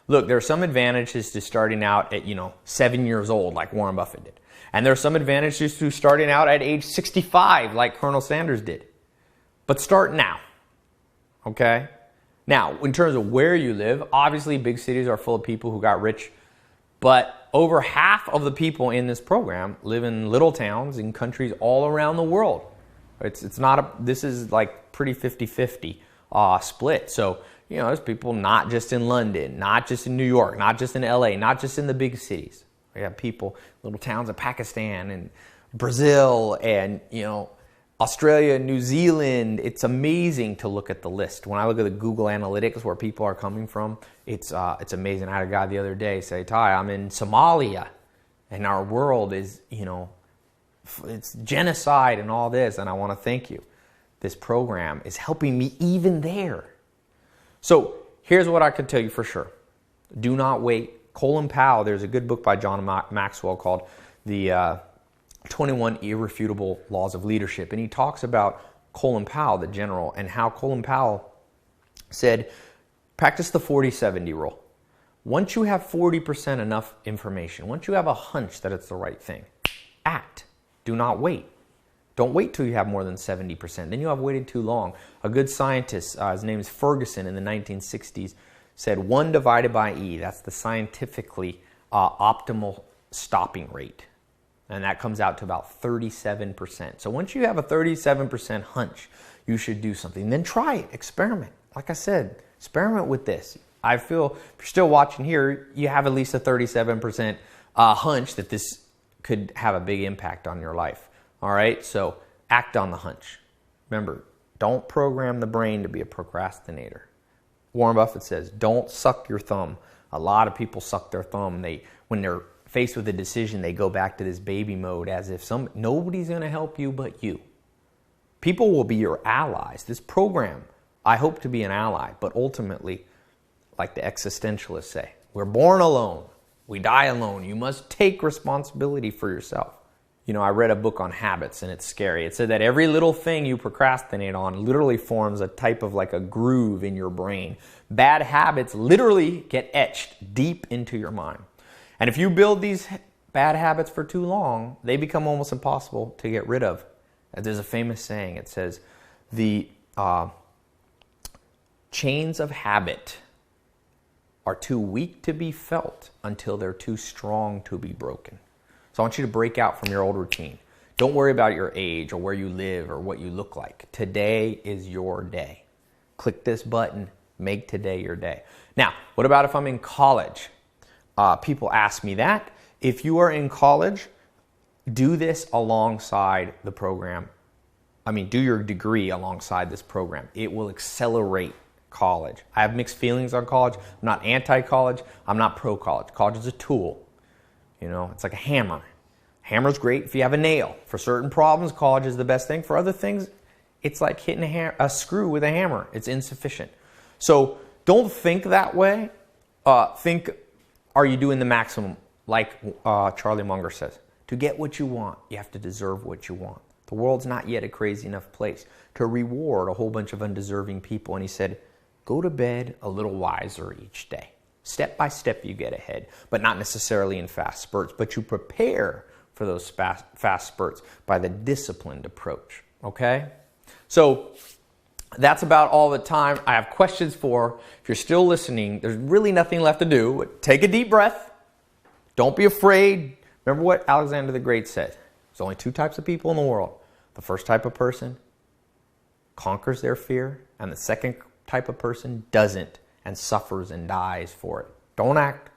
Look, there are some advantages to starting out at, 7 years old, like Warren Buffett did. And there are some advantages to starting out at age 65, like Colonel Sanders did. But start now, okay? Now, in terms of where you live, obviously big cities are full of people who got rich, but over half of the people in this program live in little towns in countries all around the world. This is like pretty 50-50 split. So, there's people not just in London, not just in New York, not just in LA, not just in the big cities. We have people, little towns of Pakistan and Brazil and, Australia, New Zealand. It's amazing to look at the list. When I look at the Google Analytics where people are coming from, it's amazing. I had a guy the other day say, Tai, I'm in Somalia and our world is, it's genocide and all this, and I want to thank you. This program is helping me even there. So here's what I can tell you for sure. Do not wait. Colin Powell, there's a good book by John Maxwell called The 21 Irrefutable Laws of Leadership. And he talks about Colin Powell, the general, and how Colin Powell said, practice the 40-70 rule. Once you have 40% enough information, once you have a hunch that it's the right thing, act. Do not wait. Don't wait till you have more than 70%. Then you have waited too long. A good scientist, his name is Ferguson in the 1960s, said 1 divided by E, that's the scientifically optimal stopping rate. And that comes out to about 37%. So once you have a 37% hunch, you should do something. Then try it, experiment. Like I said, experiment with this. I feel if you're still watching here, you have at least a 37% hunch that this could have a big impact on your life. All right, so act on the hunch. Remember, don't program the brain to be a procrastinator. Warren Buffett says, don't suck your thumb. A lot of people suck their thumb. When they're faced with a decision, they go back to this baby mode as if nobody's going to help you but you. People will be your allies. This program, I hope to be an ally, but ultimately, like the existentialists say, we're born alone. We die alone. You must take responsibility for yourself. I read a book on habits and it's scary. It said that every little thing you procrastinate on literally forms a type of like a groove in your brain. Bad habits literally get etched deep into your mind. And if you build these bad habits for too long, they become almost impossible to get rid of. There's a famous saying. It says, the chains of habit are too weak to be felt until they're too strong to be broken. So I want you to break out from your old routine. Don't worry about your age or where you live or what you look like. Today is your day. Click this button, make today your day. Now, what about if I'm in college? People ask me that. If you are in college, do this alongside the program. Do your degree alongside this program. It will accelerate college. I have mixed feelings on college. I'm not anti-college. I'm not pro-college. College is a tool. It's like a hammer. Hammer's great if you have a nail. For certain problems, college is the best thing. For other things, it's like hitting a screw with a hammer. It's insufficient. So don't think that way. Think, are you doing the maximum? Like Charlie Munger says, to get what you want, you have to deserve what you want. The world's not yet a crazy enough place to reward a whole bunch of undeserving people. And he said, go to bed a little wiser each day. Step by step you get ahead, but not necessarily in fast spurts, but you prepare for those fast spurts by the disciplined approach, okay? So that's about all the time I have questions for. If you're still listening, there's really nothing left to do. Take a deep breath. Don't be afraid. Remember what Alexander the Great said. There's only 2 types of people in the world. The first type of person conquers their fear, and the second type of person doesn't and suffers and dies for it. Don't act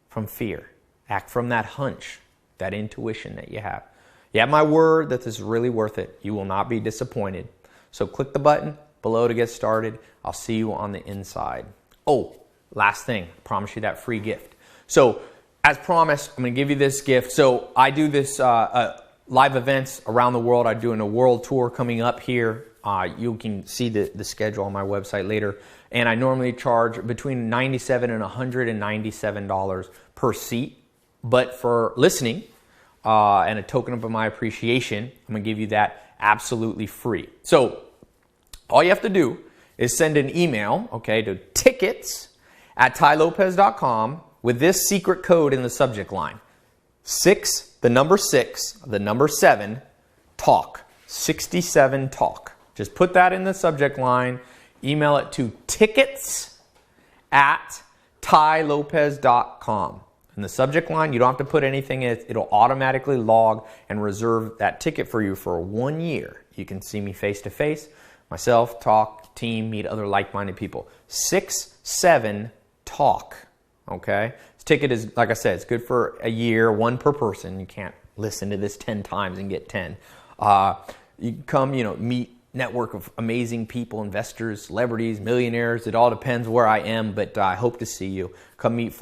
from fear. Act from that hunch, that intuition that you have. You have my word that this is really worth it. You will not be disappointed. So click the button below to get started. I'll see you on the inside. Oh, last thing. I promise you that free gift. So as promised, I'm going to give you this gift. So I do this live events around the world. I'm doing a world tour coming up here. You can see the schedule on my website later. And I normally charge between $97 and $197 per seat. But for listening and a token of my appreciation, I'm going to give you that absolutely free. So all you have to do is send an email, okay, to tickets@tailopez.com with this secret code in the subject line. 6, the number 6, the number 7, talk. 67 talk. Just put that in the subject line. Email it to tickets@tailopez.com. In the subject line, you don't have to put anything in it. It'll automatically log and reserve that ticket for you for 1 year. You can see me face to face, myself, talk, team, meet other like-minded people. 6, 7, talk. Okay? This ticket is, like I said, it's good for a year, 1 per person. You can't listen to this 10 times and get 10. You can come, meet network of amazing people, investors, celebrities, millionaires. It all depends where I am, but I hope to see you. Come meet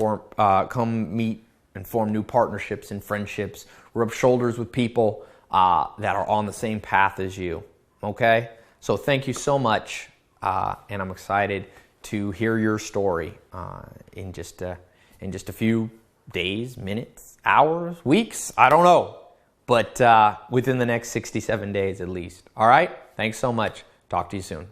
and form new partnerships and friendships. Rub shoulders with people that are on the same path as you. Okay? So thank you so much, and I'm excited to hear your story in just a few days, minutes, hours, weeks. I don't know. But within the next 67 days at least. All right? Thanks so much. Talk to you soon.